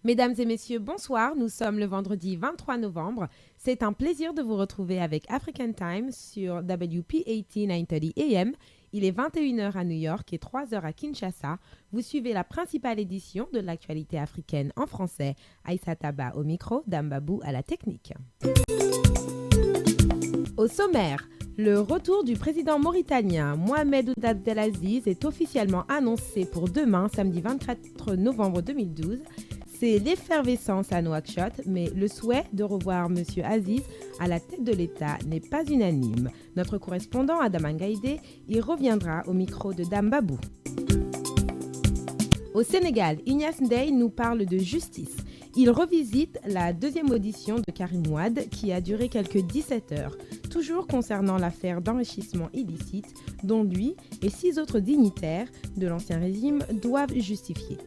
Mesdames et messieurs, bonsoir. Nous sommes le vendredi 23 novembre. C'est un plaisir de vous retrouver avec African Time sur WP80 930 AM. Il est 21h à New York et 3h à Kinshasa. Vous suivez la principale édition de l'actualité africaine en français. Aïssa Taba au micro, Dambabou à la technique. Au sommaire, le retour du président mauritanien Mohamed Ould Abdelaziz est officiellement annoncé pour demain, samedi 24 novembre 2012. C'est l'effervescence à Nouakchott, mais le souhait de revoir M. Aziz à la tête de l'État n'est pas unanime. Notre correspondant Adam Ngaïdé y reviendra au micro de Dambabou. Au Sénégal, Ignace Ndeye nous parle de justice. Il revisite la deuxième audition de Karim Wade qui a duré quelques 17 heures, toujours concernant l'affaire d'enrichissement illicite dont lui et 6 autres dignitaires de l'ancien régime doivent justifier.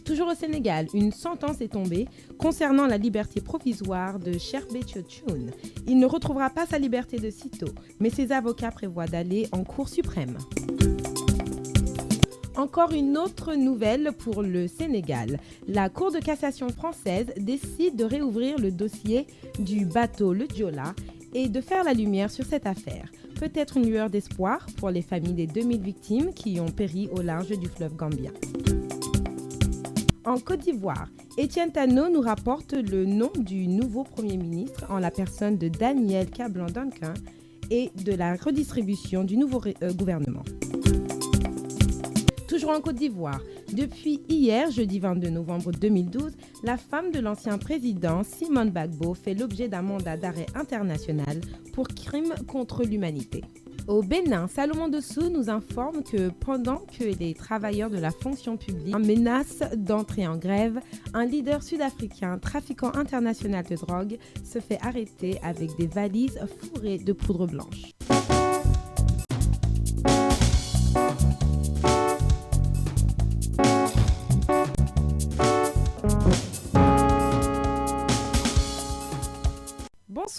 Toujours au Sénégal, une sentence est tombée concernant la liberté provisoire de Cherbé Tchotchoune. Il ne retrouvera pas sa liberté de sitôt, mais ses avocats prévoient d'aller en Cour suprême. Encore une autre nouvelle pour le Sénégal. La Cour de cassation française décide de réouvrir le dossier du bateau le Joola et de faire la lumière sur cette affaire. Peut-être une lueur d'espoir pour les familles des 2000 victimes qui ont péri au large du fleuve Gambia. En Côte d'Ivoire, Étienne Tano nous rapporte le nom du nouveau Premier ministre en la personne de Daniel Kablan-Duncan et de la redistribution du nouveau gouvernement. Toujours en Côte d'Ivoire, depuis hier, jeudi 22 novembre 2012, la femme de l'ancien président Simone Gbagbo fait l'objet d'un mandat d'arrêt international pour crime contre l'humanité. Au Bénin, Salomon Dessous nous informe que pendant que les travailleurs de la fonction publique menacent d'entrer en grève, un leader sud-africain trafiquant international de drogue se fait arrêter avec des valises fourrées de poudre blanche.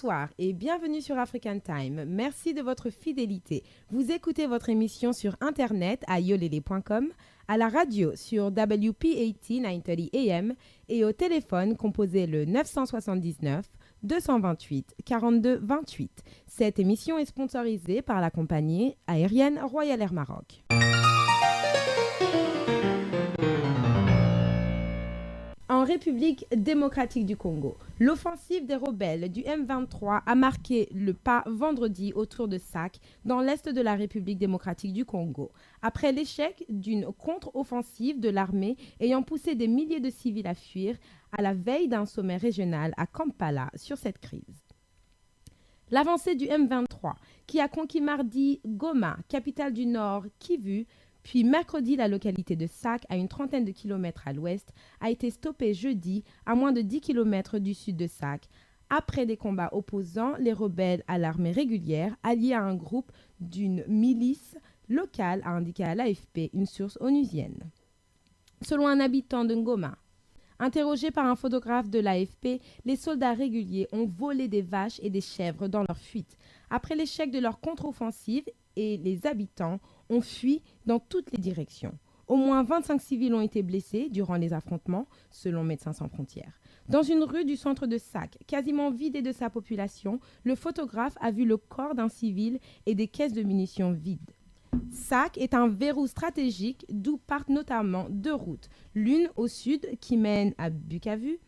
Bonsoir et bienvenue sur African Time. Merci de votre fidélité. Vous écoutez votre émission sur internet à yolele.com, à la radio sur WP80 930 AM et au téléphone composez le 979 228 42 28. Cette émission est sponsorisée par la compagnie aérienne Royal Air Maroc. En République démocratique du Congo, l'offensive des rebelles du M23 a marqué le pas vendredi autour de Sac, dans l'est de la République démocratique du Congo, après l'échec d'une contre-offensive de l'armée ayant poussé des milliers de civils à fuir à la veille d'un sommet régional à Kampala sur cette crise. L'avancée du M23, qui a conquis mardi Goma, capitale du Nord Kivu, puis mercredi, la localité de Sac, à une trentaine de kilomètres à l'ouest, a été stoppée jeudi, à moins de 10 kilomètres du sud de Sac, après des combats opposant les rebelles à l'armée régulière, alliés à un groupe d'une milice locale, a indiqué à l'AFP une source onusienne. Selon un habitant de Ngoma, interrogé par un photographe de l'AFP, les soldats réguliers ont volé des vaches et des chèvres dans leur fuite. Après l'échec de leur contre-offensive, et les habitants ont fui dans toutes les directions. Au moins 25 civils ont été blessés durant les affrontements, selon Médecins sans frontières. Dans une rue du centre de Sac, quasiment vidée de sa population, le photographe a vu le corps d'un civil et des caisses de munitions vides. Sac est un verrou stratégique d'où partent notamment 2 routes, l'une au sud qui mène à Bukavu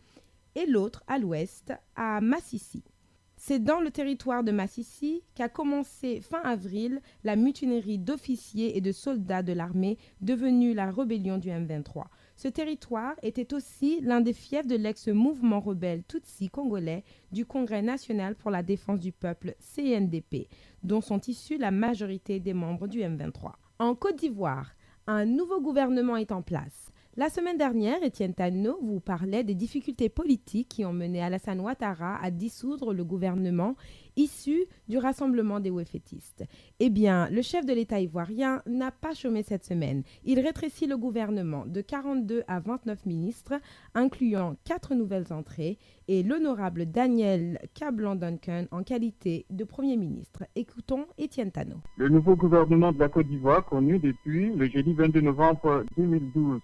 et l'autre à l'ouest à Massissi. C'est dans le territoire de Massissi qu'a commencé fin avril la mutinerie d'officiers et de soldats de l'armée devenue la rébellion du M23. Ce territoire était aussi l'un des fiefs de l'ex-mouvement rebelle Tutsi congolais du Congrès national pour la défense du peuple CNDP, dont sont issus la majorité des membres du M23. En Côte d'Ivoire, un nouveau gouvernement est en place. La semaine dernière, Étienne Tanno vous parlait des difficultés politiques qui ont mené Alassane Ouattara à dissoudre le gouvernement issu du rassemblement des Wefétistes. Eh bien, le chef de l'État ivoirien n'a pas chômé cette semaine. Il rétrécit le gouvernement de 42 à 29 ministres, incluant 4 nouvelles entrées, et l'honorable Daniel Kablan-Duncan en qualité de Premier ministre. Écoutons Étienne Tanno. Le nouveau gouvernement de la Côte d'Ivoire connu depuis le jeudi 22 novembre 2012.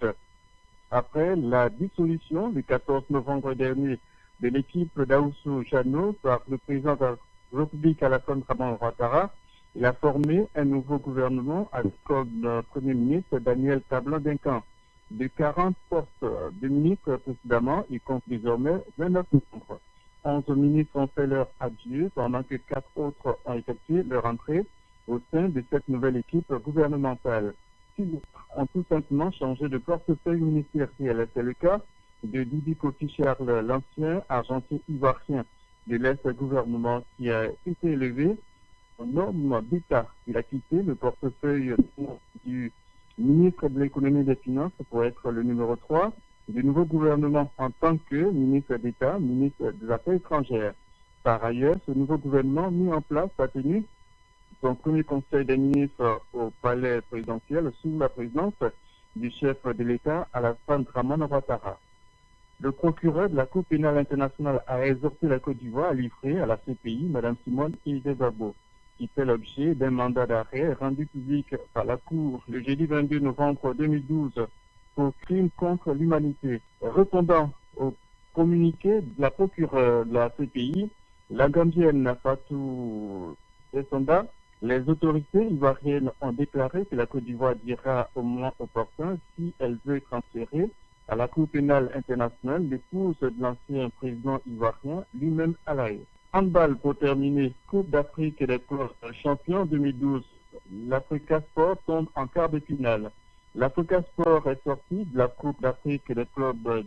Après la dissolution le 14 novembre dernier de l'équipe d'Aoussou Chano par le président de la République Alassane Ouattara, il a formé un nouveau gouvernement avec comme Premier ministre Daniel Kablan-Duncan. De 40 postes de ministres précédemment, il compte désormais 29 membres. 11 ministres ont fait leur adieu, pendant que 4 autres ont effectué leur entrée au sein de cette nouvelle équipe gouvernementale. 6 ont tout simplement changé de portefeuille ministériel. C'est le cas de Didi Kofi Charles, l'ancien argentier ivoirien de l'ex-gouvernement qui a été élevé en homme d'État. Il a quitté le portefeuille du ministre de l'économie et des finances pour être le numéro 3 du nouveau gouvernement en tant que ministre d'État, ministre des Affaires étrangères. Par ailleurs, ce nouveau gouvernement mis en place a tenu son premier conseil des ministres au palais présidentiel sous la présidence du chef de l'État, Alassane Ouattara. Le procureur de la Cour pénale internationale a exhorté la Côte d'Ivoire à livrer à la CPI Mme Simone Idebabo, qui fait l'objet d'un mandat d'arrêt rendu public par la Cour le jeudi 22 novembre 2012 pour crimes contre l'humanité. Répondant au communiqué de la procureure de la CPI, la Gambienne Fatou Essonda, les autorités ivoiriennes ont déclaré que la Côte d'Ivoire dira au moment opportun si elle veut transférer à la Cour pénale internationale l'épouse de l'ancien président ivoirien, lui-même à La Haye. Handball pour terminer, Coupe d'Afrique des clubs champions 2012. L'Africa Sport tombe en quart de finale. L'Africa Sport est sorti de la Coupe d'Afrique des clubs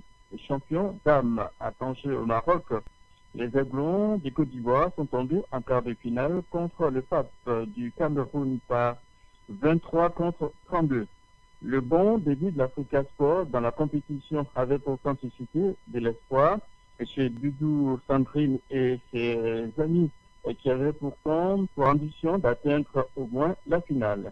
champions dames à Tanger au Maroc. Les Aiglons du Côte d'Ivoire sont tombés en quart de finale contre le FAP du Cameroun par 23 contre 32. Le bon début de l'Africa Sport dans la compétition avait pourtant suscité de l'espoir chez Doudou Sandrine et ses amis qui avaient pourtant pour ambition d'atteindre au moins la finale.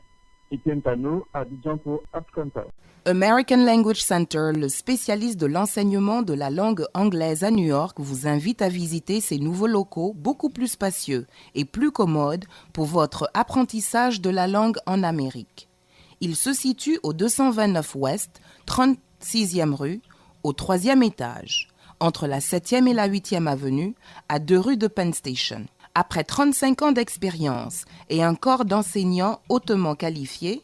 Étienne Tanno, Abidjan pour African Time. American Language Center, le spécialiste de l'enseignement de la langue anglaise à New York, vous invite à visiter ses nouveaux locaux beaucoup plus spacieux et plus commodes pour votre apprentissage de la langue en Amérique. Il se situe au 229 Ouest, 36e rue, au 3e étage, entre la 7e et la 8e avenue, à 2 rues de Penn Station. Après 35 ans d'expérience et un corps d'enseignants hautement qualifiés,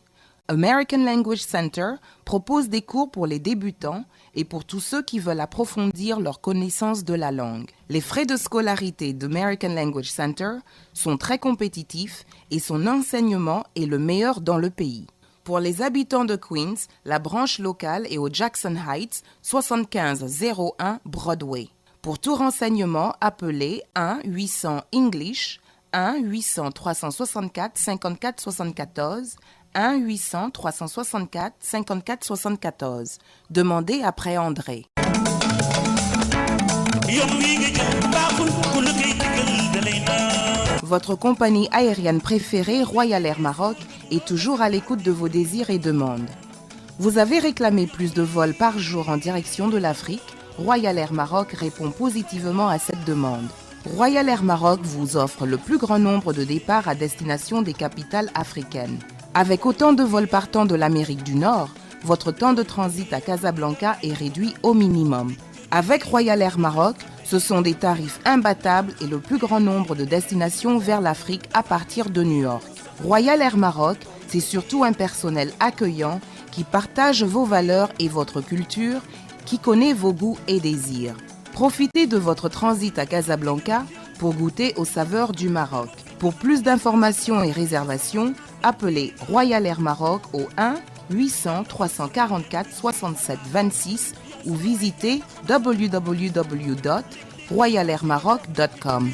American Language Center propose des cours pour les débutants et pour tous ceux qui veulent approfondir leur connaissance de la langue. Les frais de scolarité d'American Language Center sont très compétitifs et son enseignement est le meilleur dans le pays. Pour les habitants de Queens, la branche locale est au Jackson Heights, 7501 Broadway. Pour tout renseignement, appelez 1-800-ENGLISH, 1-800-364-5474, 1-800-364-5474. Demandez après André. Votre compagnie aérienne préférée, Royal Air Maroc, est toujours à l'écoute de vos désirs et demandes. Vous avez réclamé plus de vols par jour en direction de l'Afrique? Royal Air Maroc répond positivement à cette demande. Royal Air Maroc vous offre le plus grand nombre de départs à destination des capitales africaines. Avec autant de vols partant de l'Amérique du Nord, votre temps de transit à Casablanca est réduit au minimum. Avec Royal Air Maroc, ce sont des tarifs imbattables et le plus grand nombre de destinations vers l'Afrique à partir de New York. Royal Air Maroc, c'est surtout un personnel accueillant qui partage vos valeurs et votre culture, qui connaît vos goûts et désirs. Profitez de votre transit à Casablanca pour goûter aux saveurs du Maroc. Pour plus d'informations et réservations, appelez Royal Air Maroc au 1-800-344-6726 ou visitez www.royalairmaroc.com.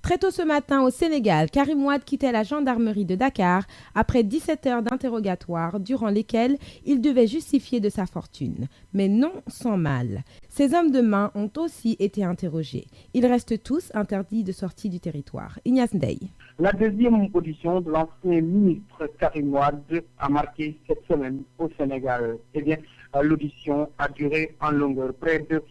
Très tôt ce matin au Sénégal, Karim Wade quittait la gendarmerie de Dakar après 17 heures d'interrogatoire durant lesquelles il devait justifier de sa fortune. Mais non sans mal. Ces hommes de main ont aussi été interrogés. Ils restent tous interdits de sortie du territoire. Ignace Ndeye. La deuxième audition de l'ancien ministre Karim Wade a marqué cette semaine au Sénégal. Eh bien, l'audition a duré en longueur, près de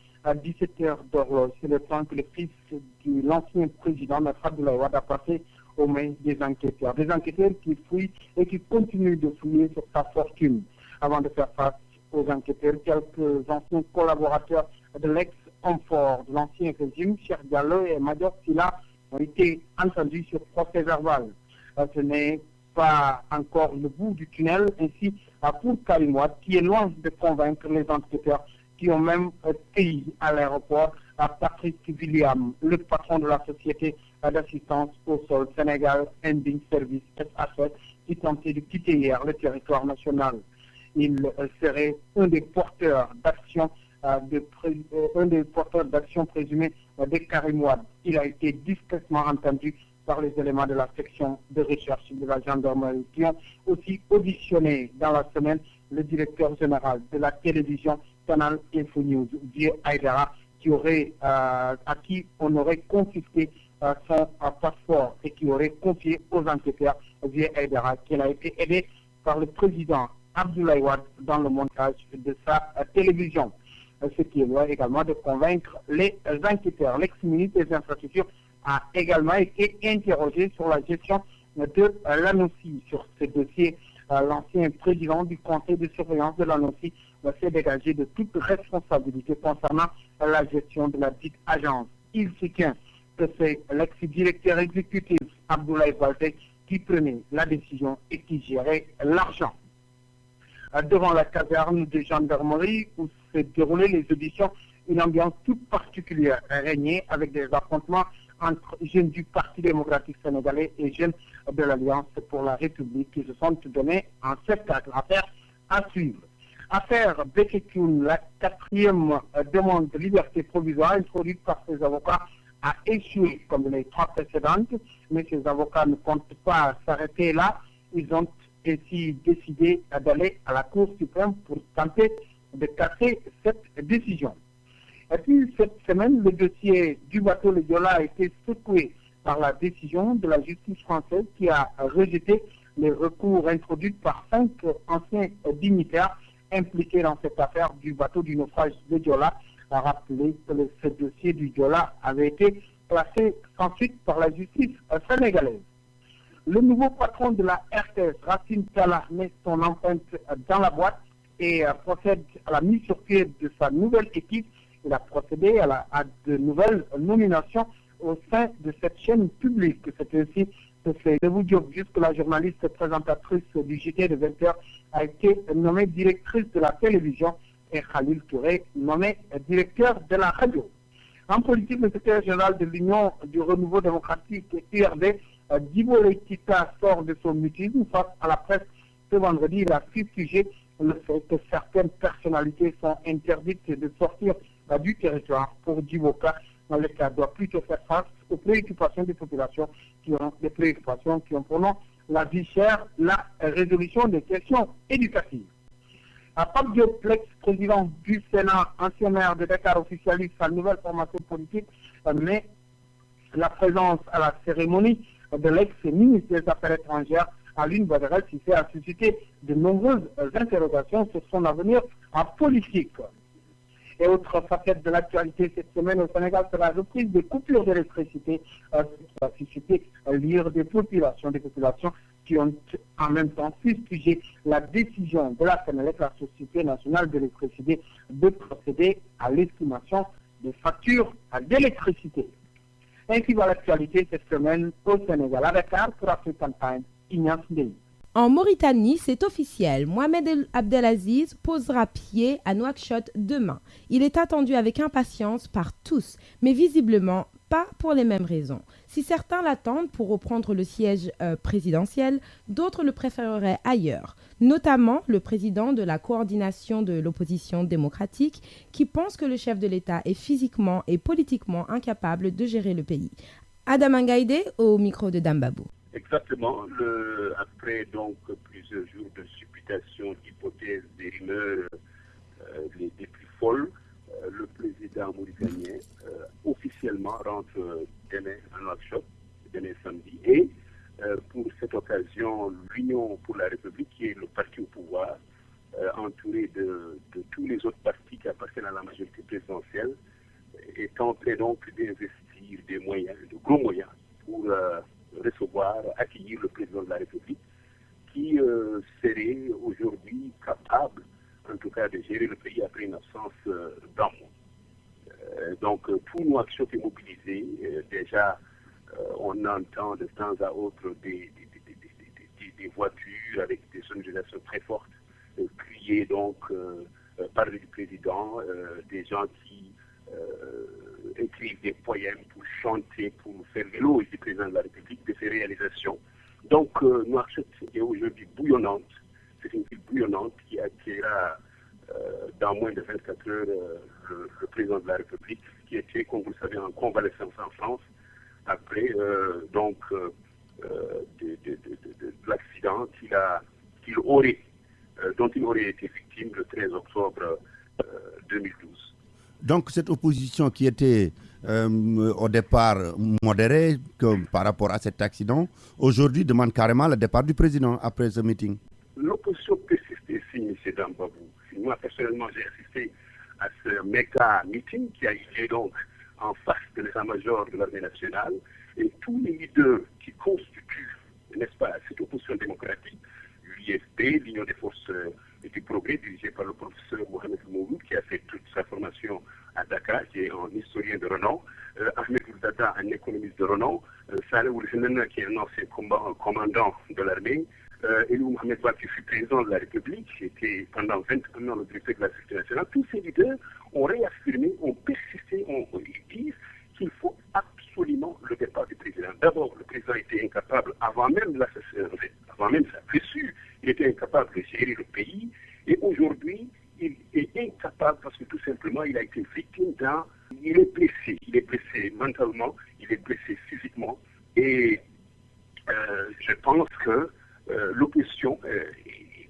17 heures d'horloge. C'est le temps que le fils de l'ancien président, M. Abdoulaye Wade, a passé aux mains des enquêteurs. Des enquêteurs qui fouillent et qui continuent de fouiller sur sa fortune. Avant de faire face aux enquêteurs, quelques anciens collaborateurs de l'ex-homme fort de l'ancien régime, Cheikh Diallo et Major Silla, ont été entendus sur procès verbal. Ce n'est pas encore le bout du tunnel, ainsi pour Karim Wade, qui est loin de convaincre les enquêteurs qui ont même payé à l'aéroport à Patrick William, le patron de la société d'assistance au sol Sénégal Ending Service SASS, qui tentait de quitter hier le territoire national. Il serait un des porteurs d'action présumés de Karim Wade. Il a été discrètement entendu par les éléments de la section de recherche de la gendarmerie qui ont aussi auditionné dans la semaine le directeur général de la télévision Canal Info News, Vieux Aïdara, à qui on aurait confisqué son passeport et qui aurait confié aux enquêteurs Vieux Aïdara, qui a été aidé par le président Abdoulaye Wade dans le montage de sa télévision. Ce qui est loin également de convaincre les enquêteurs. L'ex-ministre des Infrastructures a également été interrogé sur la gestion de l'ANOCI. Sur ce dossier, l'ancien président du conseil de surveillance de l'ANOCI s'est dégagé de toute responsabilité concernant la gestion de la dite agence. Il soutient que c'est l'ex-directeur exécutif Abdoulaye Wade qui prenait la décision et qui gérait l'argent. Devant la caserne de gendarmerie où se déroulaient les auditions, une ambiance toute particulière régnait avec des affrontements entre jeunes du Parti démocratique sénégalais et jeunes de l'Alliance pour la République qui se sont donnés en spectacle. Affaire à suivre. Affaire Beketoun, la quatrième demande de liberté provisoire introduite par ses avocats a échoué comme les trois précédentes, mais ses avocats ne comptent pas s'arrêter là. Ils ont ainsi décidé d'aller à la Cour suprême pour tenter de casser cette décision. Et puis cette semaine, le dossier du bateau Le Joola a été secoué par la décision de la justice française qui a rejeté les recours introduits par 5 anciens dignitaires impliqués dans cette affaire du bateau du naufrage de Joola. A rappelé que ce dossier du Joola avait été classé sans suite par la justice sénégalaise. Le nouveau patron de la RTS, Racine Talla, met son empreinte dans la boîte et procède à la mise sur pied de sa nouvelle équipe. Il a procédé à de nouvelles nominations au sein de cette chaîne publique. C'est ainsi que c'est Debou Diop, jusque la journaliste présentatrice du JT de 20h, a été nommée directrice de la télévision et Khalil Touré nommé directeur de la radio. En politique, le secrétaire général de l'Union du Renouveau démocratique URD, Djibo Leïtita, sort de son mutisme face à la presse ce vendredi. Il a fustigé le fait que certaines personnalités sont interdites de sortir du territoire. Pour Djiboka, l'État doit plutôt faire face aux préoccupations des populations qui ont pour nom la vie chère, la résolution des questions éducatives. Pape Diop, l'ex-président du Sénat, ancien maire de Dakar, officialise sa nouvelle formation politique, mais la présence à la cérémonie de l'ex-ministre des Affaires étrangères, Aline Badara Cissé, a suscité de nombreuses interrogations sur son avenir en politique. Et autre facette de l'actualité cette semaine au Sénégal, c'est la reprise des coupures d'électricité, qui a suscité l'ire des populations qui ont en même temps fustigé la décision de la Sénélec, la Société nationale d'électricité, de procéder à l'estimation des factures d'électricité. Ainsi va l'actualité cette semaine au Sénégal. À Dakar, pour African Times, Ignace Ndeye. En Mauritanie, c'est officiel. Mohamed Abdelaziz posera pied à Nouakchott demain. Il est attendu avec impatience par tous, mais visiblement pas pour les mêmes raisons. Si certains l'attendent pour reprendre le siège présidentiel, d'autres le préféreraient ailleurs, notamment le président de la coordination de l'opposition démocratique qui pense que le chef de l'État est physiquement et politiquement incapable de gérer le pays. Adam Ngaïdé au micro de Dambabou. Exactement. Après donc plusieurs jours de supputation, d'hypothèses, des rumeurs les plus folles, le président mauritanien officiellement rentre demain à Nouakchott, demain samedi. Et pour cette occasion, l'Union pour la République, qui est le parti au pouvoir, entouré de tous les autres partis qui appartiennent à la majorité présidentielle, est en train donc d'investir des moyens, de gros moyens, pour recevoir, accueillir le président de la République, qui serait aujourd'hui capable, en tout cas, de gérer le pays après une absence d'un mois. Donc, tout Nouakchott est mobilisé. Déjà, on entend de temps à autre des voitures avec des sonorisations très fortes, crier donc, parler du président, des gens qui écrivent des poèmes pour chanter, pour faire l'éloge du président de la République, de ses réalisations. Donc, Nouakchott est aujourd'hui bouillonnante. C'est une ville bouillonnante qui accueillera dans moins de 24 heures le président de la République, qui était, comme vous le savez, en convalescence en France, après de l'accident dont il aurait été victime le 13 octobre 2012. Donc cette opposition qui était au départ modérée par rapport à cet accident, aujourd'hui demande carrément le départ du président après ce meeting. L'opposition persiste ici, M. Dambabou. Moi, personnellement, j'ai assisté à ce méga meeting qui a eu lieu donc en face de l'état-major de l'armée nationale, et tous les leaders qui constituent, n'est-ce pas, cette opposition démocratique, l'UIFP, l'Union des forces du progrès, dirigée par le professeur Mohamed Mouloud, qui a fait toute sa formation à Dakar, qui est un historien de renom, Ahmed Ouldada, un économiste de renom, Saleh Ouljenana, qui est un ancien commandant de l'armée, Elou Mohamed Wade, qui fut président de la République, qui était pendant 21 ans le directeur de la sécurité nationale. Tous ces leaders ont réaffirmé, ont persisté, ils disent qu'il faut absolument le départ du président. D'abord, le président était incapable, avant même sa blessure, il était incapable de gérer le pays. Et aujourd'hui, il est incapable parce que tout simplement, il a été victime il est blessé mentalement, il est blessé physiquement. Et je pense que l'opposition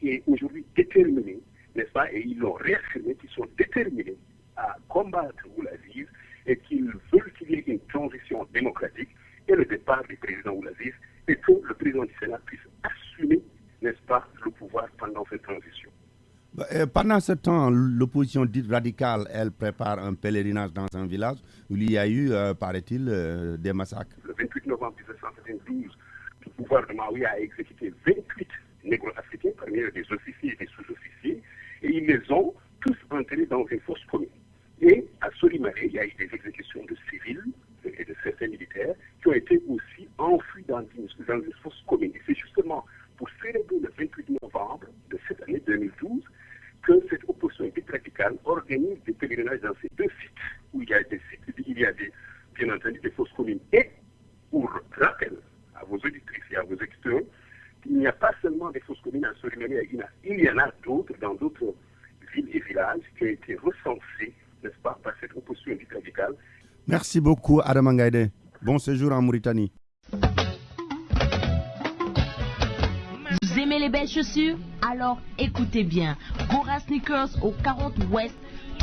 est aujourd'hui déterminée, n'est-ce pas? Et ils l'ont réaffirmé qu'ils sont déterminés à combattre Oulaziz et qu'ils veulent qu'il y ait une transition démocratique et le départ du président Oulaziz et que le président du Sénat puisse assumer, n'est-ce pas, le pouvoir pendant cette transition. Pendant ce temps, l'opposition dite radicale, elle prépare un pèlerinage dans un village où il y a eu, paraît-il, des massacres. Le 28 novembre 1972, le pouvoir de Maoui a exécuté 28 négro-africains, parmi eux des officiers et des sous-officiers, et ils les ont tous enterrés dans une fosse commune. Et à Solimaré, il y a eu des exécutions de civils et de certains militaires qui ont été aussi enfouis dans une fosse commune. Et c'est justement pour célébrer le 28 novembre de cette année 2012 que cette opposition dite radicale organise des pèlerinages dans ces deux sites où il y a bien entendu des fosses communes. Et pour rappel à vos auditrices et à vos auditeurs, il n'y a pas seulement des fosses communes à Solimaré, il y en a d'autres dans d'autres villes et villages qui ont été recensés, n'est-ce pas, par cette opposition dite radicale. Merci beaucoup, Adam Ngaïdé. Bon séjour en Mauritanie. Vous aimez les belles chaussures? Alors écoutez bien. Gora Sneakers au 40 Ouest,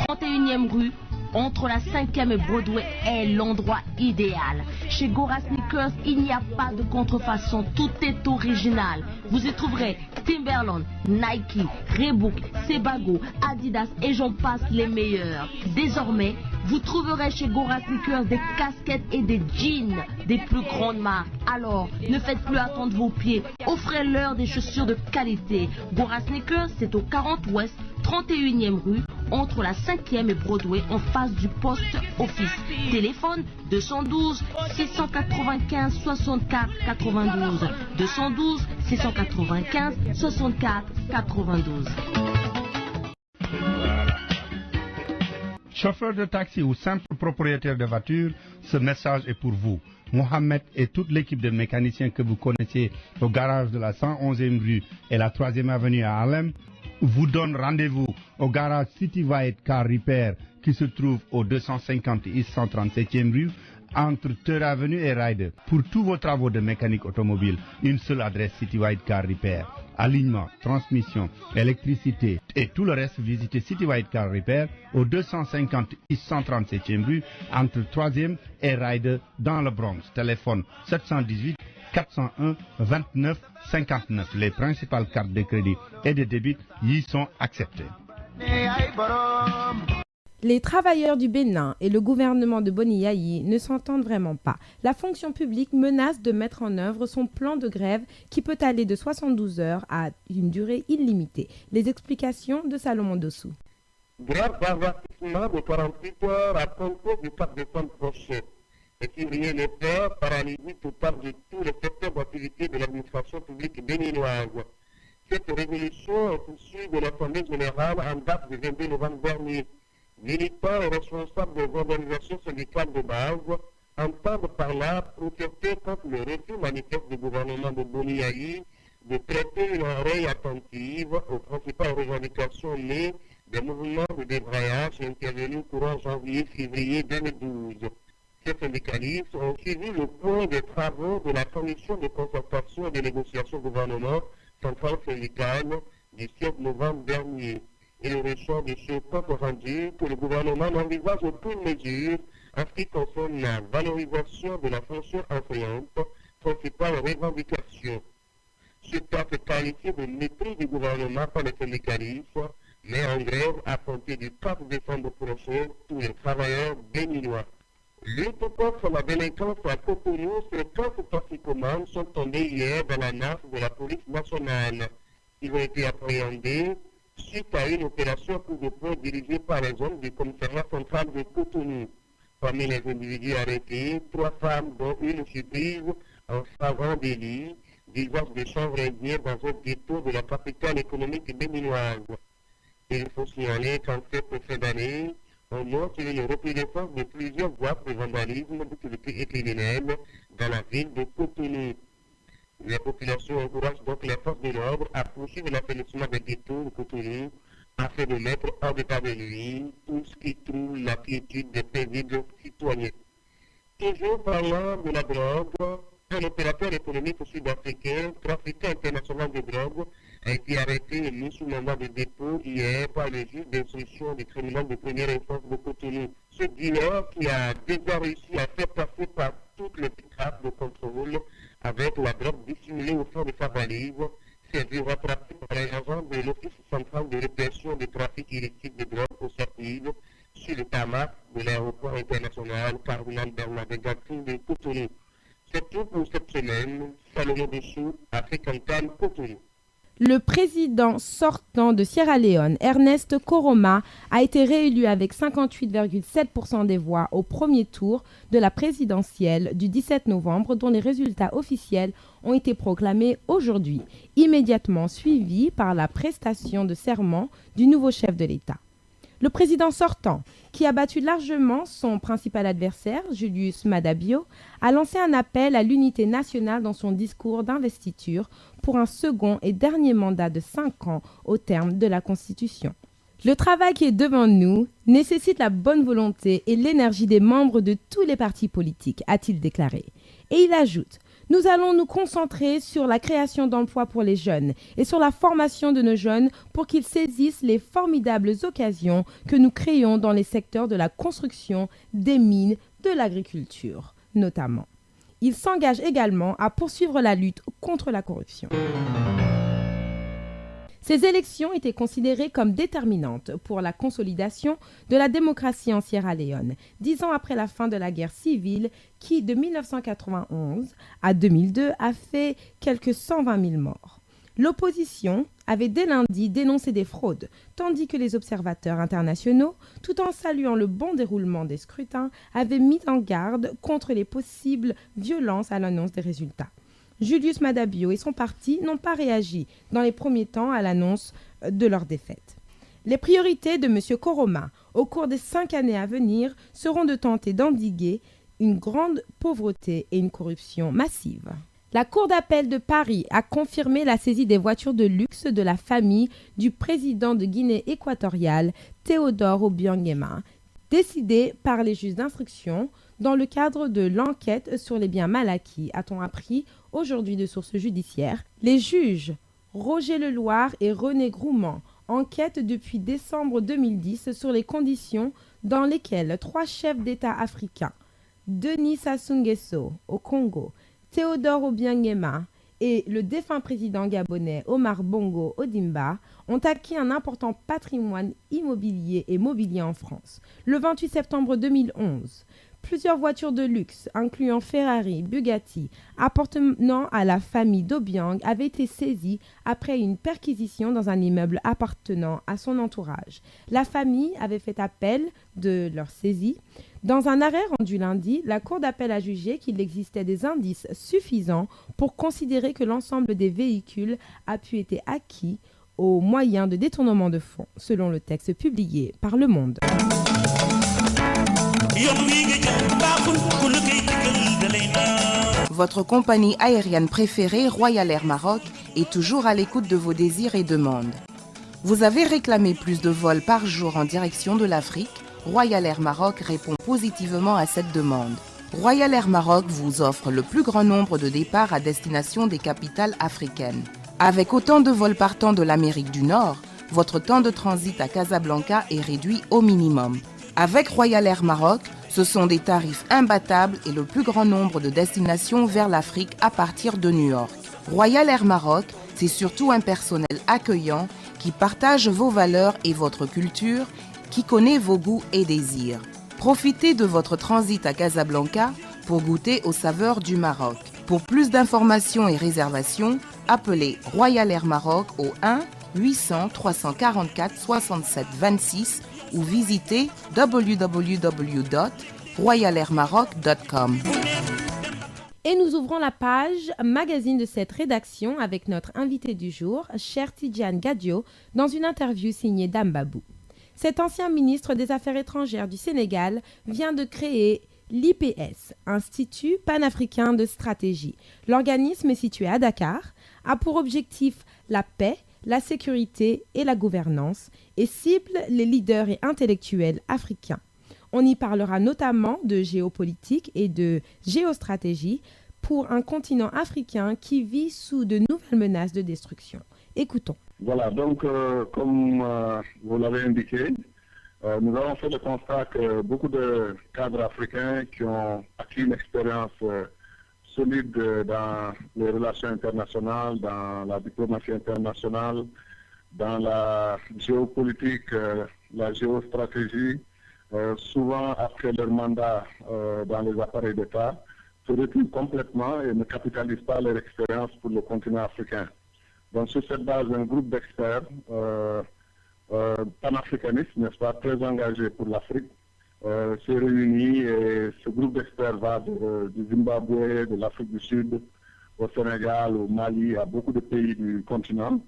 31e rue, entre la 5e et Broadway est l'endroit idéal. Chez Gora Sneakers, il n'y a pas de contrefaçon, tout est original. Vous y trouverez Timberland, Nike, Reebok, Sebago, Adidas et j'en passe les meilleurs. Désormais, vous trouverez chez Gora Sneakers des casquettes et des jeans des plus grandes marques. Alors, ne faites plus attendre vos pieds, offrez-leur des chaussures de qualité. Gora Sneakers, c'est au 40 Ouest, 31e rue, entre la 5e et Broadway, en face du poste office. Téléphone 212 695 64 92. 212 695 64 92. Chauffeur de taxi ou simple propriétaire de voiture, ce message est pour vous. Mohamed et toute l'équipe de mécaniciens que vous connaissez au garage de la 111e rue et la 3e avenue à Harlem vous donnent rendez-vous au garage City White Car Repair qui se trouve au 250 East 137e rue entre Terre Avenue et Ryder. Pour tous vos travaux de mécanique automobile, une seule adresse Citywide Car Repair. Alignement, transmission, électricité et tout le reste, visitez Citywide Car Repair au 250 137e rue entre 3e et Ryder dans le Bronx. Téléphone 718 401 29 59. Les principales cartes de crédit et de débit y sont acceptées. Les travailleurs du Bénin et le gouvernement de Boni Yayi ne s'entendent vraiment pas. La fonction publique menace de mettre en œuvre son plan de grève qui peut aller de 72 heures à une durée illimitée. Les explications de Salomon Dossou. Grève d'avertissement de 48 heures à compter du 4 décembre prochain. Et si rien n'est fait, paralysie totale de tous les secteurs d'activité de l'administration publique béninoise. Cette résolution est issue de l'Assemblée générale en date du 22 novembre dernier. Militants et responsables des organisations syndicales de base entendent par là protester contre le refus manifeste du gouvernement de Boni Yayi de prêter une oreille attentive aux principales revendications nées des mouvements de débrayage intervenus courant janvier-février 2012. Ces syndicalistes ont suivi le point des travaux de la commission de concertation et de négociation gouvernement centrale syndicale du 7 novembre dernier. Il ressort de ce compte rendu que le gouvernement n'envisage aucune mesure en ce qui concerne la valorisation de la fonction enseignante, principale revendication. Ce cadre est qualifié de mépris du gouvernement par les syndicalistes, mais en grève à compter du 4 décembre prochain tous les travailleurs béninois. Lutte contre la délinquance à Cotonou, ces 4 toxicomanes sont tombés hier dans la nappe de la police nationale. Ils ont été appréhendés suite à une opération coup de poing dirigée par les hommes du commissariat central de Cotonou. Parmi les individus arrêtés, 3 femmes dont une surprise en savant délit, visage de chanvre indien dans un ghetto de la capitale économique béninoise. Il faut signaler qu'en cette fin d'année, on note une recrudescence de plusieurs actes de vandalisme d'activité criminelle dans la ville de Cotonou. Les populations encouragent donc les forces de l'ordre à poursuivre l'assainissement des ghettos de Cotonou afin de mettre hors d'état de nuit tout ce qui trouve la quiétude des paisibles citoyens. Toujours parlant de la drogue, un opérateur économique sud-africain, trafiquant international de drogue, a été arrêté et mis sous mandat de dépôt hier par le juge d'instruction des criminels de première instance de Cotonou. Ce dealer, qui a déjà réussi à faire passer par toutes les étapes de contrôle avec la drogue dissimulée au fond de sa valise, s'est vu rattrapé par les agents de l'Office central de répression du trafic illicite de drogue au Sapide sur le tarmac de l'aéroport international Cardinal Bernabé Gatine de Cotonou. C'est tout pour cette semaine. Salomon Dossou, African Time, Cotonou. Le président sortant de Sierra Leone, Ernest Koroma, a été réélu avec 58,7% des voix au premier tour de la présidentielle du 17 novembre, dont les résultats officiels ont été proclamés aujourd'hui, immédiatement suivis par la prestation de serment du nouveau chef de l'État. Le président sortant, qui a battu largement son principal adversaire, Julius Maada Bio, a lancé un appel à l'unité nationale dans son discours d'investiture pour un second et dernier mandat de 5 ans au terme de la Constitution. Le travail qui est devant nous nécessite la bonne volonté et l'énergie des membres de tous les partis politiques, a-t-il déclaré. Et il ajoute: nous allons nous concentrer sur la création d'emplois pour les jeunes et sur la formation de nos jeunes pour qu'ils saisissent les formidables occasions que nous créons dans les secteurs de la construction, des mines, de l'agriculture notamment. Il s'engage également à poursuivre la lutte contre la corruption. Ces élections étaient considérées comme déterminantes pour la consolidation de la démocratie en Sierra Leone, 10 ans après la fin de la guerre civile qui, de 1991 à 2002, a fait quelques 120 000 morts. L'opposition avait dès lundi dénoncé des fraudes, tandis que les observateurs internationaux, tout en saluant le bon déroulement des scrutins, avaient mis en garde contre les possibles violences à l'annonce des résultats. Julius Maada Bio et son parti n'ont pas réagi dans les premiers temps à l'annonce de leur défaite. Les priorités de M. Koroma au cours des 5 années à venir seront de tenter d'endiguer une grande pauvreté et une corruption massive. La Cour d'appel de Paris a confirmé la saisie des voitures de luxe de la famille du président de Guinée équatoriale, Théodore Obiang Nguema, décidée par les juges d'instruction dans le cadre de l'enquête sur les biens mal acquis, a-t-on appris aujourd'hui de sources judiciaires. Les juges Roger Leloir et René Groumand enquêtent depuis décembre 2010 sur les conditions dans lesquelles 3 chefs d'État africains, Denis Sassou Nguesso au Congo, Théodore Obiang Nguema et le défunt président gabonais Omar Bongo Ondimba ont acquis un important patrimoine immobilier et mobilier en France. Le 28 septembre 2011, plusieurs voitures de luxe, incluant Ferrari, Bugatti, appartenant à la famille d'Obiang, avaient été saisies après une perquisition dans un immeuble appartenant à son entourage. La famille avait fait appel de leur saisie. Dans un arrêt rendu lundi, la Cour d'appel a jugé qu'il existait des indices suffisants pour considérer que l'ensemble des véhicules a pu être acquis au moyen de détournement de fonds, selon le texte publié par Le Monde. Votre compagnie aérienne préférée, Royal Air Maroc, est toujours à l'écoute de vos désirs et demandes. Vous avez réclamé plus de vols par jour en direction de l'Afrique? Royal Air Maroc répond positivement à cette demande. Royal Air Maroc vous offre le plus grand nombre de départs à destination des capitales africaines. Avec autant de vols partant de l'Amérique du Nord, votre temps de transit à Casablanca est réduit au minimum. Avec Royal Air Maroc, ce sont des tarifs imbattables et le plus grand nombre de destinations vers l'Afrique à partir de New York. Royal Air Maroc, c'est surtout un personnel accueillant qui partage vos valeurs et votre culture, qui connaît vos goûts et désirs. Profitez de votre transit à Casablanca pour goûter aux saveurs du Maroc. Pour plus d'informations et réservations, appelez Royal Air Maroc au 1 800 344 67 26 ou visitez www.royalairmaroc.com. Et nous ouvrons la page magazine de cette rédaction avec notre invité du jour, Cher Tidjane Gadio, dans une interview signée Dambabou. Cet ancien ministre des Affaires étrangères du Sénégal vient de créer l'IPS, Institut panafricain de stratégie. L'organisme est situé à Dakar, a pour objectif la paix, la sécurité et la gouvernance et cible les leaders et intellectuels africains. On y parlera notamment de géopolitique et de géostratégie pour un continent africain qui vit sous de nouvelles menaces de destruction. Écoutons. Voilà, donc comme vous l'avez indiqué, nous avons fait le constat que beaucoup de cadres africains qui ont acquis une expérience solide dans les relations internationales, dans la diplomatie internationale, dans la géopolitique, la géostratégie, souvent après leur mandat dans les appareils d'État, se reculent complètement et ne capitalisent pas leur expérience pour le continent africain. Donc sur cette base, un groupe d'experts panafricanistes, n'est-ce pas, très engagés pour l'Afrique, s'est réuni et ce groupe d'experts va du Zimbabwe, de l'Afrique du Sud, au Sénégal, au Mali, à beaucoup de pays du continent.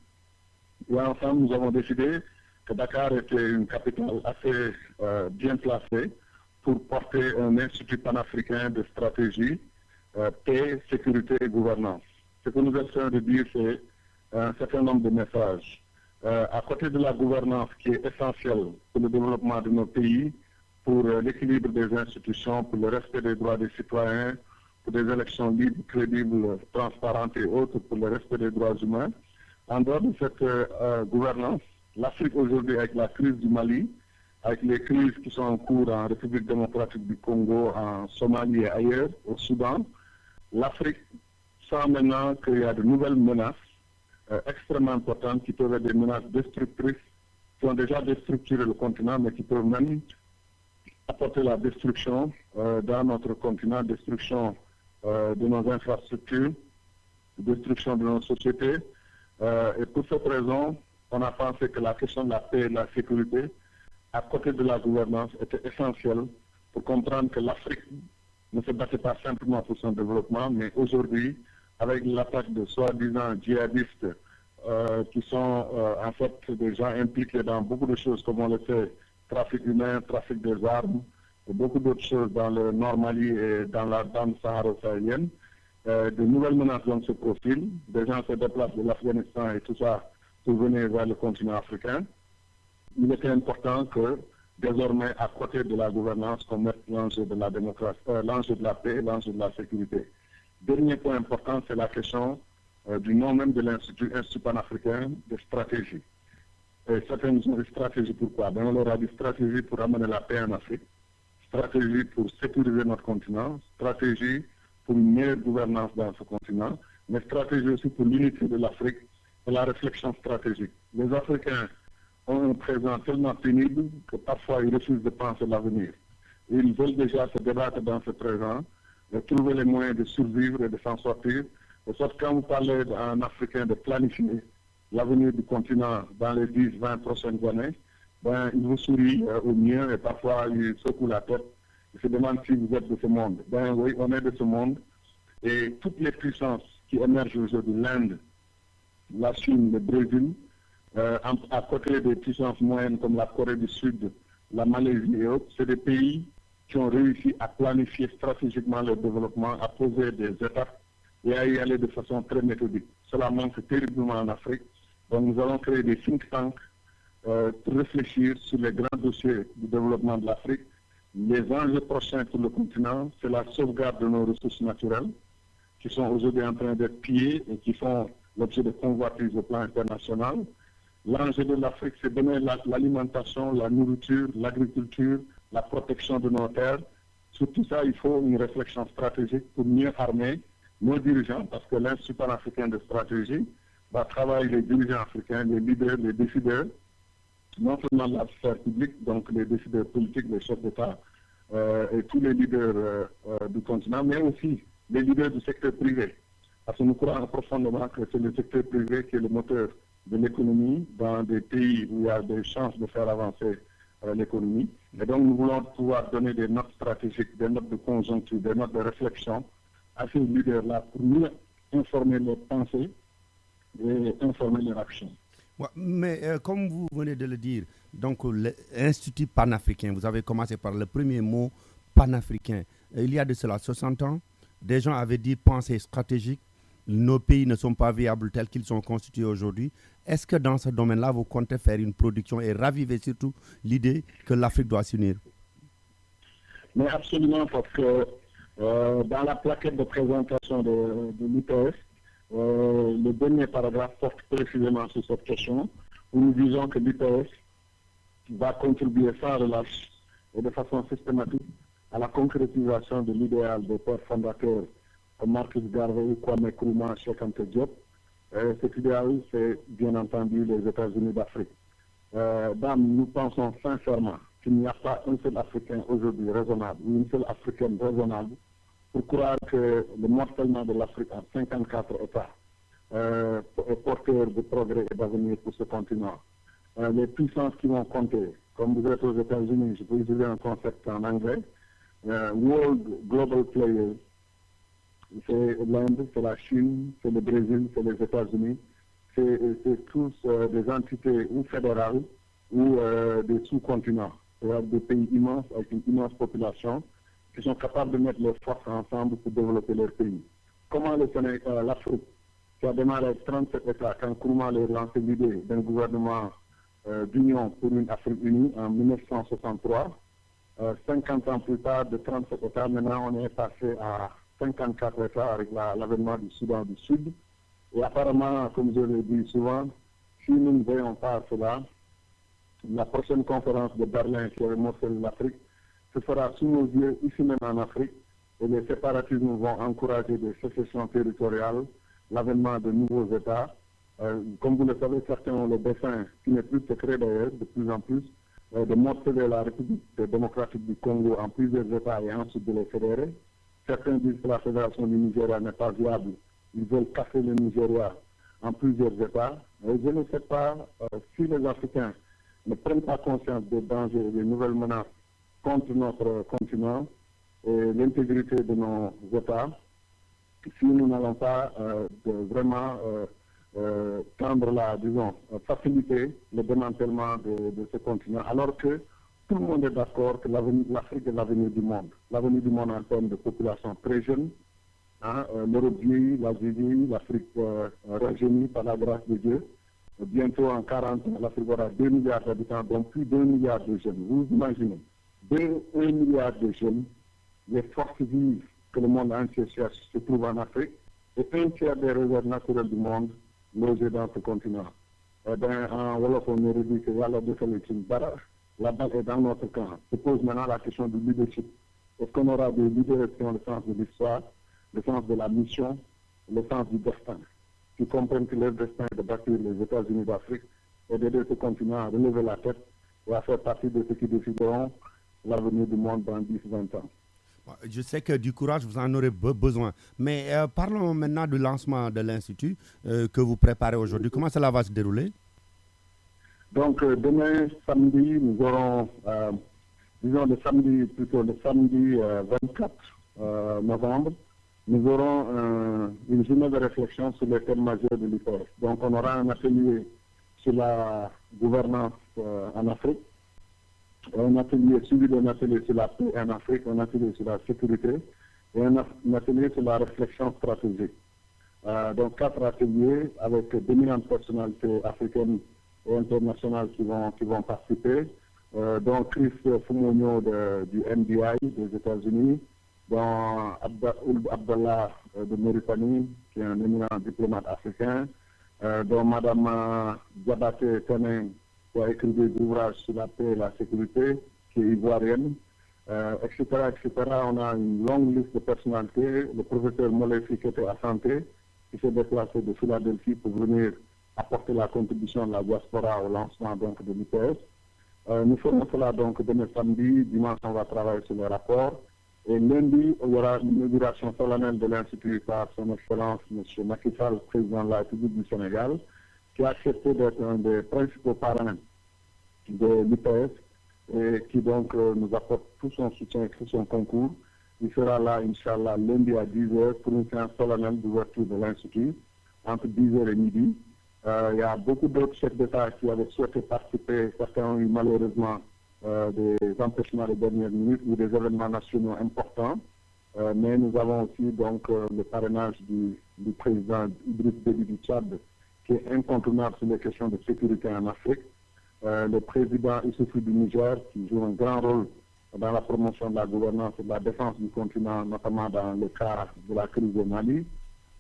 Et ensemble, nous avons décidé que Dakar était une capitale assez bien placée pour porter un institut panafricain de stratégie, paix, sécurité et gouvernance. Ce que nous essayons de dire, c'est un certain nombre de messages. À côté de la gouvernance qui est essentielle pour le développement de nos pays, pour l'équilibre des institutions, pour le respect des droits des citoyens, pour des élections libres, crédibles, transparentes et autres, pour le respect des droits humains. En dehors de cette gouvernance, l'Afrique aujourd'hui, avec la crise du Mali, avec les crises qui sont en cours en République démocratique du Congo, en Somalie et ailleurs, au Soudan, l'Afrique sent maintenant qu'il y a de nouvelles menaces extrêmement importantes qui peuvent être des menaces destructrices, qui ont déjà déstructuré le continent, mais qui peuvent même apporter la destruction dans notre continent, destruction de nos infrastructures, destruction de nos sociétés. Et pour cette raison, on a pensé que la question de la paix et de la sécurité, à côté de la gouvernance, était essentielle pour comprendre que l'Afrique ne se battait pas simplement pour son développement, mais aujourd'hui, avec l'attaque de soi-disant djihadistes qui sont en fait des gens impliqués dans beaucoup de choses, comme on le sait, trafic humain, trafic des armes, et beaucoup d'autres choses dans le Nord Mali et dans la bande saharo-sahélienne. De nouvelles menaces donc se profilent. Des gens se déplacent de l'Afghanistan et tout ça pour venir vers le continent africain. Il était important que désormais à côté de la gouvernance qu'on mette l'enjeu de la démocratie, l'enjeu de la paix, l'enjeu de la sécurité. Dernier point important, c'est la question du nom même de l'Institut panafricain de stratégie. Et certains nous ont dit stratégie pourquoi? On leur a dit stratégie pour amener la paix en Afrique, stratégie pour sécuriser notre continent, stratégie pour une meilleure gouvernance dans ce continent, mais stratégie aussi pour l'unité de l'Afrique et la réflexion stratégique. Les Africains ont un présent tellement pénible que parfois ils refusent de penser l'avenir. Ils veulent déjà se débattre dans ce présent, de trouver les moyens de survivre et de s'en sortir. De sorte que quand vous parlez d'un Africain de planifier l'avenir du continent dans les 10, 20 prochaines années, il vous sourit au mieux et parfois il secoue la tête. Il se demande si vous êtes de ce monde. Oui, on est de ce monde. Et toutes les puissances qui émergent aujourd'hui, l'Inde, la Chine, le Brésil, à côté des puissances moyennes comme la Corée du Sud, la Malaisie et autres, c'est des pays qui ont réussi à planifier stratégiquement le développement, à poser des étapes et à y aller de façon très méthodique. Cela manque terriblement en Afrique. Donc nous allons créer des think tanks pour réfléchir sur les grands dossiers du développement de l'Afrique. Les enjeux prochains pour le continent, c'est la sauvegarde de nos ressources naturelles qui sont aujourd'hui en train d'être pillées et qui font l'objet de convoitises au plan international. L'enjeu de l'Afrique, c'est donner l'alimentation, la nourriture, l'agriculture, la protection de nos terres. Sur tout ça, il faut une réflexion stratégique pour mieux armer nos dirigeants, parce que l'Institut panafricain de stratégie va travailler les dirigeants africains, les leaders, les décideurs, non seulement de la sphère publique, donc les décideurs politiques, les chefs d'État et tous les leaders du continent, mais aussi les leaders du secteur privé. Parce que nous croyons profondément que c'est le secteur privé qui est le moteur de l'économie dans des pays où il y a des chances de faire avancer l'économie. Et donc nous voulons pouvoir donner des notes stratégiques, des notes de conjoncture, des notes de réflexion à ces leaders-là pour mieux informer leurs pensées et informer leurs actions. Ouais, mais comme vous venez de le dire, donc l'Institut panafricain, vous avez commencé par le premier mot panafricain. Il y a de cela 60 ans, des gens avaient dit pensée stratégique, nos pays ne sont pas viables tels qu'ils sont constitués aujourd'hui. Est-ce que dans ce domaine-là, vous comptez faire une production et raviver surtout l'idée que l'Afrique doit s'unir? Mais absolument, parce que dans la plaquette de présentation de l'IPS, le dernier paragraphe porte précisément sur cette question, où nous disons que l'IPS va contribuer sans relâche et de façon systématique à la concrétisation de l'idéal des pères fondateurs comme Marcus Garvey, Kwame Nkrumah, Cheikh Anta Diop. Cet idéal, c'est bien entendu les États-Unis d'Afrique. Nous pensons sincèrement qu'il n'y a pas un seul Africain aujourd'hui raisonnable, ou une seule Africaine raisonnable, pour croire que le morcellement de l'Afrique en 54 États est porteur de progrès et d'avenir pour ce continent. Les puissances qui vont compter, comme vous êtes aux États-Unis, je peux utiliser un concept en anglais, World Global Players, c'est l'Inde, c'est la Chine, c'est le Brésil, c'est les États-Unis, c'est tous des entités ou fédérales ou des sous-continents, c'est-à-dire des pays immenses avec une immense population qui sont capables de mettre leurs forces ensemble pour développer leur pays. Comment l'Afrique, qui a démarré avec 37 États, quand Nkrumah leur lancé l'idée d'un gouvernement d'union pour une Afrique unie en 1963, 50 ans plus tard, de 37 États, maintenant on est passé à 54 États avec l'avènement du Soudan du Sud. Et apparemment, comme je l'ai dit souvent, si nous ne voyons pas cela, la prochaine conférence de Berlin qui avait morcelé l'Afrique se fera sous nos yeux, ici même en Afrique, et les séparatismes vont encourager des sécessions territoriales, l'avènement de nouveaux États. Comme vous le savez, certains ont le dessein, qui n'est plus secret d'ailleurs, de plus en plus, de morceler la République démocratique du Congo en plusieurs États et ensuite de les fédérer. Certains disent que la fédération du Nigeria n'est pas viable. Ils veulent casser le Nigeria en plusieurs États. Et je ne sais pas si les Africains ne prennent pas conscience des dangers et des nouvelles menaces contre notre continent et l'intégrité de nos États, si nous n'allons pas vraiment tendre faciliter le démantèlement de ce continent, alors que tout le monde est d'accord que l'Afrique est l'avenir du monde. L'avenir du monde en termes de population très jeune. L'Europe vieillit, l'Asie vieillit, l'Afrique rajeunit par la grâce de Dieu. Bientôt en 40 ans, l'Afrique aura 2 milliards d'habitants, donc plus d'1 milliard de jeunes. Vous imaginez, 1 milliard de jeunes, les forces vives que le monde entier cherche se trouvent en Afrique, et un tiers des réserves naturelles du monde logées dans ce continent. Eh bien, en Wolof, on aurait dit que Yalla Defale est une barre. La balle est dans notre camp. Se pose maintenant la question du leadership. Est-ce qu'on aura des leaders qui ont le sens de l'histoire, le sens de la mission, le sens du destin, qui comprennent que leur destin est de bâtir les États-Unis d'Afrique et d'aider ce continent à relever la tête et à faire partie de ceux qui décideront l'avenir du monde dans 10-20 ans. Je sais que du courage, vous en aurez besoin. Mais parlons maintenant du lancement de l'Institut que vous préparez aujourd'hui. Comment cela va se dérouler? Donc, demain, samedi, nous aurons, disons le samedi 24 novembre, nous aurons une journée de réflexion sur les thèmes majeurs de l'IPF. Donc, on aura un atelier sur la gouvernance en Afrique, un atelier suivi d'un atelier sur la paix en Afrique, un atelier sur la sécurité et un atelier sur la réflexion stratégique. Donc 4 ateliers avec d'éminentes personnalités africaines et internationales qui vont participer, dont Chris Fumonio du NDI des États-Unis, dont Abdallah de Mauritanie, qui est un éminent diplomate africain, dont Madame Diabaté Tening, qui a écrit des ouvrages sur la paix et la sécurité, qui est ivoirienne, etc., etc. On a une longue liste de personnalités. Le professeur Molefi, qui était à Santé, qui s'est déplacé de Philadelphie pour venir apporter la contribution de la diaspora au lancement donc, de l'IPS. Nous ferons cela donc demain samedi. Dimanche, on va travailler sur les rapports. Et lundi, il y aura une inauguration solennelle de l'Institut par son Excellence M. Macky Sall, président de la République du Sénégal, qui a accepté d'être un des principaux parrains de l'IPS et qui donc nous apporte tout son soutien et tout son concours. Il sera là, Inch'Allah, lundi à 10h pour une séance solennelle d'ouverture de l'Institut, entre 10h et midi. Il y a beaucoup d'autres chefs d'État qui avaient souhaité participer. Certains ont eu malheureusement des empêchements de dernière minute ou des événements nationaux importants. Mais nous avons aussi donc le parrainage du président Idriss Déby du Tchad, qui est incontournable sur les questions de sécurité en Afrique. Le président Issoufou du Niger, qui joue un grand rôle dans la promotion de la gouvernance et de la défense du continent, notamment dans le cas de la crise au Mali.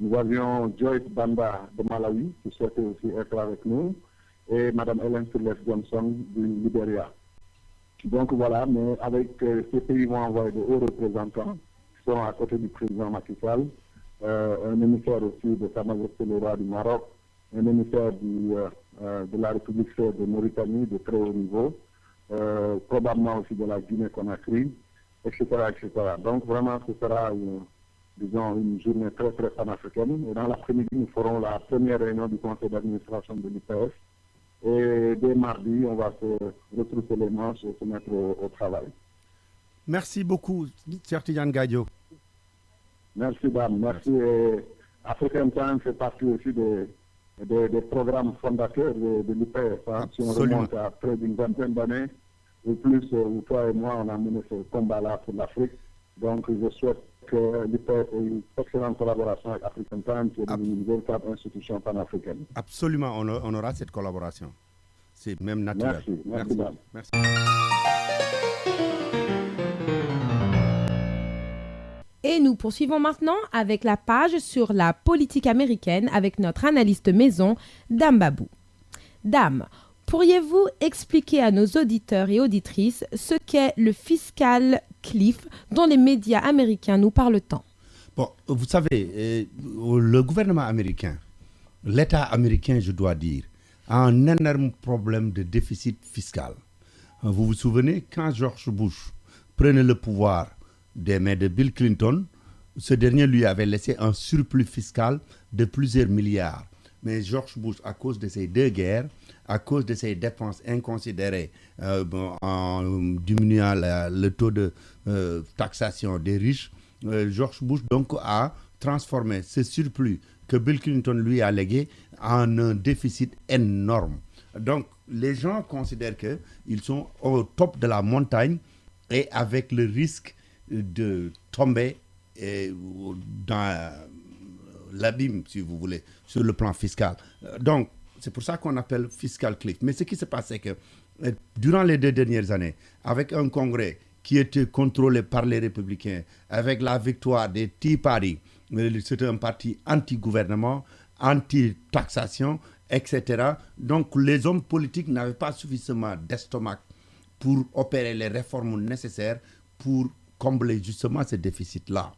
Nous avions Joyce Banda de Malawi, qui souhaitait aussi être avec nous, et Mme Helen Sirleaf Johnson du Libéria. Donc voilà, mais avec ces pays vont envoyer de hauts représentants qui sont à côté du président Macky Sall, un émissaire aussi de Sa Majesté le Roi du Maroc, un émissaire de la République de Mauritanie de très haut niveau, probablement aussi de la Guinée-Conakry, etc., etc. Donc vraiment, ce sera une journée très, très panafricaine. Et dans l'après-midi, nous ferons la première réunion du conseil d'administration de l'IPF. Et dès mardi, on va se retrousser les manches et se mettre au travail. Merci beaucoup, Cheikh Tidiane Gadio. Merci, dame. Merci. Et African Time fait partie aussi des programmes fondateurs de l'IPF. Hein. Si on remonte à près d'une vingtaine d'années, ou plus, où toi et moi, on a mené ce combat-là pour l'Afrique. Donc, je souhaite que l'IPF ait une excellente collaboration avec African Time, qui est une véritable institution panafricaine. Absolument, on aura cette collaboration. C'est même naturel. Merci. Merci. Et nous poursuivons maintenant avec la page sur la politique américaine avec notre analyste maison, Dame Babou. Dame, pourriez-vous expliquer à nos auditeurs et auditrices ce qu'est le fiscal cliff dont les médias américains nous parlent tant? Bon, vous savez, le gouvernement américain, l'État américain, je dois dire, a un énorme problème de déficit fiscal. Vous vous souvenez, quand George Bush prenait le pouvoir des mains de Bill Clinton, ce dernier lui avait laissé un surplus fiscal de plusieurs milliards. Mais George Bush, à cause de ces deux guerres, à cause de ses dépenses inconsidérées, en diminuant le taux de taxation des riches, George Bush donc a transformé ce surplus que Bill Clinton lui a légué en un déficit énorme. Donc les gens considèrent qu'ils sont au top de la montagne et avec le risque de tomber dans l'abîme, si vous voulez, sur le plan fiscal. Donc, C'est pour ça qu'on appelle fiscal cliff. Mais ce qui se passe, c'est que durant les 2 dernières années, avec un congrès qui était contrôlé par les républicains, avec la victoire des Tea Party, c'était un parti anti-gouvernement, anti-taxation, etc. Donc les hommes politiques n'avaient pas suffisamment d'estomac pour opérer les réformes nécessaires pour combler justement ce déficit-là.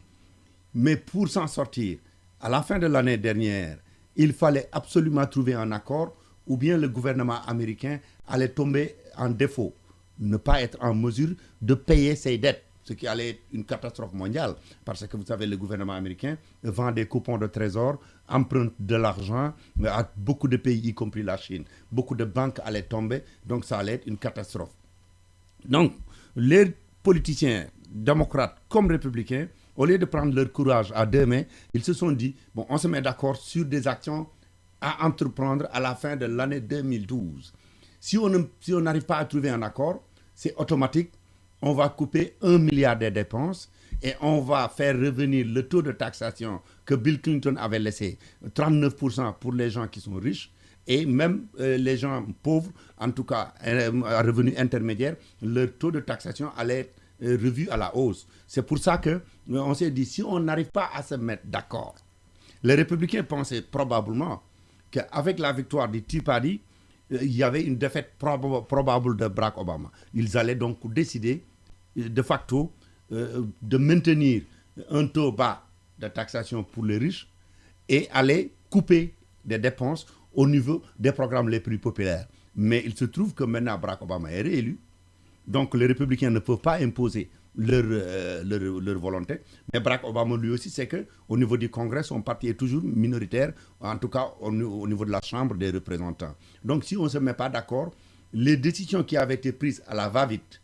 Mais pour s'en sortir, à la fin de l'année dernière, il fallait absolument trouver un accord ou bien le gouvernement américain allait tomber en défaut, ne pas être en mesure de payer ses dettes, ce qui allait être une catastrophe mondiale, parce que vous savez, le gouvernement américain vend des coupons de trésor, emprunte de l'argent à beaucoup de pays, y compris la Chine. Beaucoup de banques allaient tomber, donc ça allait être une catastrophe. Donc, les politiciens, démocrates comme républicains, au lieu de prendre leur courage à 2 mains, ils se sont dit, bon, on se met d'accord sur des actions à entreprendre à la fin de l'année 2012. Si on n'arrive pas à trouver un accord, c'est automatique, on va couper 1 milliard des dépenses et on va faire revenir le taux de taxation que Bill Clinton avait laissé, 39% pour les gens qui sont riches, et même les gens pauvres, en tout cas à revenus intermédiaires, leur taux de taxation allait être revu à la hausse. C'est pour ça qu'on s'est dit, si on n'arrive pas à se mettre d'accord, les républicains pensaient probablement qu'avec la victoire du Tea Party, il y avait une défaite probable de Barack Obama. Ils allaient donc décider de facto de maintenir un taux bas de taxation pour les riches et aller couper des dépenses au niveau des programmes les plus populaires. Mais il se trouve que maintenant Barack Obama est réélu, donc les républicains ne peuvent pas imposer leur volonté. Mais Barack Obama lui aussi sait qu'au niveau du Congrès, son parti est toujours minoritaire, en tout cas au niveau de la Chambre des représentants. Donc si on ne se met pas d'accord, les décisions qui avaient été prises à la va-vite,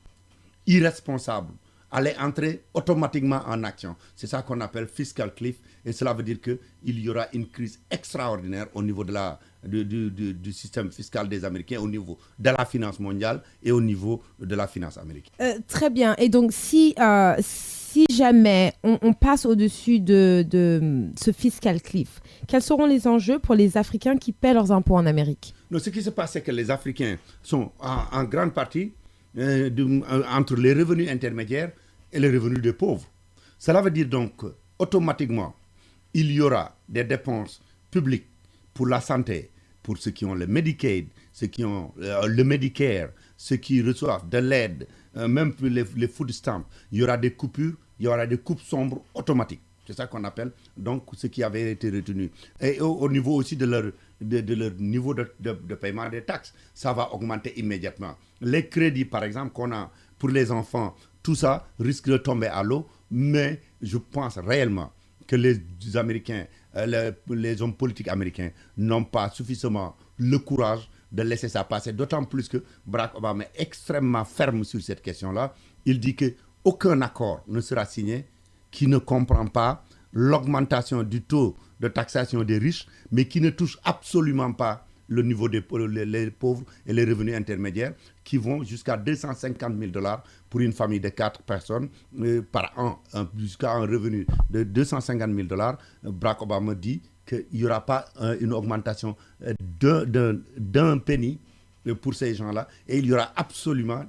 irresponsables, allaient entrer automatiquement en action. C'est ça qu'on appelle fiscal cliff, et cela veut dire qu'il y aura une crise extraordinaire au niveau du système fiscal des Américains, au niveau de la finance mondiale et au niveau de la finance américaine. Très bien. Et donc, si jamais on passe au-dessus de ce fiscal cliff, quels seront les enjeux pour les Africains qui paient leurs impôts en Amérique? Non, ce qui se passe, c'est que les Africains sont en grande partie entre les revenus intermédiaires et les revenus des pauvres. Cela veut dire donc automatiquement, il y aura des dépenses publiques pour la santé, pour ceux qui ont le Medicaid, ceux qui ont le Medicare, ceux qui reçoivent de l'aide, même pour les food stamps. Il y aura des coupures, il y aura des coupes sombres automatiques. C'est ça qu'on appelle donc ce qui avait été retenu. Et au niveau aussi de leur niveau de paiement des taxes, ça va augmenter immédiatement. Les crédits, par exemple, qu'on a pour les enfants, tout ça risque de tomber à l'eau, mais je pense réellement que les Américains, les hommes politiques américains n'ont pas suffisamment le courage de laisser ça passer, d'autant plus que Barack Obama est extrêmement ferme sur cette question-là. Il dit qu'aucun accord ne sera signé qui ne comprend pas l'augmentation du taux de taxation des riches, mais qui ne touche absolument pas le niveau des les pauvres et les revenus intermédiaires, qui vont jusqu'à $250,000 pour une famille de 4 personnes par an, jusqu'à un revenu de $250,000. Barack Obama dit qu'il n'y aura pas une augmentation d'un penny pour ces gens-là, et il y aura absolument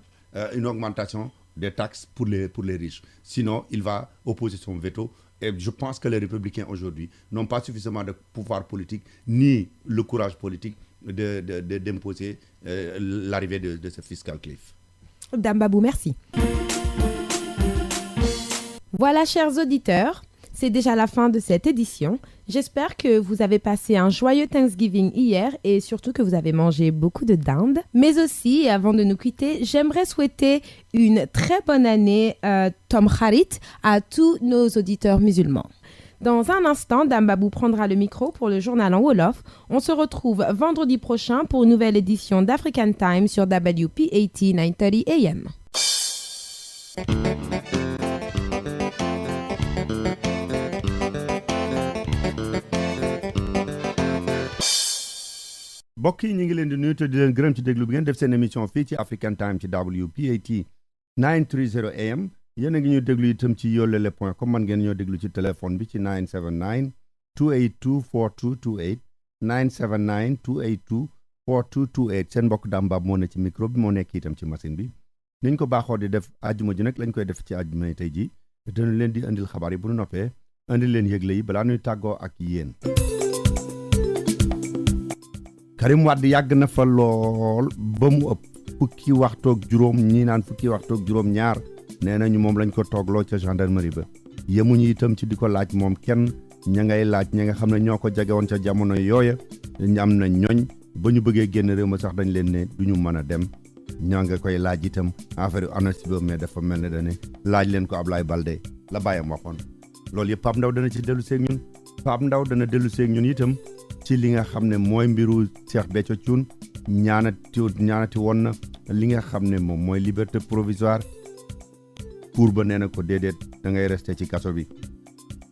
une augmentation des taxes pour les riches. Sinon, il va opposer son veto. Et je pense que les républicains aujourd'hui n'ont pas suffisamment de pouvoir politique ni le courage politique d'imposer l'arrivée de ce fiscal cliff. Dambabou, merci. Voilà, chers auditeurs, c'est déjà la fin de cette édition. J'espère que vous avez passé un joyeux Thanksgiving hier et surtout que vous avez mangé beaucoup de dinde. Mais aussi, avant de nous quitter, j'aimerais souhaiter une très bonne année Tom Kharit à tous nos auditeurs musulmans. Dans un instant, Dambabou prendra le micro pour le journal en Wolof. On se retrouve vendredi prochain pour une nouvelle édition d'African Time sur WP80 930 AM. mbokk yi ñu ngi leen di nuyu te di leen gërëm ci déglu bi ngeen def seen émission fii ci African Time ci WP80 930 AM yéen a ngi ñu déglu itam ci yollele.com man ngeen ñoo déglu ci téléphone bi ci 979 282 4228 979 282 4228 seen mbokk Dambab moo ne ci micro bi moo nekk itam ci machine bi niñ ko baaxoo di def àjjuma ji nag lañ koy def ci àjjuma yi tey ji dinañ leen di indil xabaar yi bu ñu noppee indil leen yëgle yi balaa ñuy tàggoo ak yéen. Karim Wade yàgg na fa lool ba mu ëpp fukki waxtoog juróom ñii naan fukki waxtoog juróom ñaar nee nañu moom lañ ko toogloo ca gendarmerie ba yemuñu itam ci di ko laaj moom kenn ña ngay laaj ña nga xam ne ñoo ko jege woon ca jamono yooya am na ñooñ ba ñu bëggee génn réew ma sax dañ leen ne du ñu mën a dem ñoo nga koy laaj itam affaire amnistie ba mais dafa mel ne dane laaj leen ko Ablaye Baldé la bàyyam waxoon loolu yëpp Pape Ndaw dana ci dellu seeg ñun Pape Ndaw dana dellu seeg ñun itam ci li nga xam ne mooy mbiru Cheikh Béthio Thioune ñaanati woon na li nga xam ne moom mooy liberté provisoire cour ba nee na ko déedéet da ngay resté ci kaso bi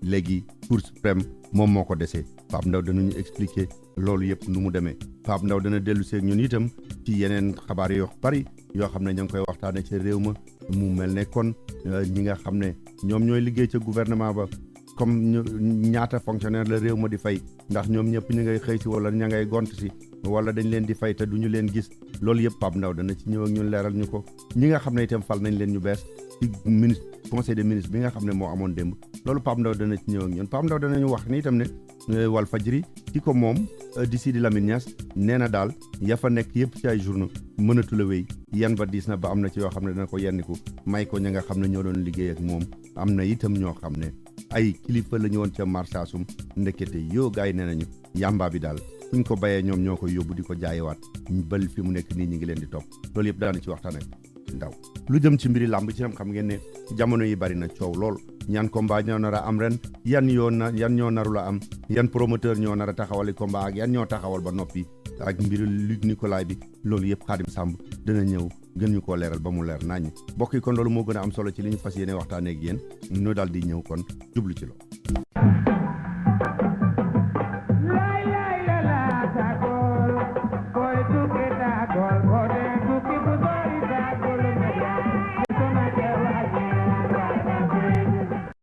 léegi cour suprême moom moo ko desee Pape Ndaw danañu expliquer loolu yëpp nu mu demee Pape Ndaw dana dellu seeg ñun itam ci yeneen xabaar yoo bari yoo xam ne ña ngi koy waxtaane ci réew ma mu mel ne kon ñi nga xam ne ñoom ñooy liggéey ca gouvernement ba comme ñaata fonctionnaire la réew ma di fay ndax ñoom ñëpp ñu ngay xëy si wala ña ngay gont si wala dañ leen di fay te duñu leen gis loolu yëpp Pape Ndaw dana ci ñëw ak ñun leeral ñu ko ñi nga xam ne itam fal nañ leen ñu bees ci ministre conseil des ministres bi nga xam ne moo amoon démb loolu Pape Ndaw dana ci ñëw ak ñun Pape Ndaw danañu wax ni itam ne Walfadjri ci ko moom di Sidi Lamine Niass nee na daal ya fa nekk yëpp ci ay journaux mënatu la wéy yan ba diis na ba am na ci yoo xam ne dana ko yenniku may ko ña nga xam ne ñoo doon liggéey ak moom am na itam ñoo xam ne ay kilifa la ñu woon ca Marsassoum ndekete yoo gars yi nee nañu yamba bi daal suñ ko bayee ñoom ñoo koy yóbbu di ko jaayewaat bal fi mu nekk nii ñi ngi leen di topp loolu yëpp daana ci waxtaan ak Ndaw lu jëm ci mbiri làmb ci xam ngeen ne jamono yi bari na coow lool ñaan combat ñoo nar a am ren yan ñoo naru la am yan promoteur ñoo nar a taxawali combat ak yan ñoo taxawal ba noppi ak mbiru Luc Nicolaï bi loolu yëpp Xaadim Samb dina ñëw gën ñu koo leeral ba mu leer naññ bokk yi kon loolu moo gën a am solo ci li ñu fas yéene waxtaanee ak yéen ñu daal di ñëw kon jublu ci loolu.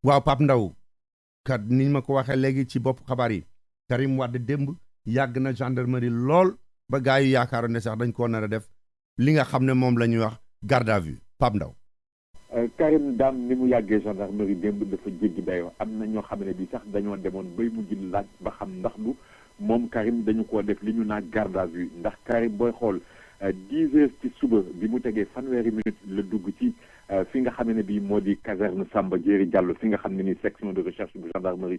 waaw Pape Ndaw kat ni ma ko waxee léegi ci bopp xabaar yi Karim Wade démb yàgg na gendarmerie lool ba gaa yi yaakaaroon ne sax dañ koo nar a def li nga xam ne moom la ñuy wax garde à vue Pape Ndaw. Karim daam ni mu yàggee gendarmerie démb dafa jéggi dayoo am na ñoo xam ne bi sax dañoo demoon bay mujj laaj ba xam ndax du moom Karim dañu ko def li ñu naan garde à vue ndax Karim booy xool 10 heures ci suba bi mu tegee fanweeri minute la dugg ci fi nga xam ne bii moo di caserne Samba Diéry Diallo fi nga xam ne ni section de recherche bu gendarmerie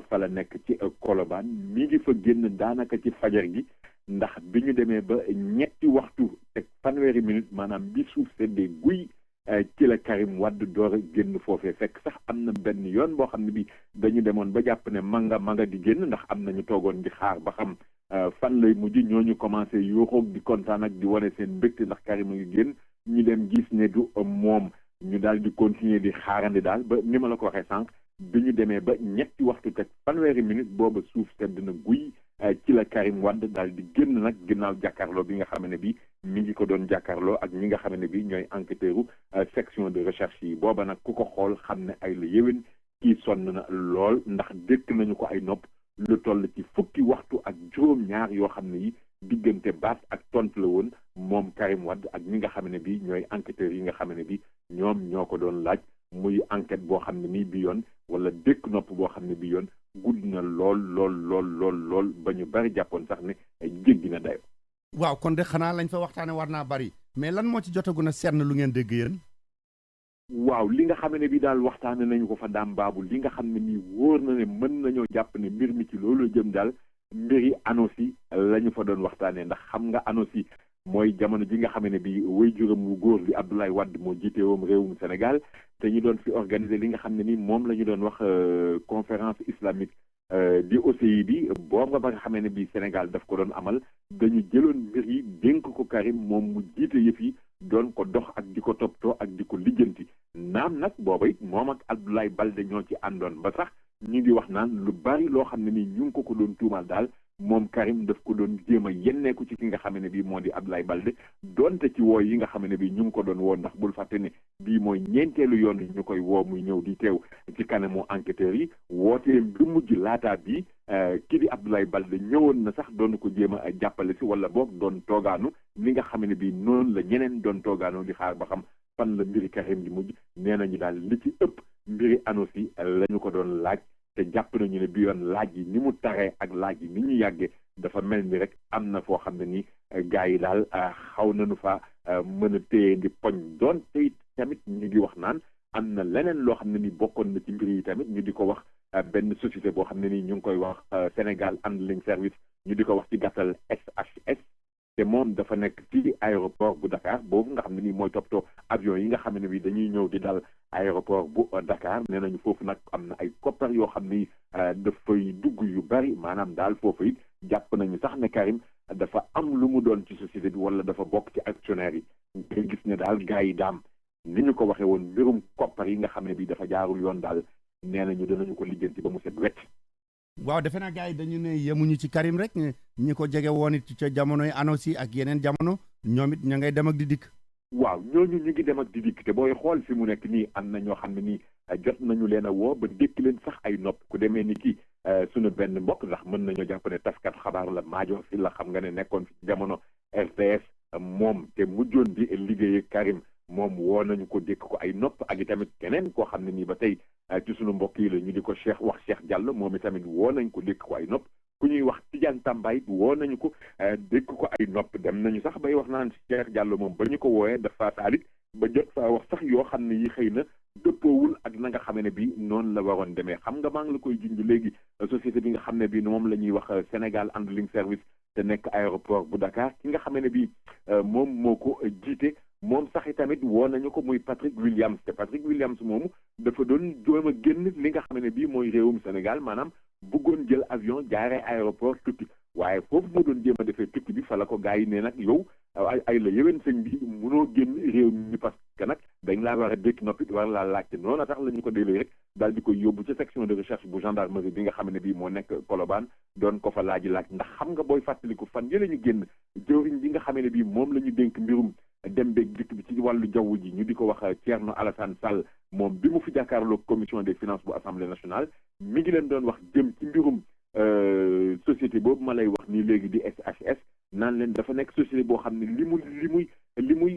fa la nekk ci Colobane mi ngi fa génn daanaka ci fajar gi ndax bi ñu demee ba ñetti waxtu teg fanweeri minute maanaam bi suuf seddee guy ci la Karim Wade door a génn foofee fekk sax am na benn yoon boo xam ne bi dañu demoon ba jàpp ne manga di génn ndax am nañu toogoon di xaar ba xam fan lay mujj ñooñu commencé yooxoog di kontaan ak di wane seen mbégte ndax Karim a ngi génn ñu dem gis ne du moom ñu daal di continuer di xaarandi daal ba ni ma la ko waxee sànq bi ñu demee ba ñetti waxtu teg fanweeri minute booba suuf sedd na guy ci la Karim Wade daal di génn nag ginnaaw jàkkaarloo bi nga xam ne bi mi ngi ko doon jàkkaarloo ak ñi nga xam ne bi ñooy enquêteuru section de recherche yi booba nag ku ko xool xam ne ay la yéwén kii sonn na lool ndax dëkk nañu ko ay nopp lu toll ci fukki waxtu ak juróom-ñaar yoo xam ne yi diggante baat ak tontu la woon moom Karim Wade ak ñi nga xam ne bi ñooy enquêteurs yi nga xam ne bi ñoom ñoo ko doon laaj muy enquête boo xam ne nii bi yoon wala dëkk nopp boo xam ne bi yoon gudd na lool ba ñu bari jàppoon sax ne jéggi na dayo waaw kon de xanaa lañ fa waxtaane war naa bari mais lan moo ci jotagu na seetna lu ngeen dégg yéen. waaw li nga xam ne bi daal waxtaane nañu ko fa daam baabu li nga xam ne nii wóor na ne mën nañoo jàpp ne mbir mi ci loolu jëm daal mbiri annonce yi la ñu fa doon waxtaanee ndax xam nga annonce yi mooy jamono ji nga xam ne bi waajuram wu góor bi Abdoulaye Wade moo jiite woon réewum Sénégal te ñu doon fi organiser li nga xam ne ni moom la ñu doon wax conférence islamique di OCI bi booba ba nga xamee ne bi Sénégal daf ko doon amal dañu jëloon mbir yi dénk ko Karim moom mu jiite yëf yi doon ko dox ak di ko toppatoo ak di ko lijjanti naam nag booba it moom ak Abdoulaye Baldé ñoo ci àndoon ba sax ñu ngi wax naan lu bari loo xam ne nii ñu ngi ko doon tuumal daal moom Karim daf ko doon jéem a yenneeku ci ki nga xam ne bii moo di Abdoulaye Baldé donte ci woo yi nga xam ne bii ñu ngi ko doon woo ndax bul fàtte ne bii mooy ñeenteelu yoon ñu koy woo muy ñëw di teew ci kanamu enquêteurs yi wooteem bi mujj laataa bii kii di Abdoulaye Baldé ñëwoon na sax doon ko jéem a jàppale si wala boog doon toogaanu li nga xam ne bii noonu la ñeneen doon toogaanu di xaar ba xam fan la mbiri Karim di mujj nee nañu daal li ci ëpp mbiri ANOCI la ñu ko doon laaj te jàpp nañu ne bi yoon laaj yi ni mu taree ak laaj yi ni ñu yàggee dafa mel ni rek am na foo xam ne ni gars yi daal xaw nañu fa mën a téye di poñ doon te it tamit ñu ngi wax naan am na leneen loo xam ne ni bokkoon na ci mbir yi tamit ñu di ko wax benn société boo xam ne ni ñu ngi koy wax Sénégal Handling Service ñu di ko wax ci gàttal SHS te moom dafa nekk ci aéroport bu Dakar boobu nga xam ne nii mooy toppatoo avion yi nga xam ne bi dañuy ñëw di dal aéroport bu Dakar nee nañu foofu nag am na ay koppar yoo xam ni dafay dugg yu bari maanaam daal foofu it jàpp nañu sax ne Karim dafa am lu mu doon ci société bi wala dafa bokk ci actionnaire yi ngay gis ne daal gars yi daam ni ñu ko waxee woon mbirum koppar yi nga xam ne bi dafa jaarul yoon daal nee nañu danañu ko lijjanti ba mu set wecc. waaw defe naa gars yi dañu ne yemuñu ci Karim rek ñi ko jege woon it ca jamonoy ANOCI ak yeneen jamono ñoom it ña ngay dem ak di dikk. waaw ñooñu ñu ngi dem ak di dikk te booy xool fi mu nekk nii am na ñoo xam ne nii jot nañu leen a woo ba dékk leen sax ay nopp ku demee ni kii suñu benn mbokk ndax mën nañoo jàpp ne taskat xabaar la Maajo si la xam nga ne nekkoon fi jamono RTS moom te mujjoon di liggéey Karim moom woo nañu ko dékk ko ay nopp ak i tamit keneen koo xam ne nii ba tey ci sunu mbokk yi la ñu di ko Cheikh Diallo moom itamit woo nañ ko dékk ko ay nopp ku ñuy wax Tidiane Tamba it woo nañu ko dékk ko ay nopp dem nañu sax bay wax naan Cheikh Diallo moom ba ñu ko wooyee dafa saalit ba jot faa wax sax yoo xam ne yi xëy na dëppoowul ak na nga xam ne bi noonu la waroon demee xam nga maa ngi la koy junj léegi société bi nga xam ne bi moom la ñuy wax Sénégal Handling Service te nekk aéroport bu Dakar ki nga xam ne bi moom moo ko jiite moom sax i tamit woo nañu ko muy Patrick Williams te Patrick Williams moomu dafa doon jéem a génn li nga xam ne bii mooy réewum Sénégal maanaam bëggoon jël avion jaaree aéroport tukki waaye foofu moo doon jéem a defee tukki bi fa la ko gars yi ne nag yow ay la yëwen sëñ bi mënoo génn réew mi parce que nag dañ laa war a dékk noppit war laa laajte noonu tax la ñu ko délee rek daal di koy yóbbu ci section de recherche bu gendarmerie bi nga xam ne bii moo nekk Colobane doon ko fa laaj ndax xam nga booy fàttaliku fan yële ñu génn jëwriñ bi nga xam ne bii moom la ñu dénk mbirum dem beeg dikk bi ci wàllu jaww ji ñu di ko wax Thierno Alassane Sall moom bi mu fi jàkkaarloo commission des finances bu assemblée nationale mi ngi leen doon wax jëm ci mbirum société boobu ma lay wax nii léegi di SHS naan leen dafa nekk société boo xam ne li muy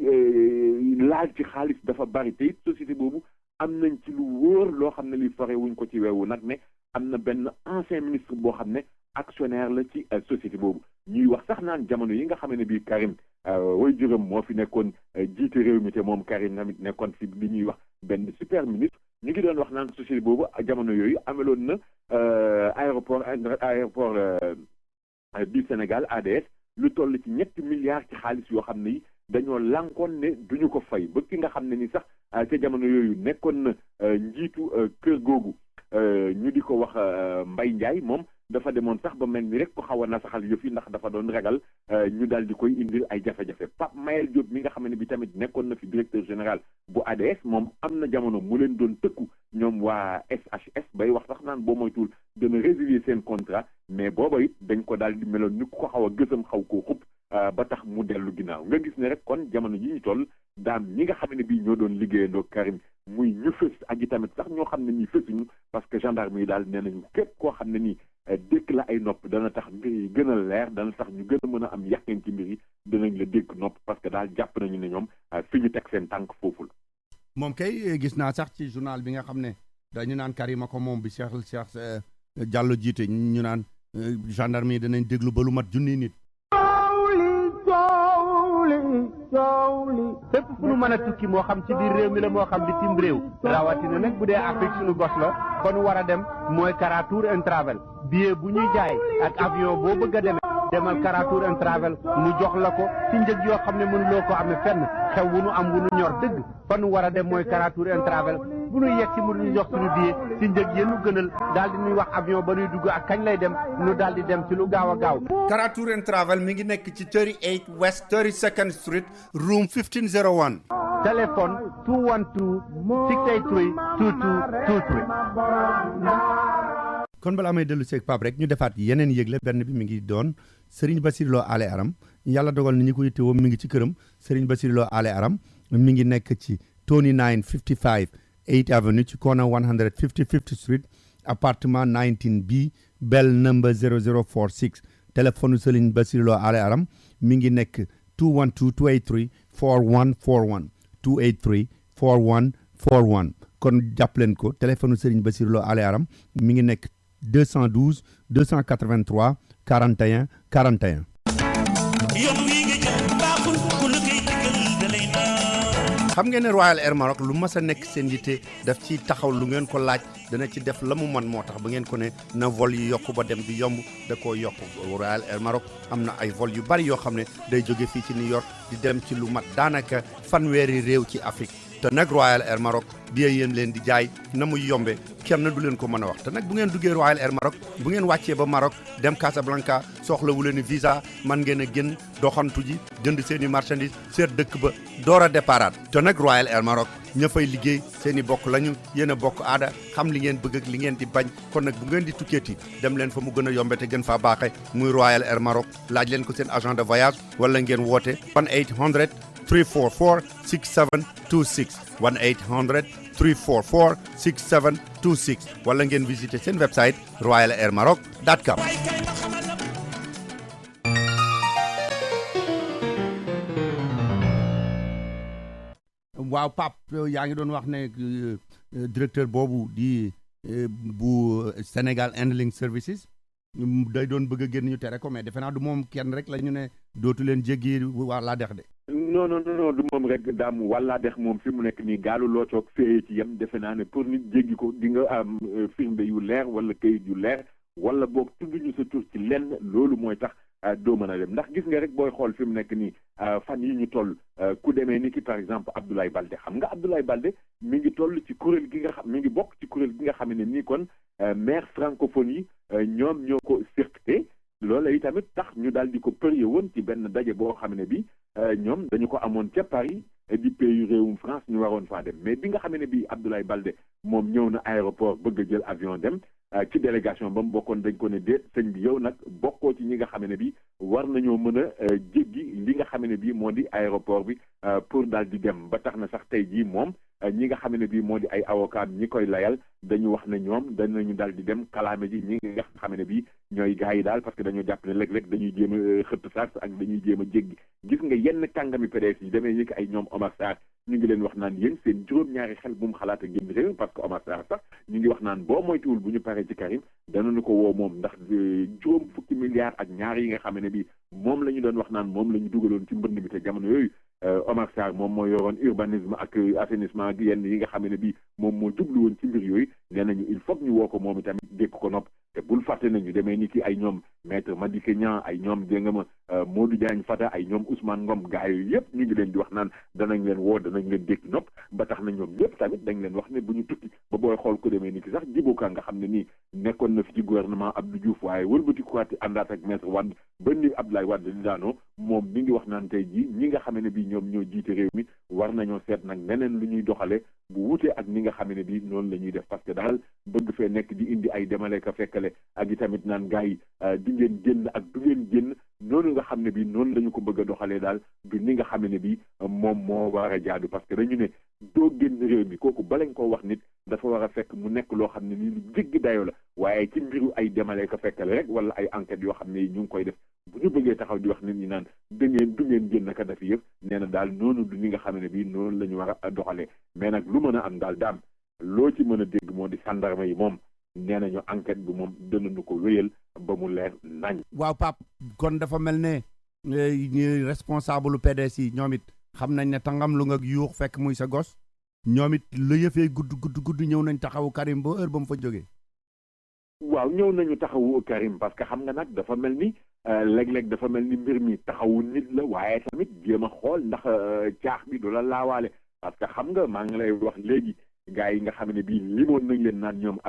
laal ci xaalis dafa bari te it société boobu am nañ ci lu wóor loo xam ne li fare wuñ ko ci weewu nag ne am na benn ancien ministre boo xam ne actionnaire la ci société boobu ñuy wax sax naan jamono yi nga xam ne bii Karim way juróom moo fi nekkoon jiite réew mi te moom Karim tamit nekkoon fi li ñuy wax benn super ministre ñu ngi doon wax naan société boobu jamono yooyu ameloon na aéroport du Sénégal ADS lu toll ci 7 milliards ci xaalis yoo xam ne yi dañoo lànkoon ne duñu ko fay ba ki nga xam ne ni sax ca jamono yooyu nekkoon na njiitu kër googu ñu di ko wax Mbaye Ndiaye moom dafa demoon sax ba mel ni rek ko xaw a nasaxal yëf yi ndax dafa doon ragal ñu daal di koy indil ay jafe-jafe Pape Mayel Diop mi nga xam ne bi tamit nekkoon na fi directeur général bu ADS moom am na jamono mu leen doon tëkku ñoom waa SHS bay wax sax naan boo moytuwul dana résilier seen contrat mais booba it dañ ko daal di meloon ni ko xaw a gësam xaw koo xub ba tax mu dellu ginnaaw nga gis ne rek kon jamono yi ñu toll daam ñi nga xam ne bii ñoo doon liggéeyandoo Karim muy ñu fës ak i tamit sax ñoo xam ne nii fësuñu parce que gendarme yi daal nee nañu képp koo xam ne nii dékk la ay nopp dana tax mbir yi gën a leer dana tax ñu gën a mën a am yàqeen ci mbir yi danañ la dékk nopp parce que daal jàpp nañu ne ñoom fi ñu teg seen tànk foofu la. moom kay gis naa sax ci journal bi nga xam ne dañu naan Karima ko moom bi Cheikh Diallo jiite ñu naan gendarme yi danañ déglu ba lu mat junni nit. fépp fu nu mën a tukki moo xam ci biir réew mi la moo xam bitim réew rawatina nag bu dee Afrique suñu gos la kon war a dem mooy Kara Tour and Travel billet bu ñuy jaay ak avion boo bëgg a demee demal Kara Tour and Travel mu jox la ko ci njëg yoo xam ne mënuloo ko amee fenn xew wu nu am wu nu ñor dëgg fa nu war a dem mooy Kara Tour and Travel bu nu yegg si mu ñu jox suñu billet ci njëg yéen nu gënal daal di ñuy wax avion ba nuy dugg ak kañ lay dem nu daal di dem ci lu gaaw a gaaw. Kara Tour and Travel mi ngi nekk ci 38 West 32nd Street room 1501. téléphone 212 683 2223. kon balaa may dellu seeg Pape rek ñu defaat yeneen yëgle benn bi mi ngi doon Serigne Bassirou Lo Ale Aram yàlla dogal ni ñi ko yittewoo mi ngi ci këram Serigne Bassirou Lo Ale Aram mi ngi nekk ci 2955 8th Avenue ci corner 155th Street appartement 19B bell number 0046 téléphone Serigne Bassirou Lo Ale Aram mi ngi nekk 212 283 4141 283 4141 kon jàpp leen ko téléphone Serigne Bassirou Lo Ale Aram mi ngi nekk 212 283 41 41. xam ngeen ne Royal Air Maroc lu mas a nekk seen yitte daf ci taxaw lu ngeen ko laaj dana ci def la mu man moo tax ba ngeen ko ne na vol yi yokku ba dem bi yomb da koo yokk Royal Air Maroc am na ay vol yu bari yoo xam ne day jóge fii ci New York di dem ci lu mat daanaka fanweeri réew ci Afrique te nag Royal Air Maroc bi yéen leen di jaay na muy yombe kenn du leen ko mën a wax te nag bu ngeen duggee Royal Air Maroc bu ngeen wàccee ba Maroc dem Casablanca soxlawu leen visa man ngeen a génn doxantu ji jënd seen i marchandise seet dëkk ba door a déparaat te nag Royal Air Maroc ña fay liggéey seen i bokk lañu yéen a bokk aada xam li ngeen bëgg ak li ngeen di bañ kon nag bu ngeen di tukkeeti dem leen fa mu gën a yombe te gën faa baaxe muy Royal Air Maroc laaj leen ko seen agent de voyage wala ngeen woote 1-800 344 6726 1-800 344 6726 wala ngeen visiter seen website royalairmaroc.com. waaw Pape yaa ngi doon wax ne directeur boobu di bu Sénégal Handling Services day doon bëgg a génn ñu tere ko mais defe naa du moom kenn rek la ñu ne dootu leen jéggi wàllaa dex de. non du moom rek daam wàllaa dex moom fi mu nekk nii gaalu loo coog féeye ci yem defe naa ne pour nit jéggi ko di nga am firnde yu leer wala kayit yu leer wala boog tudd ñu sa tur ci lenn loolu mooy tax doo mën a dem ndax gis nga rek booy xool fi mu nekk nii fan yi ñu toll ku demee ni ki par exemple Abdoulaye Baldé xam nga Abdoulaye Baldé mi ngi toll ci kuréel gi nga xam mi ngi bokk ci kuréel gi nga xam ne nii kon maire francophone yi ñoom ñoo ko circuité loolu yi tamit tax ñu daal di ko përie woon ci benn daje boo xam ne bi ñoom dañu ko amoon ca Paris di pays réewum France ñu waroon faa dem mais bi nga xam ne bi Abdoulaye Baldé moom ñëw na aéroport bëgg a jël avion dem ci délégation ba mu bokkoon dañ ko ne déet sëñ bi yow nag bokkoo ci ñi nga xam ne bi war nañoo mën a jéggi li nga xam ne bi moo di aéroport bi pour daal di dem ba tax na sax tey jii moom ñi nga xam ne bii moo di ay avocat ñi koy layal dañu wax ne ñoom danañu daal di dem kalaame ji ñi nga xam ne bii ñooy gars yi daal parce que dañoo jàpp ne léeg-léeg dañuy jéem a xëtt sars ak dañuy jéem a jéggi gis nga yenn kàngami PDS yi demee ni ay ñoom Omar Sarr ñu ngi leen wax naan yéen seen juróom-ñaari xel bu mu xalaat a génn réew parce que Omar Sarr sax ñu ngi wax naan boo moytuwul bu ñu paree ci Karim danañu ko woo moom ndax juróom fukki milliards ak ñaar yi nga xam ne bii moom la ñu doon wax naan moom la ñu dugaloon ci mbënd mi te jamono yooyu Omar Sarr moom moo yoroon urbanisme ak assainissement ak yenn yi nga xam ne bii moom moo jublu woon ci mbir yooyu nee nañu il faut ñu woo ko moom itamit dékk ko nopp te bul fàtte nañu demee ni ki ay ñoom maître Madické Niang ay ñoom dégg nga ma Modou Diagne Fada ay ñoom Ousmane Ngom gars yooyu yëpp ñu ngi leen di wax naan danañ leen woo danañ leen dékk nopp ba tax na ñoom ñëpp tamit dañ leen wax ne bu ñu tukki ba booy xool ko demee ni ki sax Djibo Ka nga xam ne nii nekkoon na fi ci gouvernement Abdou Diouf waaye wëlbati kuwaati àndaat ak maître Wade ba ni Abdoulaye Wade di daanoo moom mi ngi wax naan tey jii ñi nga xam ne bii ñoom ñoo jiite réew mi war nañoo seet nag neneen lu ñuy doxale bu wutee ak ni nga xam ne bii noonu la ñuy def parce que daal bëgg fee nekk di indi ay demale ka fekkale ak i tamit naan gars yi di ngeen génn ak du ngeen génn noonu nga xam ne bii noonu la ñu ko bëgg a doxalee daal du ni nga xam ne bii moom moo war a jaadu parce que dañu ne doo génn réew mi kooku balañ koo wax nit dafa war a fekk mu nekk loo xam ne nii lu jéggi dayoo la waaye ci mbiru ay demale ka fekkale rek wala ay enquêtes yoo xam ne ñu ngi koy def bu ñu bëggee taxaw di wax nit ñi naan du ngeen génn naka dafi yëpp nee na daal noonu du ni nga xam ne bii noonu la ñu war a doxalee mais nag lu mën a am daal daam loo ci mën a dégg moo di gendarme yi moom nee nañu enquête bi moom danañu ko wéyal ba mu leer nañ. waaw Pape kon dafa mel ne responsable PDS yi ñoom it xam nañ ne tangam lu nga yuux fekk muy sa gos ñoom it lu yëfee gudd ñëw nañ taxawu Karim ba heure ba mu fa jógee. waaw ñëw nañu taxawu Karim parce que xam nga nag dafa mel ni léeg-léeg dafa mel ni mbir mi taxawu nit la waaye tamit jéem a xool ndax caax bi du la laawaale parce que xam nga maa ngi lay wax léegi gars yi nga xam ne bii limoon nañ leen naan ñoom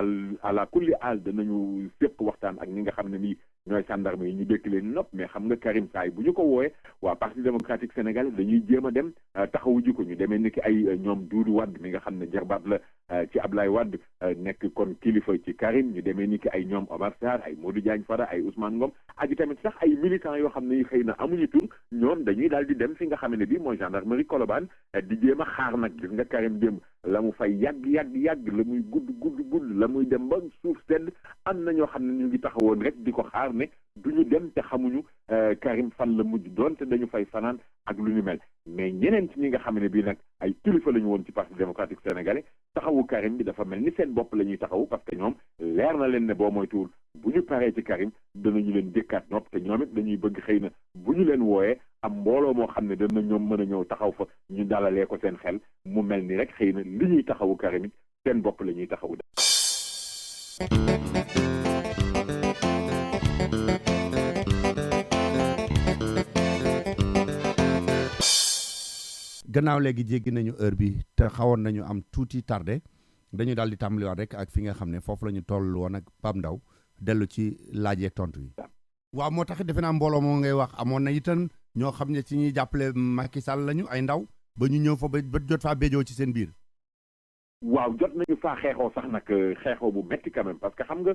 ala kulli aal danañu séq waxtaan ak ñi nga xam ne nii ñooy gendarme yi ñu dëkk leen nopp mais xam nga Karim Saay bu ñu ko wooyee waa parti démocratique sénégalais dañuy jéem a dem taxawu ji ko ñu demee ni ki ay ñoom Doudou Wade mi nga xam ne jarbaat la ci Ablaye Wade nekk kon kilifa ci Karim ñu demee ni ki ay ñoom Omar Sarr ay Modou Diagne Fada ay Ousmane Ngom ak tamit sax ay militants yoo xam ne xëy na amuñu tur ñoom dañuy daal di dem fi nga xam ne bii mooy gendarmerie Colobane di jéem a xaar nag gis nga Karim démb la mu fay yàgg la muy gudd la muy dem ba suuf sedd am na ñoo xam ne ñu ngi taxawoon rek di ko xaar ne du ñu dem te xamuñu Karim fan la mujj doon te dañu fay fanaan ak lu ñu mel mais ñeneen ci ñi nga xam ne bii nag ay kilifa la ñu woon ci parti démocratique sénégalais taxawu Karim bi dafa mel ni seen bopp la ñuy taxawu parce que ñoom leer na leen ne boo moytuwul bu ñu paree ci Karim danañu leen dëkkaat nopp te ñoom it dañuy bëgg xëy na bu ñu leen wooyee am mbooloo moo xam ne dana ñoom mën a ñëw taxaw fa ñu dalalee ko seen xel mu mel ni rek xëy na li ñuy taxawu Karim it seen bopp la ñuy taxawu. gannaaw léegi jéggi nañu heure bi te xawoon nañu am tuuti tardé dañu daal di tàmbaliwaat rek ak fi nga xam ne foofu la ñu toll woon ak Pape Ndaw dellu ci laaj yeeg tontu yi. waaw moo tax defe naa mbooloo moo ngay wax amoon na itam ñoo xam ne ci ñuy jàppale Macky Sall lañu ay ndaw ba ñu ñëw fa ba jot faa béjoo ci seen biir. waaw jot nañu faa xeexoo sax nag xeexoo bu metti quand même parce que xam nga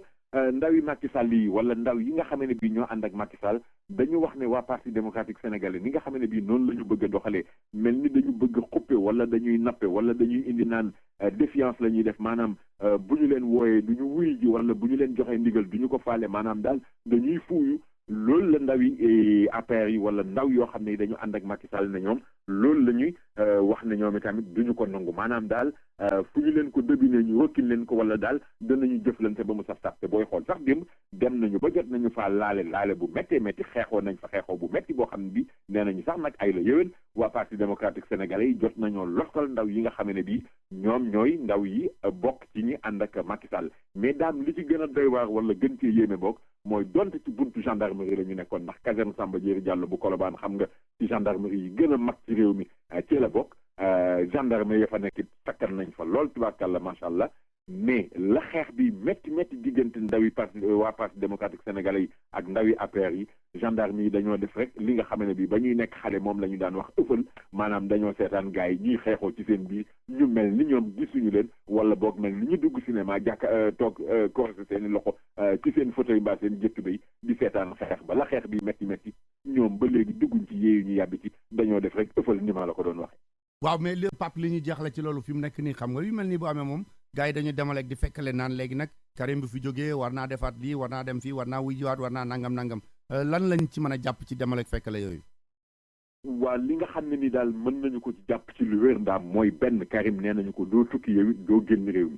ndaw yi Macky Sall yi wala ndaw yi nga xam ne bii ñoo ànd ak Macky Sall dañu wax ne waa parti démocratique sénégalais ni nga xam ne bii noonu la ñu bëgg a doxalee mel ni dañu bëgg a xuppe wala dañuy nappe wala dañuy indi naan défiance la ñuy def maanaam bu ñu leen wooyee du ñu wuyu ji wala bu ñu leen joxee ndigal du ñu ko faale maanaam daal dañuy fuuyu loolu la ndaw yi APR yi wala ndaw yoo xam ne dañu ànd ak Macky Sall ne ñoom loolu la ñuy wax ne ñoom itamit duñu ko nangu maanaam daal fu ñu leen ko dëbine ñu wëkkil leen ko wala daal danañu jëflante ba mu saf saf te booy xool sax démb dem nañu ba jot nañu faa laale bu méttee métti xeexoo nañ fa xeexoo bu métti boo xam ne bi nee nañu sax nag ay la yëwén waa parti démocratique sénégalais yi jot nañoo lottal ndaw yi nga xam ne bi ñoom ñooy ndaw yi bokk ci ñi ànd ak Macky Sall mais daam li ci gën a doy waar wala gën cee yéeme bokk mooy donte ci buntu gendarmerie la ñu nekkoon ndax caserne Samba Diéry Diallo bu Colobane xam nga ci gendarmerie yi gën a mag ci réew mi ci la bokk gendarmerie ya fa nekk takkan nañ fa lool tubaarkàlla macha allah mais la xeex bi métti diggante ndaw yi parti waa parti démocratique sénégalais yi ak ndaw yi APR yi gendarme yi dañoo def rek li nga xam ne bi ba ñuy nekk xale moom la ñu daan wax ëffal maanaam dañoo seetaan gars yi ñuy xeexoo ci seen biir ñu mel ni ñoom gisuñu leen wala boog mel ni ñu dugg cinéma toog corse seen i loxo ci seen fauteuil mbaa seen jëttu bay di seetaan xeex ba la xeex bi métti ñoom ba léegi dugguñ ci yéeyu ñu yàbbi ci dañoo def rek ëffal ni ma la ko doon waxe waaw mais le Pape li ñu jeexle ci loolu fi mu nekk nii xam nga yu mel nii bu amee moom gars yi dañu demaleeg di fekkale naan léegi nag Karim bi fi jógee war naa defaat lii war naa dem fii war naa wujjiwaat war naa nangam lan lañ ci mën a jàpp ci demaleeg fekkale yooyu. waa li nga xam ne ni daal mën nañu ko ci jàpp ci lu wér ndaam mooy benn Karim nee nañu ko doo tukki yow it doo génn réew mi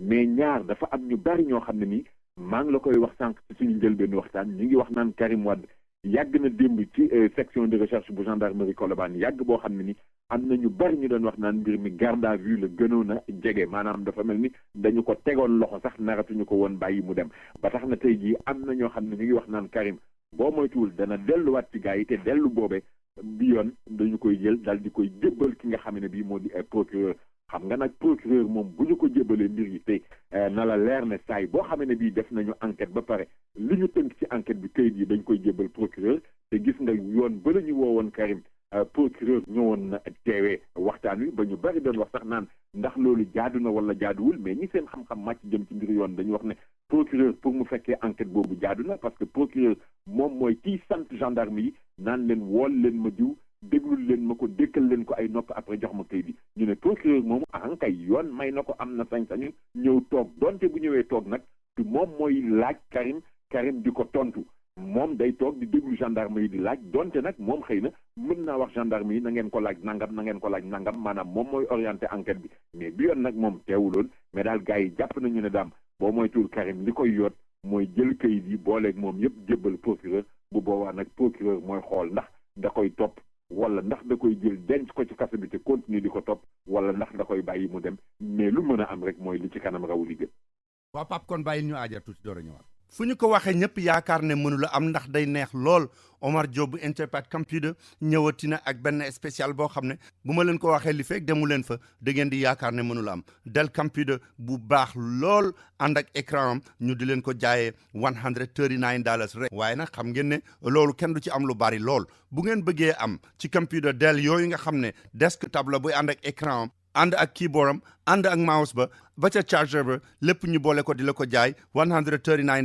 mais ñaar dafa am ñu bari ñoo xam ne nii maa ngi la koy wax sànq ci suñu njëlbeen waxtaan ñu ngi wax naan Karim Wade yàgg na démb ci section de recherche bu gendarmerie Colobane yàgg boo xam ne ni am na ñu bari ñu doon wax naan mbir mi garde à vue la gënoon a jege maanaam dafa mel ni dañu ko tegoon loxo sax naratuñu ko woon bàyyi mu dem ba tax na tey jii am na ñoo xam ne ñu ngi wax naan Karim boo moytuwul dana delluwaat ci gars yi te dellu boobe bi yoon dañu koy jël daal di koy jébbal ki nga xam ne bii moo di procureur xam nga nag procureur moom bu ñu ko jébbalee mbir yi te na la leer ne saay boo xam ne bii def nañu enquête ba pare li ñu tënk ci enquête bi kayit yi dañ koy jébbal procureur te gis nga yoon ba la ñu woowoon Karim procureur ñëwoon na teewee waxtaan wi ba ñu bari doon wax sax naan ndax loolu jaadu na wala jaaduwul mais ñi seen xam-xam màcc jëm ci mbir yoon dañu wax ne procureur pour mu fekkee enquête boobu jaadu na parce que procureur moom mooy kiy sant gendarme yi naan leen wool leen ma diw déglul leen ma ko dékkal leen ko ay nopp après jox ma kayit bi ñu ne procureur moom ankay yoon may na ko am na sañ-sañu ñëw toog donte bu ñëwee toog nag du moom mooy laaj Karim di ko tontu moom day toog di déglu gendarme yi di laaj donte nag moom xëy na mën naa wax gendarme yi na ngeen ko laaj nangam maanaam moom mooy orienté enquête bi mais bi yoon nag moom teewuloon mais daal gars yi jàpp nañu ne daam boo moytuwul Karim li koy yoot mooy jël kayit yi booleeg moom yëpp jébbal procureur bu boobaa nag procureur mooy xool ndax da koy topp wala ndax da koy jël denc ko ci kaso bi te continuer di ko topp wala ndax da koy bàyyi mu dem mais lu mën a am rek mooy li ci kanam raw li gën. waaw Pape kon bàyyil ñu aaja tuuti door a ñëwaat. fu ñu ko waxee ñëpp yaakaar ne mënula am ndax day neex lool Omar Diop bu Interpath Computer ñëwati na ak benn spécial boo xam ne bu ma leen ko waxee li fekk demu leen fa da ngeen di yaakaar ne mënula am Dell Computer bu baax lool ànd ak écran am ñu di leen ko jaayee $139 rek waaye nag xam ngeen ne loolu kenn du ci am lu bari lool bu ngeen bëggee am ci computer Dell yooyu nga xam ne desktop la buy ànd ak écran am ànd ak keyboard am ànd ak mouse ba ca charger ba lépp ñu boole ko di la ko jaay $139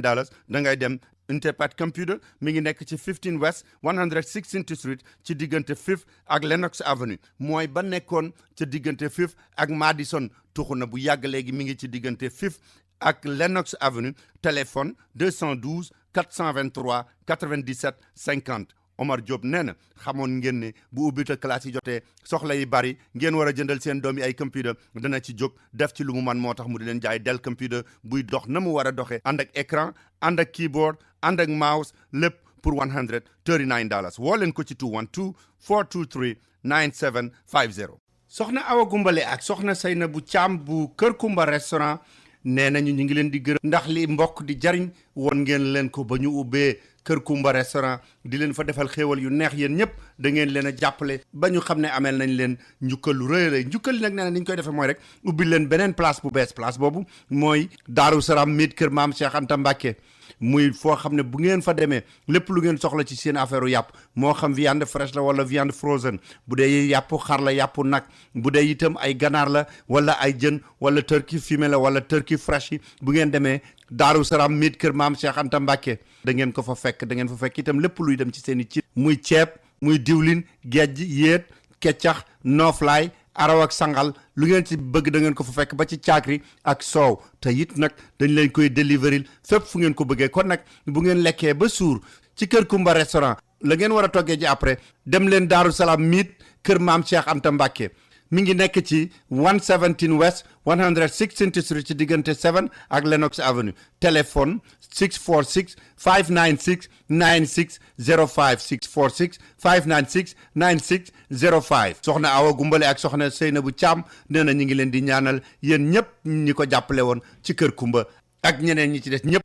da ngay dem Interpath Computer mi ngi nekk ci 15 West 116th Street ci diggante Fifth ak Lenox Avenue mooy ba nekkoon ca diggante Fifth ak Madison tuxu na bu yàgg léegi mi ngi ci diggante Fifth ak Lenox Avenue téléphone 212 423 97 50 Omar Diop nee na xamoon ngeen ne bu ubbite classe yi jotee soxla yi bari ngeen war a jëndal seen doom yi ay computer dana ci jóg def ci lu mu man moo tax mu di leen jaay Dell computer buy dox na mu war a doxee ànd ak écran ànd ak keyboard ànd ak mouse lépp pour $139 woo leen ko ci 212 423 9750 soxna Awa Gumbale ak soxna Seynabou Thiam bu Kër Kumba restaurant nee nañu ñu ngi leen di gërëm ndax li mbokk di jariñ woon ngeen leen ko ba ñu ubbee Kër Kumba restaurant di leen fa defal xéewal yu neex yéen ñëpp da ngeen leen a jàppale ba ñu xam ne ameel nañ leen njukkal lu rëy rëy njukkal li nag nee na ni ñu koy defee mooy rek ubbi leen beneen place bu bees place boobu mooy Daaru Salaam miit kër maam Cheikh Anta Mbacke muy foo xam ne bu ngeen fa demee lépp lu ngeen soxla ci seen affaire yàpp moo xam viande fraîche la wala viande frozen bu dee yàpp xar la yàpp nag bu dee itam ay ganaar la wala ay jën wala turkey fumé la wala turkey fresh yi bu ngeen demee Daaru Salaam miit kër maam Cheikh Anta Mbacke da ngeen ko fa fekk da ngeen fa fekk itam lépp luy dem ci seen i ci muy ceeb muy diwlin gejj yéet keccax nooflaay araw ak sangal lu ngeen ci bëgg da ngeen ko fa fekk ba ci caakri ak soow te it nag dañ leen koy deliveril fépp fu ngeen ko bëggee kon nag bu ngeen lekkee ba suur ci Kër Kumba restaurant la ngeen war a toggee ji après dem leen Daaru Salaam miit kër maam Cheikh Anta Mbacke mi ngi nekk ci 117 West 116th Street ci diggante 7 ak Lenox Avenue téléphone 646 596 9605 646 596 9605 soxna Awa Gumbale ak soxna Seynabou Thiam nee na ñu ngi leen di ñaanal yéen ñëpp ñi ko jàppale woon ci Kër Kumba ak ñeneen ñi ci des ñëpp.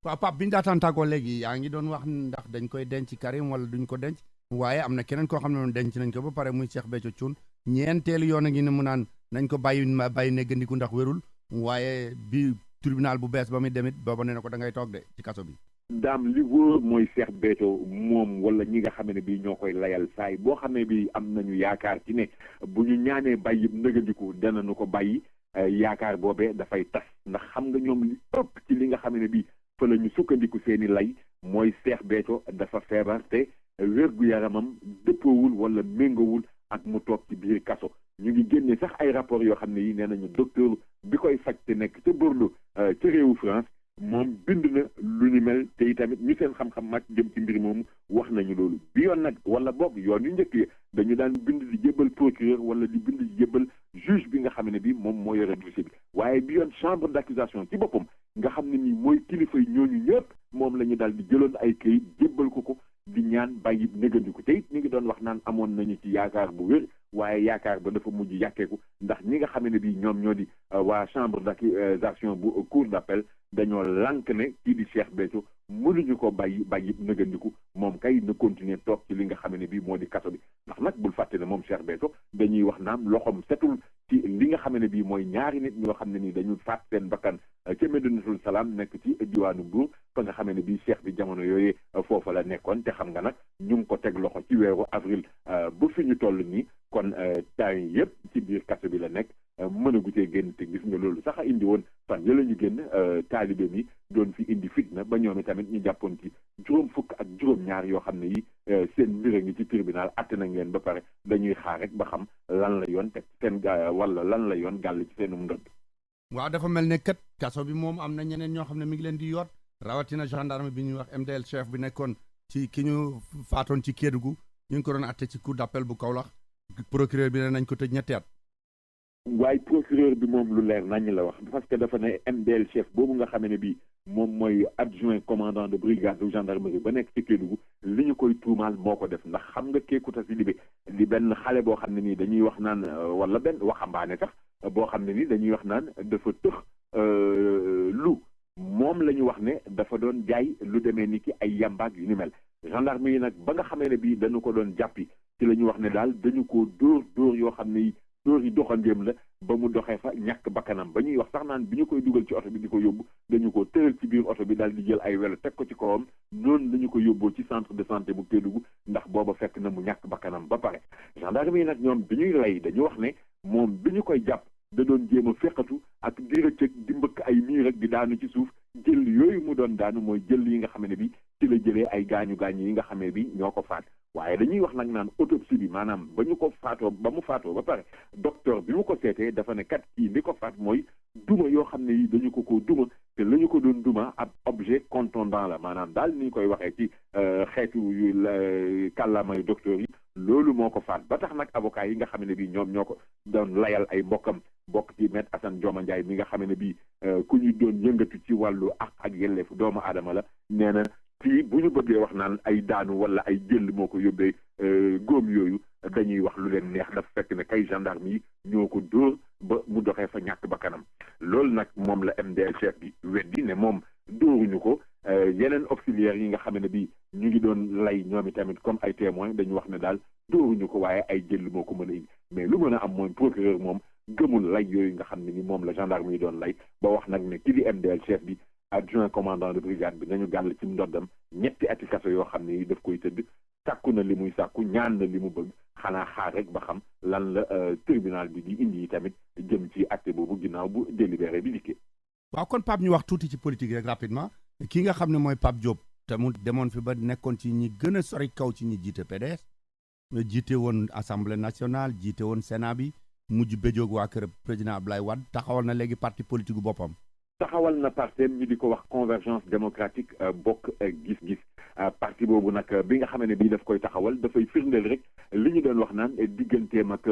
waaw Pape bi ñu daataan tàggoo léegi yaa ngi doon wax ndax dañ koy denc Karim wala duñ ko denc waaye am na keneen koo xam ne noonu denc nañ ko ba pare muy Cheikh Béthio Thioune ñeenteelu yoon a ngi ne mu naan nañ ko bàyyi neggandiku ndax wérul waaye bi tribunal bu bees ba muy demit booba nee na ko da ngay toog de ci kaso bi. daam li wóor mooy Cheikh Béthio moom wala ñi nga xam ne bii ñoo koy layal saay boo xam ne bii am nañu yaakaar ci ne bu ñu ñaanee bàyyi nëgandiku danañu ko bàyyi yaakaar boobee dafay tas ndax xam nga ñoom li ëpp ci li nga xam ne bii fa la ñu sukkandiku seeni lay mooy Cheikh Béthio dafa feebar te wér-gu-yaramam dëppoowul wala méngowul ak mu toog ci biir kaso ñu ngi génne sax ay rapport yoo xam ne yi nee nañu docteur bi koy faj te nekk ca Bordeaux ca réewu France moom bind na lu ni mel te itamit ñu seen xam-xam màcc jëm ci mbir moomu wax nañu loolu bi yoon nag wala boog yoon yu njëkk yi dañu daan bind di jébbal procureur wala di bind di jébbal juge bi nga xam ne bi moom moo yore dossier bi waaye bi yoon chambre d'accusation ci boppam nga xam ne nii mooy kilifa yi ñooñu ñëpp moom la ñu daal di jëloon ay këyit jébbal ko di ñaan bàyyi négandiku te it ñu ngi doon wax naan amoon nañu ci yaakaar bu wér waaye yaakaar ba dafa mujj yàkkeeku ndax ñi nga xam ne bii ñoom ñoo di waa chambre d'accusation bu cour d'appel dañoo lànk ne kii di Cheikh Béthio mënuñu ko bàyyi nëgandiku moom kay na continuer toog ci li nga xam ne bii moo di kaso bi ndax nag bul fàtte ne moom Cheikh Béthio dañuy wax naam loxoom setul ci li nga xam ne bii mooy ñaari nit ñoo xam ne nii dañu faat seen bakkan ca Medinatul Salaam nekk ci diwaanu Mbuur fa nga xam ne bii Cheikh bi jamono yooyu foofa la nekkoon te xam nga nag ñu ngi ko teg loxo ci weeru avril ba fi ñu toll nii kon temps yi yëpp ci biir kaso bi la nekk mënagu cee génn te gis nga loolu sax a indi woon fan yëla ñu génn taalibe mi doon fi indi fitna ba ñoom tamit ñu jàppoon ci juróom fukk ak juróom-ñaar yoo xam ne yi seen mbir a ngi ci tribunal atte nañ leen ba pare dañuy xaar rek ba xam lan la yoon teg seen wala lan la yoon gàll ci seenum ndodd. waaw dafa mel ne kat kaso bi moom am na ñeneen ñoo xam ne mi ngi leen di yoot rawatina gendarme bi ñuy wax MDL chef bi nekkoon ci ki ñu faatoon ci Kédougou ñu ngi ko doon atte ci cour d'appel bu Kaolack procureur bi ne nañ ko tëj ñetti at. waaye procureur bi moom lu leer nañ la wax parce que dafa ne MDL chef boobu nga xam ne bii moom mooy adjoint commandant de brigade de gendarmerie ba nekk ci Kédougou li ñu koy tuumaal moo ko def ndax xam nga Kékouta Sidibé di benn xale boo xam ne nii dañuy wax naan wala benn waxambaane sax boo xam ne ni dañuy wax naan dafa tëx lu moom la ñu wax ne dafa doon jaay lu demee ni ki ay yambaag yu ni mel gendarme yi nag ba nga xamee ne bii dañu ko doon jàppi ci la ñu wax ne daal dañu ko dóor yoo xam ne dóor yi doxandéem la ba mu doxee fa ñàkk bakkanam ba ñuy wax sax naan bi ñu koy dugal ci oto bi di ko yóbbu dañu ko tëral ci biir oto bi daal di jël ay welo teg ko ci kawam noonu la ñu ko yóbboo ci centre de santé bu Kédougou ndax booba fekk na mu ñàkk bakkanam ba pare gendarme yi nag ñoom bi ñuy lay dañu wax ne moom bi ñu koy jàpp da doon jéem a feqatu ak di rëccëg di mbëkk ay miir ak di daanu ci suuf jël yooyu mu doon daanu mooy jël yi nga xam ne bi ci la jëlee ay gaañu yi nga xamee bi ñoo ko faat waaye dañuy wax nag naan autopsie bi maanaam ba ñu ko faatoo ba mu faatoo ba pare docteur bi mu ko seetee dafa ne kat kii li ko faat mooy duma yoo xam ne yi dañu ko duma te la ñu ko doon duma ab objet contondant la maanaam daal ni ñu koy waxee ci xeetu yu kàllaamay docteur yi loolu moo ko faat ba tax nag avocat yi nga xam ne bi ñoom ñoo ko doon layal ay mbokkam bokk ci maître Assane Dioma Ndiaye mi nga xam ne bii ku ñu doon yëngatu ci wàllu ak yelleefu doomu aadama la nee na fii bu ñu bëggee wax naan ay daanu wala ay jël moo ko yóbbee góom yooyu dañuy wax lu leen neex dafa fekk ne kay gendarme yi ñoo ko dóor ba mu doxee fa ñàkk ba kanam loolu nag moom la MDL chef bi weddi ne moom dóoruñu ko yeneen auxiliaires yi nga xam ne bii ñu ngi doon lay ñoom tamit comme ay témoins dañu wax ne daal dóoruñu ko waaye ay jël moo ko mën a indi mais lu mën a am mooy procureur moom gëmul lay yooyu nga xam ne ni moom la gendarme yi doon lay ba wax nag ne ki di MDL chef bi adjoint commandant de brigade bi nañu gàll ci ndoddam ñetti ati kaso yoo xam ne daf koy tëdd sàkku na li muy sàkku ñaan na li mu bëgg xanaa xaar rek ba xam lan la tribunal bi di indi yi tamit jëm ci acte boobu ginnaaw bu délibéré bi dikkee. waaw kon Pape ñu wax tuuti ci politique rek rapidement ki nga xam ne mooy Pape Diop te mu demoon fi ba nekkoon ci ñi gën a sori kaw ci ñi jiite PDS jiite woon assemblée nationale jiite woon Sénat bi mujj béjoog waa kër président Abdoulaye Wade taxawal na léegi parti politique gu boppam. taxawal na partem ñu di ko wax convergence démocratique bokk gis-gis parti boobu nag bi nga xam ne bii daf koy taxawal dafay firndeel rek li ñu doon wax naan digganteem ak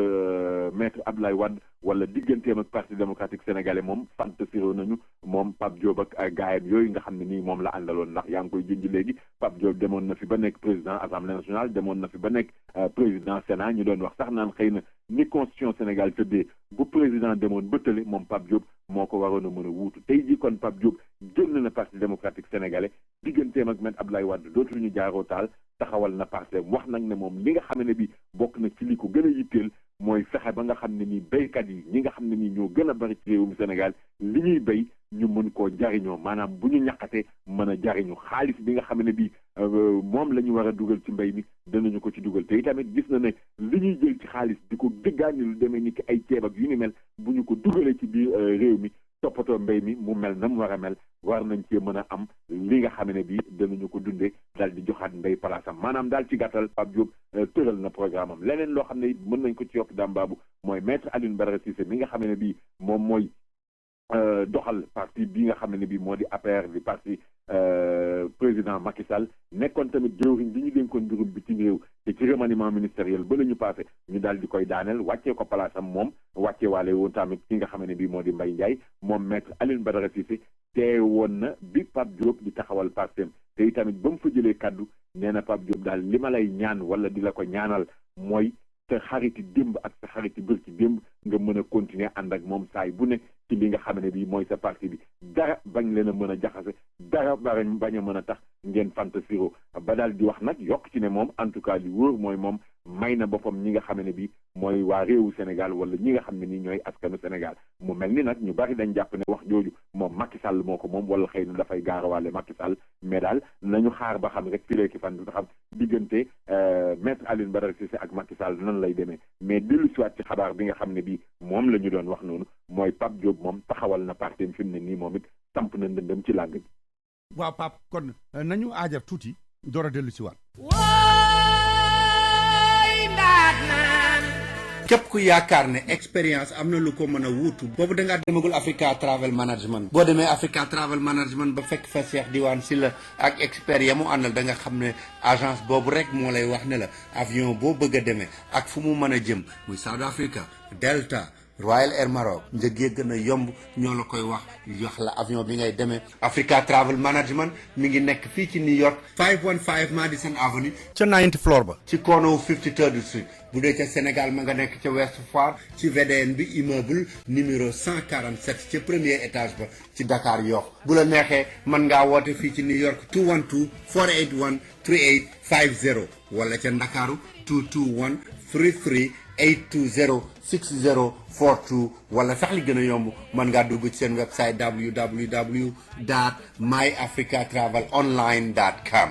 maître Abdoulaye Wade wala digganteem ak parti démocratique sénégalais moom fantasiro nañu moom Pape Diop ak gaayam yooyu nga xam ne nii moom la àndaloon ndax yaa ngi koy junj léegi Pape Diop demoon na fi ba nekk président assemblée nationale demoon na fi ba nekk président Sénat ñu doon wax sax naan xëy na ni constitution Sénégal tëddee bu président demoon bëttale moom Pape Diop moo ko waroon a mën a wuutu tey jii kon Pape Diop génn na parti démocratique sénégalais digganteem ak maître Abdoulaye Wade dootuñu jaaroo taal taxawal na parti wax nag ne moom li nga xam ne bi bokk na ci li ko gën a yitteel mooy fexe ba nga xam ne nii béykat yi ñi nga xam ne nii ñoo gën a bari ci réewum Sénégal li ñuy béy ñu mën koo jariñoo maanaam bu ñu ñaqatee mën a jariñu xaalis bi nga xam ne bi moom la ñu war a dugal ci mbéy mi danañu ko ci dugal te itamit gis na ne li ñuy jël ci xaalis di ko dëggaani lu demee ni ki ay ceeb ak yu ni mel bu ñu ko dugalee ci biir réew mi toppatoo mbéy mi mu mel na mu war a mel war nañ cee mën a am li nga xam ne bii danañu ko dundee daal di joxaat mbéy palaasam maanaam daal ci gàttal Pape Diop tëral na programme am leneen loo xam ne mën nañ ko ci yokk dambaabu mooy maître Alioune Badara Cissé mi nga xam ne bii moom mooy doxal parti bi nga xam ne bii moo di APR di parti président Macky Sall nekkoon tamit jëwriñ bi ñu dénkoon mbirum bitim réew te ci remaniement ministériel ba la ñu passé ñu daal di koy daaneel wàccee ko palaasam moom wàccee waale woon tamit ki nga xam ne bii moo di Mbaye Ndiaye moom maître Alioune Badara Cissé tee woon na bi Pape Diop di taxawal partem te tamit ba mu fa jëlee kaddu nee na Pape Diop daal li ma lay ñaan wala di la ko ñaanal mooy sa xariti démb ak sa xariti bër ci démb nga mën a continuer ànd ak moom saay bu ne ci li nga xam ne bii mooy sa parti bi dara bañ leen a mën a jaxase dara bañ a mën a tax ngeen fantasiro ba daal di wax nag yokk ci ne moom en tout cas li wóor mooy moom may na boppam ñi nga xam ne bii mooy waa réewu Sénégal wala ñi nga xam ne nii ñooy askanu Sénégal mu mel ni nag ñu bari dañ jàpp ne wax jooju moom Macky Sall moo ko moom wala xëy na dafay gaarawaale Macky Sall mais daal nañu xaar ba xam rek fileeki fan bi ba xam diggante maître Alioune Badara Cissé ak Macky Sall nan lay demee mais dellu siwaat ci xabaar bi nga xam ne bii moom la ñu doon wax noonu mooy Pape Diop moom taxawal na parti fi mu ne nii moom it samp na ndëndëm ci làng bi. waaw Pape kon nañu aajar tuuti door a dellu siwaat. képp ku yaakaar ne expérience am na lu ko mën a wuutu boobu da ngaa demagul Africa Travel Management boo demee Africa Travel Management ba fekk fa Cheikh Diwane Sylla ak expert ya mu àndal da nga xam ne agence boobu rek moo lay wax ne la avion boo bëgg a demee ak fu mu mën a jëm muy South Africa Delta Royal Air Maroc njëg yi gën a yomb ñoo la koy wax jox la avion bi ngay demee. Africa Travel Management mi ngi nekk fii ci New York 515 Madison Avenue ca 9th floor ba ci corner 53rd Street. bu dee ca Sénégal ma nga nekk ca West Foire ci VDN bi immeuble numéro 147 ca premier étage ba ci Dakar Yoff. bu la neexee mën ngaa woote fii ci New York 212 481 3850 wala ca Ndakaaru 221 33 820 6042 wala sax li gën a yomb mën ngaa dugg ci seen website www.myafricatravelonline.com.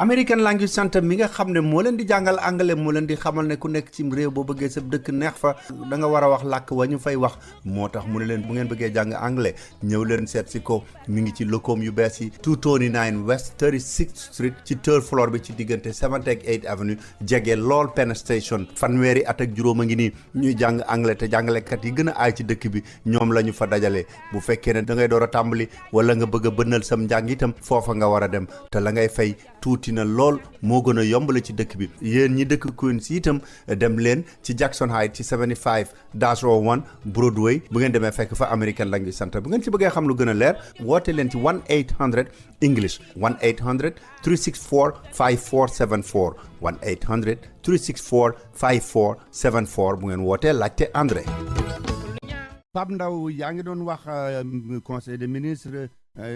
American Language Center mi nga xam ne moo leen di jàngal anglais moo leen di xamal ne ku nekk ci réew boo bëggee sa dëkk neex fa da nga war a wax làkk wa ñu fay wax moo tax mu ne leen bu ngeen bëggee jàng anglais ñëw leen seet si ko mi ngi ci locom yu bees yi 229 West 36th Street ci third floor bi ci diggante 7th ak 8th Avenue jege lool Penn Station fanweeri at ak juróom a ngi nii ñuy jàng anglais te jàngalekat yi gën a aay ci dëkk bi ñoom la ñu fa dajale bu fekkee ne da ngay door a tàmbali wala nga bëgg a bënnal sam njàng itam foofa nga war a dem te la ngay fay tuuti na lool moo gën a yombale ci dëkk bi yéen ñi dëkk Queens itam dem leen ci Jackson Heights ci 75-01 Broadway bu ngeen demee fekk fa American Language Center bu ngeen ci bëggee xam lu gën a leer woote leen ci 1-800 English 1-800 364 5474 1-800 364 5474 bu ngeen wootee laajte André. Pape Ndaw yaa ngi doon wax conseil des ministres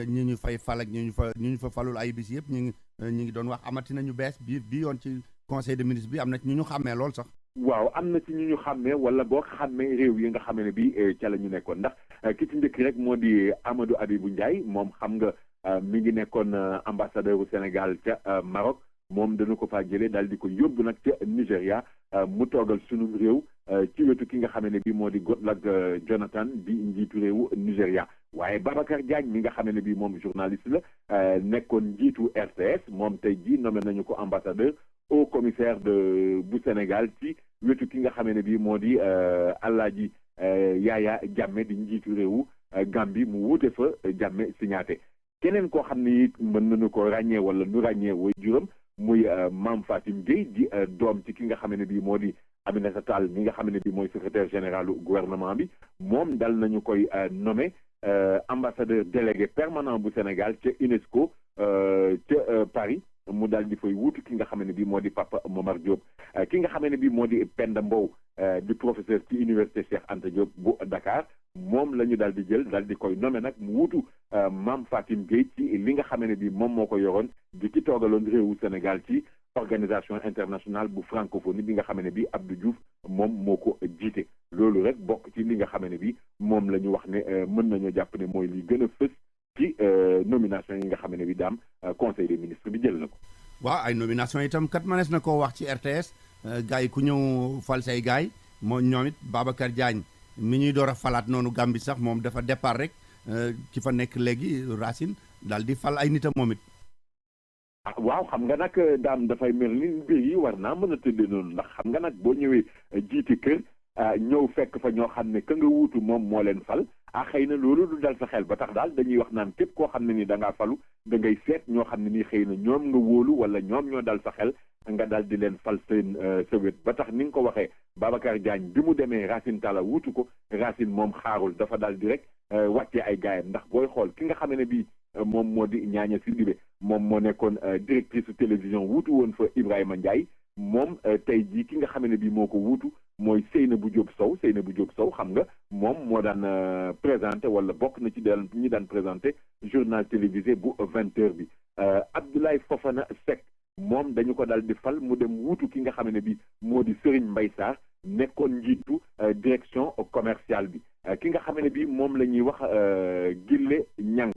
ñi ñu fay fal ak ñi ñu fa falul ay bis yëpp ñu ngi doon wax amati nañu bees bi yoon ci conseil des ministres bi am na ci ñu xàmmee lool sax. waaw am na ci ñu xàmmee wala boo xàmmee réew yi nga xam ne bi ca la ñu nekkoon ndax ki ci njëkk rek moo di Amadou Habibou Ndiaye moom xam nga mi ngi nekkoon ambassadeur u Sénégal ca Maroc moom dana ko faa jëlee daal di ko yóbbu nag ca Nigéria mu toogal sunu réew ci wetu ki nga xam ne bi moo di Goodluck Jonathan bi njiitu réewu Nigéria. waaye Babacar Diagne mi nga xam ne bii moom journaliste la nekkoon njiitu RTS moom tey jii nommé nañu ko ambassadeur au commissaire bu Sénégal ci wetu ki nga xam ne bii moo di Alaaji Yaya Jammeh di njiitu réewu Gambie mu wuute fa Jammeh Signaté keneen koo xam ne it mën nañu ko ràññee wala nu ràññee way juróom muy Mame Fatim Gueye di doom ci ki nga xam ne bii moo di Aminata Tall mi nga xam ne bii mooy secrétaire général du gouvernement bi moom dal nañu koy nommé ambassadeur délégué permanent bu Sénégal ca UNESCO ca Paris mu daal di fay wuutu ki nga xam ne bii moo di Papa Momar Diop ki nga xam ne bii moo di Penda Mbow di professeur ci université Cheikh Anta Diop bu Dakar moom la ñu daal di jël daal di koy nommé nag mu wuutu Mame Fatim Gueye ci li nga xam ne bii moom moo ko yoroon di ci toogaloon réewu Sénégal ci organisation internationale bu francophonie bi nga xam ne bii Abdou Diouf moom moo ko jiite loolu rek bokk ci li nga xam ne bii moom la ñu wax ne mën nañoo jàpp ne mooy li gën a fës ci nomination yi nga xam ne bii daam conseil des ministres bi jël na ko. waaw ay nomination itam kat mënees na koo wax ci RTS gars yi ku ñëw fal say gars yi moo ñoom it Babacar Diagne mi ñuy door a falaat noonu Gambie sax moom dafa départ rek ki fa nekk léegi Racine daal di fal ay nitam moom it. waaw xam nga nag daam dafay mel ni mbir yi war naa mën a tëddee noonu ndax xam nga nag boo ñëwee jiite kër ñëw fekk fa ñoo xam ne ka nga wuutu moom moo leen fal xëy na loolu du dal sa xel ba tax daal dañuy wax naan képp koo xam ne ni da ngaa falu da ngay seet ñoo xam ne nii xëy na ñoom nga wóolu wala ñoom ñoo dal sa xel nga daal di leen fal seen sa wét ba tax ni nga ko waxee Babacar Diagne bi mu demee Racine Talla wuutu ko Racine moom xaarul dafa daal di rek wàccee ay gaayam ndax booy xool ki nga xam ne bii moom moo di Ñaaña Sidibé moom moo nekkoon directrice su télévision wuutu woon fa Ibrahima Ndiaye moom tey jii ki nga xam ne bii moo ko wuutu mooy Seynabou Diop Sow xam nga moom moo daan présenté wala bokk na ci ñi daan présenté journal télévisé bu 20h bi Abdoulaye Fofana Seck moom dañu ko daal di fal mu dem wuutu ki nga xam ne bii moo di Serigne Mbaye Sarr nekkoon njiitu direction commerciale bi ki nga xam ne bii moom la ñuy wax Gille Ñang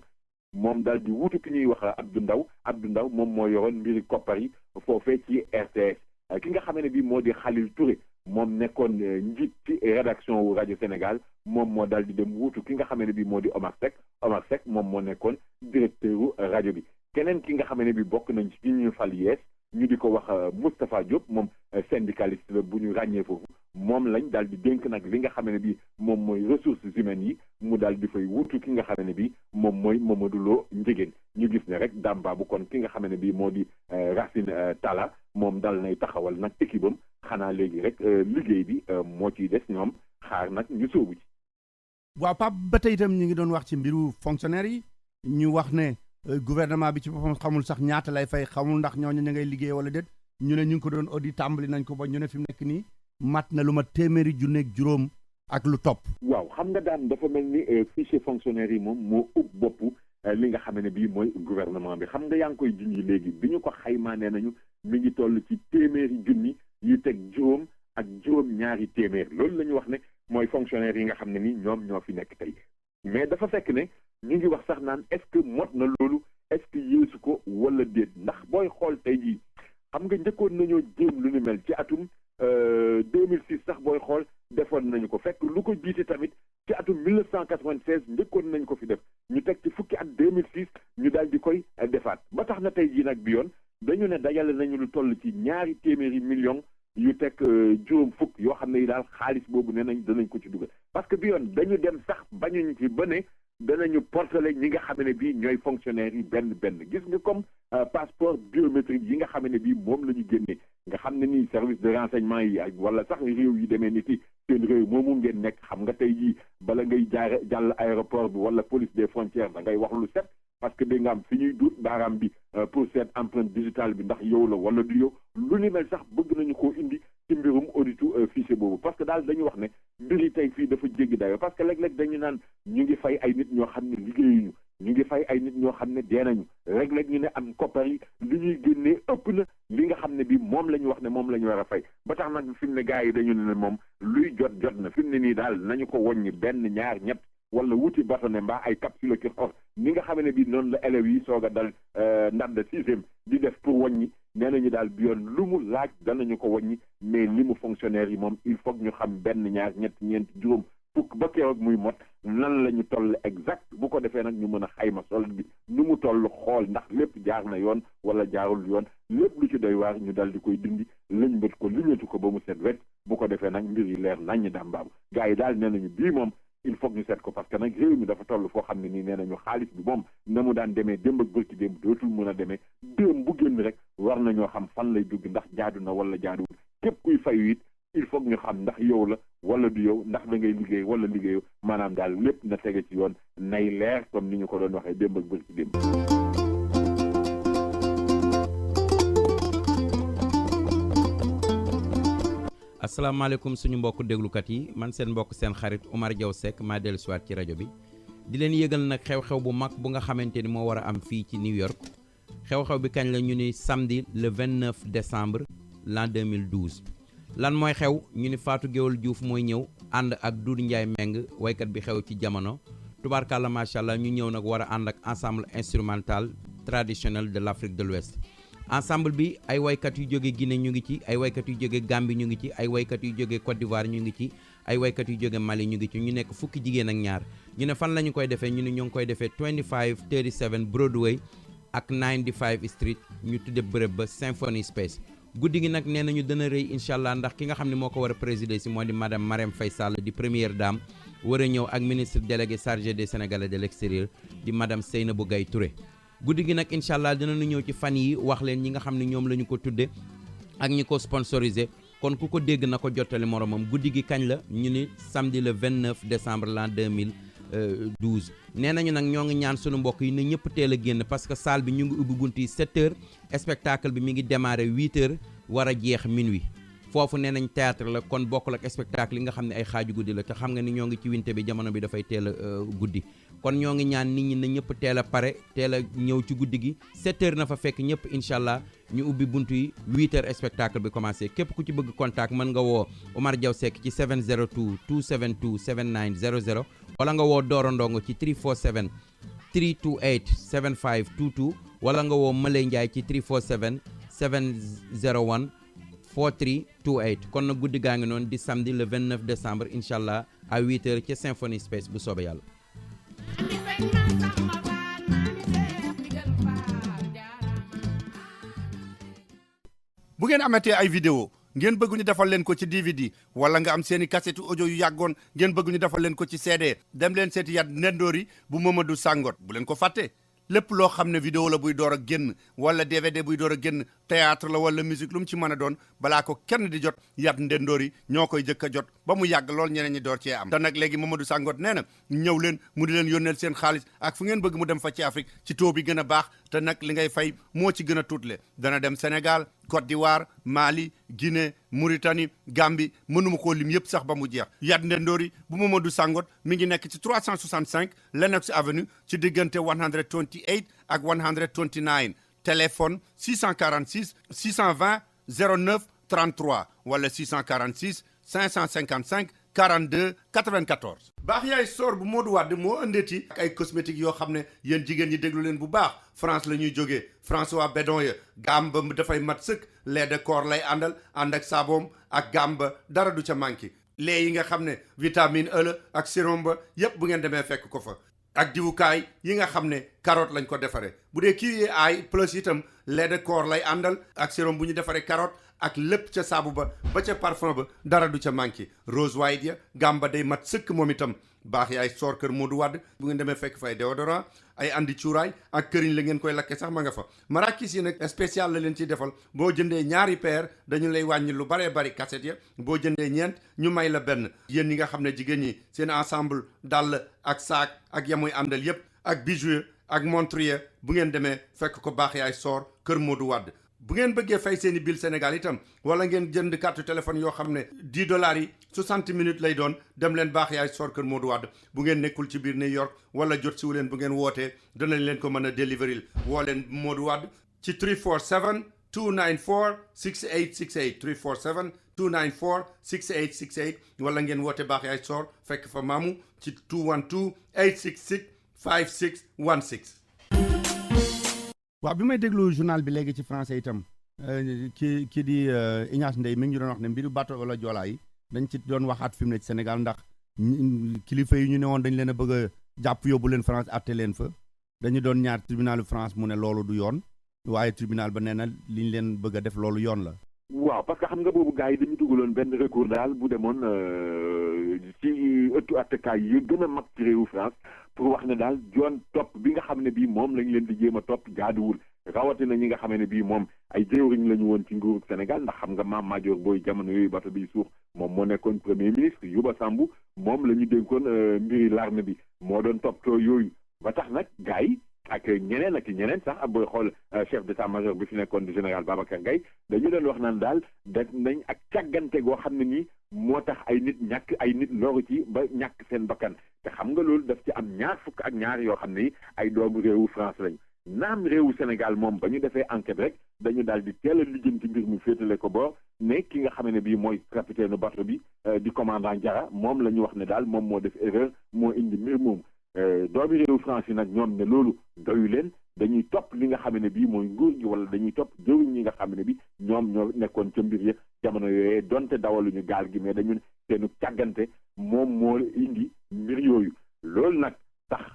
moom daal di wuutu ki ñuy wax Abdou Ndaw moom moo yoroon mbiri koppar yi foofee ci RTS ki nga xam ne bii moo di Khalil Touré moom nekkoon njiit ci rédaction wu rajo Sénégal moom moo daal di dem wuutu ki nga xam ne bii moo di Omar Seck moom moo nekkoon directeur wu rajo bi keneen ki nga xam ne bii bokk nañ ci ñu fal yees ñu di ko wax Moustapha Diop moom syndicaliste la bu ñu ràññee foofu moom lañ daal di dénk nag li nga xam ne bi moom mooy ressources humaines yi mu daal di fay wutu ki nga xam ne bi moom mooy Mamadou Lo Ndiéguène ñu gis ne rek Dame Babou kon ki nga xam ne bi moo di Racine Talla moom dal nay taxawal nag équipe am xanaa léegi rek liggéey bi moo ciy des ñoom xaar nag ñu sóobu ci. waaw Pape ba tey itam ñu ngi doon wax ci mbiru fonctionnaire yi ñu wax ne gouvernement bi ci boppam xamul sax ñaata lay fay xamul ndax ñooñu ñu ngay liggéey wala déet ñu ne ñu ngi ko doon audit tàmbali nañ ko ba ñu ne fi mu nekk nii mat na lu ma téeméeri junneeg juróom ak lu topp. waaw xam nga daan dafa mel ni fichier fonctionnaire yi moom moo ëpp bopp li nga xam ne bii mooy gouvernement bi xam nga yaa ngi koy junj léegi bi ñu ko xaymaa nee nañu mi ngi toll ci téeméeri junni yu teg juróom ak juróom ñaari téeméer loolu la ñu wax ne mooy fonctionnaire yi nga xam ne ni ñoom ñoo fi nekk tey mais dafa fekk ne ñu ngi wax sax naan est-ce que mot na loolu est-ce que yéesu ko wala déet ndax booy xool tey jii xam nga njëkkoon nañoo jéem lu ni mel ci atum 2006 sax booy xool defoon nañu ko fekk lu ko jiite tamit ci atum 1996 njëkkoon nañu ko fi def ñu teg ci fukki at 2006 ñu daal di koy defaat ba tax na tey jii nag bi yoon dañu ne dajale nañu lu toll ci ñaari téeméeri millions yu teg juróom fukk yoo xam ne yi daal xaalis boobu ne nañ danañ ko ci dugal parce que bi yoon dañu dem sax bañuñ ci ba ne danañu portale ñi nga xam ne bii ñooy fonctionnaires yi benn gis nga comme passeport biométrique yi nga xam ne bii moom la ñu génnee nga xam ne nii service de renseignement yi wala sax réew yi demee ni ci seen réew moomu ngeen nekk xam nga tey jii bala ngay jaare jàll aéroport bi wala police des frontières da ngay wax lu set parce que da nga am fi ñuy duut baaraam bi pour cette empreinte digitale bi ndax yow la wala du yow lu ni mel sax bëgg nañu koo indi ci mbirum auditu fichier boobu parce que daal dañu wax ne mbir yi tey fii dafa jéggi dayo parce que léeg-léeg dañu naan ñu ngi fay ay nit ñoo xam ne liggéeyuñu ñu ngi fay ay nit ñoo xam ne dee nañu léeg-léeg ñu ne am koppar yi li ñuy génnee ëpp na li nga xam ne bi moom la ñu wax ne moom la ñu war a fay ba tax nag fi mu ne gars yi dañu ne moom luy jot na fi mu ne nii daal nañu ko wàññi benn ñaar ñett wala wuti bâtonnet mbaa ay capsule ki or ni nga xam ne bi noonu la élèves yi soog a dal ndand sixième di def pour wàññi nee nañu daal bi yoon lu mu laaj danañu ko wàññi mais li mu fonctionnaire yi moom il faut ñu xam benn ñaar ñett ñeent juróom fukk ba keroog muy mot nan la ñu toll exact bu ko defee nag ñu mën a xayma solde bi nu mu toll xool ndax lépp jaar na yoon wala jaarul yoon lépp lu ci doy waar ñu dal di koy dindi lañ bët ko liñatu ko ba mu set wet bu ko defee nag mbir yi leer naññ Dame Babou gars yi daal nee nañu bii moom il faut ñu seet ko parce que nag réew mi dafa toll foo xam ne nii nee nañu xaalis bi moom na mu daan demee démb ak bërki démb dootul mën a demee démb bu génn rek war nañoo xam fan lay dugg ndax jaadu na wala jaaduwul képp kuy fayu it il faut ñu xam ndax yow la wala du yow ndax da ngay liggéey wala liggéeyu maanaam daal lépp na tege ci yoon nay leer comme ni ñu ko doon waxee démb ak bërki démb. asalaamaaleykum suñu mbokk déglukat yi man seen mbokk seen xarit Oumar Diaw Seck maa dellu siwaat ci rajo bi di leen yëgal nag xew-xew bu mag bu nga xamante ni moo war a am fii ci New York xew-xew bi kañ la ñu ni samedi le 29 décembre l'an 2012 lan mooy xew ñu ni Fatou Guewel Diouf mooy ñëw ànd ak Doudou Ndiaye Meng waykat bi xew ci jamono tubaarkàlla macha allah ñu ñëw nag war a ànd ak ensemble instrumental traditionnel de l'Afrique de l'Ouest ensemble bi ay waykat yu jóge Guinée ñu ngi ci ay waykat yu jóge Gambie ñu ngi ci ay waykat yu jóge Côte d'Ivoire ñu ngi ci ay waykat yu jóge Mali ñu ngi ci ñu nekk fukki jigéen ak ñaar ñu ne fan la ñu koy defee ñu ne ñoo ngi koy defee 2537 Broadway ak 95 Street ñu tudde bërëb ba Symphony Space guddi gi nag nee nañu dana rëy incha allah ndax ki nga xam ne moo ko war a présider si moo di madame Marème Faye Sall di première dame war a ñëw ak ministre délégué chargé des Sénégalais de l'extérieur di madame Seynabou Gaye Touré guddi gi nag incha allah dinañu ñëw ci fan yi wax leen ñi nga xam ne ñoom la ñu ko tudde ak ñi ko sponsorisé kon ku ko dégg na ko jottali moromam guddi gi kañ la ñu ni samedi le 29 décembre l'an 2012 nee nañu nag ñoo ngi ñaan sunu mbokk yi ne ñëpp teel a génn parce que salle bi ñu ngi ubbi bunt yi 7 heures spectacle bi mi ngi démarré 8 heures war a jeex minuit foofu nee nañ théâtre la kon bokkul ak spectacle yi nga xam ne ay xaaju guddi la te xam nga ni ñoo ngi ci winte bi jamono bi dafay teel a guddi kon ñoo ngi ñaan nit ñi na ñëpp teel a pare teel a ñëw ci guddi gi 7 heures na fa fekk ñëpp incha allah ñu ubbi buntu yi 8 heures spectacle bi commencé képp ku ci bëgg contact mën nga woo Oumar Diaw Seck ci 702 272 7900 wala nga woo Doro Ndongo ci 347 328 7522 wala nga woo Malay Ndiaye ci 347 701 4328 kon nag guddi gaa ngi noonu di samedi le 29 décembre incha allah à 8 heures ca Symphony Space bu soobee yàlla. bu ngeen amatee ay vidéo ngeen bëgg ñu defal leen ko ci DVD wala nga am seeni cassette audio yu yàggoon ngeen bëgg ñu defal leen ko ci CD dem leen seeti Yat Ndendoori bu Mamadou Sangot bu leen ko fàtte lépp loo xam ne vidéo la buy door a génn wala DVD buy door a génn théâtre la wala musique lu mu ci mën a doon balaa ko kenn di jot Yat Ndendoori ñoo koy jëkk a jot ba mu yàgg lool ñeneen ñi door cee am te nag léegi Mamadou Sangot nee na ñëw leen mu di leen yónneel seen xaalis ak fu ngeen bëgg mu dem fa ci Afrique ci taux bi gën a baax te nag li ngay fay moo ci gën a tuutle dana dem Sénégal Côte d'Ivoire Mali Guinée Mauritanie Gambie mënuma koo lim yëpp sax ba mu jeex Yat Ndendoori bu Mamadou Sangot mi ngi nekk ci 365 Lenox Avenue ci diggante 128 ak 129 téléphone 646 620 09 33 wala 646 555 42 94. baax yaay soor bu Modou Wade moo ëndeeti ak ay cosmétiques yoo xam ne yéen jigéen ñi déglu leen bu baax France la ñuy jógee François Bedon ya gaam ba dafay mat sëkk lait de corps lay àndal ànd ak saaboom ak gaam ba dara du ca manqué lait yi nga xam ne vitamine E la ak sérum ba yépp bu ngeen demee fekk ko fa ak diwukaay yi nga xam ne carotte lañ ko defaree bu dee kii ay plus itam lait de corps lay àndal ak sérum bu ñu defaree carotte ak lépp ca saabu ba ca parfum ba dara du ca manqué rose white ya gamba day mat sëkk moom itam baax yaay soor kër Modou Wade bu ngeen demee fekk fay déodorant ay andi cuuraay ak këriñ la ngeen koy lakke sax ma nga fa marakis yi nag spécial la leen ciy defal boo jëndee ñaari paire dañu lay wàññi lu baree bari cassette ya boo jëndee ñeent ñu may la benn yéen ñi nga xam ne jigéen ñi seen ensemble dàll ak saak ak yamuy àndal yépp ak bijoux ak montre bu ngeen demee fekk ko baax yaay soor kër Modou Wade bu ngeen bëggee fay seeni bill Sénégal itam wala ngeen jënd carte téléphone yoo xam ne $10 yi 60 minutes lay doon dem leen baax yaay soor kër Modou Wade bu ngeen nekkul ci biir New York wala jot siwu leen bu ngeen wootee danañ leen ko mën a deliveril woo leen Modou Wade ci 347 294 6868 347 294 6868 wala ngeen woote baax yaay soor fekk fa maamu ci 212 866 5616. waaw bi may déglu journal bi léegi ci français itam ki di Ignace Ndeye mi ngi doon wax ne mbiru bateau wala Joola yi dañ ci doon waxaat fi mu ne ci Sénégal ndax kilifa yi ñu ne woon dañ leen a bëgg a jàpp yóbbu leen France atte leen fa dañu doon ñaar tribunalu France mu ne loolu du yoon waaye tribunal ba nee na li ñu leen bëgg a def loolu yoon la. waaw parce que xam nga boobu gars yi dañu dugaloon benn recours daal bu demoon ci ëttu attekaay yi gën a mag ci réewu France pour wax ne daal yoon topp bi nga xam ne bii moom lañ leen di jéem a topp jaaduwul rawatina ñi nga xam ne bii moom ay jëwriñ la ñu woon ci nguurug Sénégal ndax xam nga Mame Madior Boye jamono yooyu bato bi suux moom moo nekkoon premier ministre Youba Sambou moom la ñu dénkoon mbiri l'armée bi moo doon toppatoo yooyu ba tax nag gars yi ak ñeneen sax ak booy xool chef d'état-major bi fi nekkoon di général Babacar Gaye dañu doon wax naan daal def nañ ak càggante goo xam ne nii moo tax ay nit loru ci ba ñàkk seen bakkan te xam nga loolu daf ci am ñaar fukk ak ñaar yoo xam ne ay doomu réewu France lañ naam réewu Sénégal moom ba ñu defee enquête rek dañu daal di teel a lijjanti mbir mi féetale ko boor ne ki nga xam ne bii mooy capitaine bateau bi di commandant Diarra moom la ñu wax ne daal moom moo def erreur moo indi mbir moom doomi réewu France yi nag ñoom ne loolu doyu leen dañuy topp li nga xam ne bii mooy nguur gi wala dañuy topp jëwriñ ñi nga xam ne bi ñoom ñoo nekkoon ca mbir ya jamono yooyee donte dawaluñu gaal gi mais dañu seenu càggante moom moo indi mbir yooyu loolu nag tax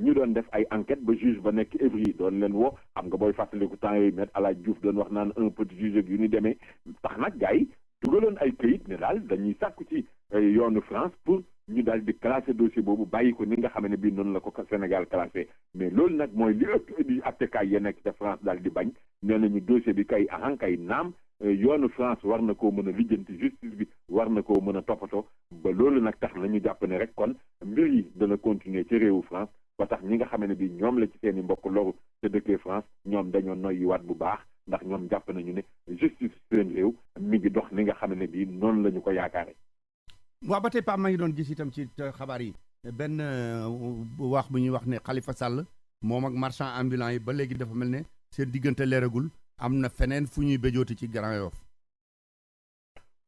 ñu doon def ay enquête ba juge ba nekk Évry doon leen woo xam nga booy fàttaliku temps yooyu Maître Alaaji Diouf doon wax naan un petit juge yu ñu demee tax nag gars yi dugaloon ay këyit ne daal dañuy sàkku ci yoonu France pour ñu daal di classé dossier boobu bàyyi ko ni nga xam ne bii noonu la ko Sénégal classé mais loolu nag mooy li ëpp di attekaay ya nekk ca France daal di bañ nee nañu dossier bi kay kay naam yoonu France war na koo mën a lijjanti justice bi war na koo mën a toppatoo ba loolu nag tax nañu jàpp ne rek kon mbir yi dana continuer ci réewu France ba tax ñi nga xam ne bii ñoom la ci seen i mbokk loru te dëkkee France ñoom dañoo noyyiwaat bu baax ndax ñoom jàpp nañu ne justice seen réew mi ngi dox ni nga xam ne bii noonu la ñu ko yaakaare. waaw ba tey Pape maa ngi doon gis itam ci xabaar yi benn wax bu ñuy wax ne Khalifa Sall moom ak marchand ambulant yi ba léegi dafa mel ne seen diggante leeragul am na feneen fu ñuy béjooti ci Grand Yoff.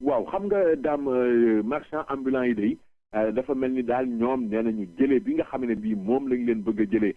waaw xam nga daam marchand ambulant yi day dafa mel ni daal ñoom nee nañu jëlee bi nga xam ne bii moom lañ leen bëgg a jëlee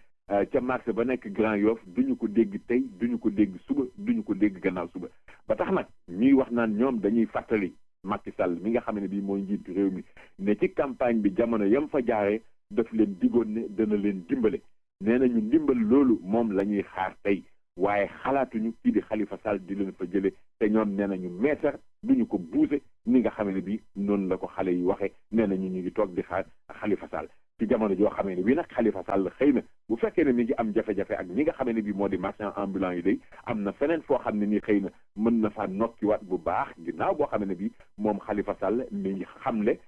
ca marché ba nekk Grand Yoff duñu ko dégg tey duñu ko dégg suba duñu ko dégg gannaaw suba ba tax nag ñuy wax naan ñoom dañuy fàttali Macky Sall mi nga xam ne bii mooy njiitu réew mi ne ci campagne bi jamono yam fa jaaree daf leen digoon ne dana leen dimbale nee nañu ndimbal loolu moom la ñuy xaar tey waaye xalaatuñu kii di Khalifa Sall di leen fa jëlee te ñoom nee nañu meetar duñu ko buuse ni nga xamee ne bi noonu la ko xale yi waxee nee nañu ñu ngi toog di xaar Khalifa Sall ci jamono joo xamee ne bi nag Khalifa Sall xëy na bu fekkee ne mi ngi am jafe-jafe ak ñi nga xamee ne bi moo di marchand ambulant yi day am na feneen foo xam ne nii xëy na mën na faa nokkiwaat bu baax ginnaaw boo xamee ne bi moom Khalifa Sall mi ngi xamle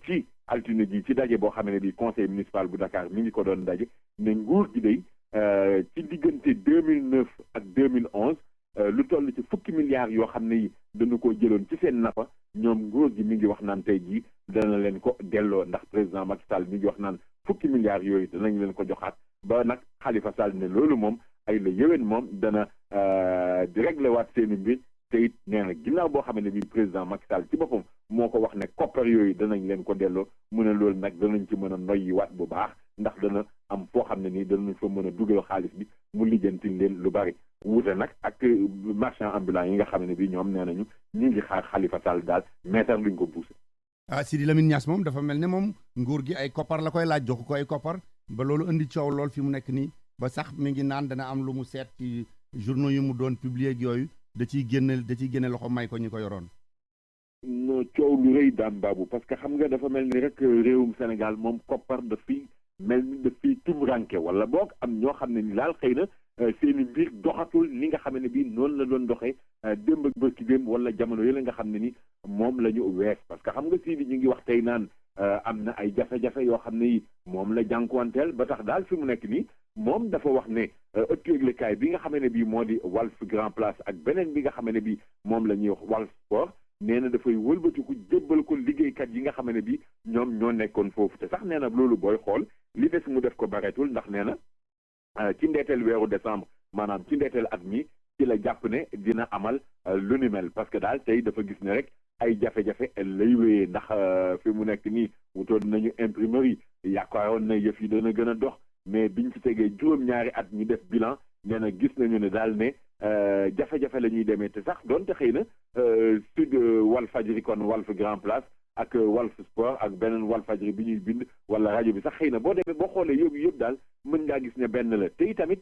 ci altine ji ci daje boo xamee ne bi conseil municipal bu Dakar mi ngi ko doon daje ne nguur gi day ci diggante 2009 ak 2011 lu toll ci fukki milliards yoo xam ne yi dañu ko jëloon ci seen nafa ñoom nguur gi mi ngi wax naan tey jii dana leen ko delloo ndax président Macky Sall mi ngi wax naan fukki milliards yooyu danañ leen ko joxaat ba nag Khalifa Sall ne loolu moom ay la yéwén moom dana di réglé waat seeni mbir te it nee na ginnaaw boo xam ne bi président Macky Sall ci boppam moo ko wax ne koppar yooyu danañ leen ko delloo mu ne loolu nag danañ ci mën a noyyi waat bu baax ndax dana am foo xam ne nii danañ fa mën a dugal xaalis bi mu lijjanti leen lu bari wuute nag ak marchand ambulant yi nga xam ne bi ñoom nee nañu ñu ngi xaar Khalifa Sall daal meetar luñ ko poussé. Sidi Lamine Niass moom dafa mel ne moom nguur gi ay koppar la koy laaj jox ko ay koppar ba loolu indi coow lool fi mu nekk nii ba sax mi ngi naan dana am lu mu seet ci journaux yu mu doon publier ak yooyu da ciy génne loxo may ko ñi ko yoroon. no coow lu rëy daan baabu parce que xam nga dafa mel ni rek réewum Sénégal moom koppar daf fi mel ni daf fi tumranke wala boog am ñoo xam ne ni daal xëy na seeni mbir doxatul ni nga xam ne bii noonu la doon doxee démb ak bërki démb wala jamono yële nga xam ne ni moom la ñu wees parce que xam nga sii di ñu ngi wax tey naan am na ay jafe-jafe yoo xam ne yi moom la jànkuwanteel ba tax daal fi mu nekk nii moom dafa wax ne ëttu yëglekaay bi nga xam ne bii moo di Walf Grand Place ak beneen bi nga xam ne bii moom la ñuy wax Walf Sport nee na dafay wëlbatiku jébbal ko liggéeykat yi nga xam ne bii ñoom ñoo nekkoon foofu te sax nee na loolu booy xool li des mu def ko bareetul ndax nee na ci ndeeteel weeru décembre maanaam ci ndeeteel at mi ci la jàpp ne dina amal lu ni mel parce que daal tey dafa gis ne rek ay jafe-jafe lay wéyee ndax fi mu nekk nii wutoon nañu imprimerie yaakaaroon na yëf yi dana gën a dox mais biñ ci tegee juróom-ñaari at ñu def bilan nee na gis nañu ne daal ne jafe-jafe la ñuy demee te sax doonte xëy na sud Walfadjri kon Walf Grand Place ak Walf Sport ak beneen Walfadjri bi ñuy bind wala rajo bi sax xëy na boo demee boo xoolee yëpp daal mën ngaa gis ne benn la te tamit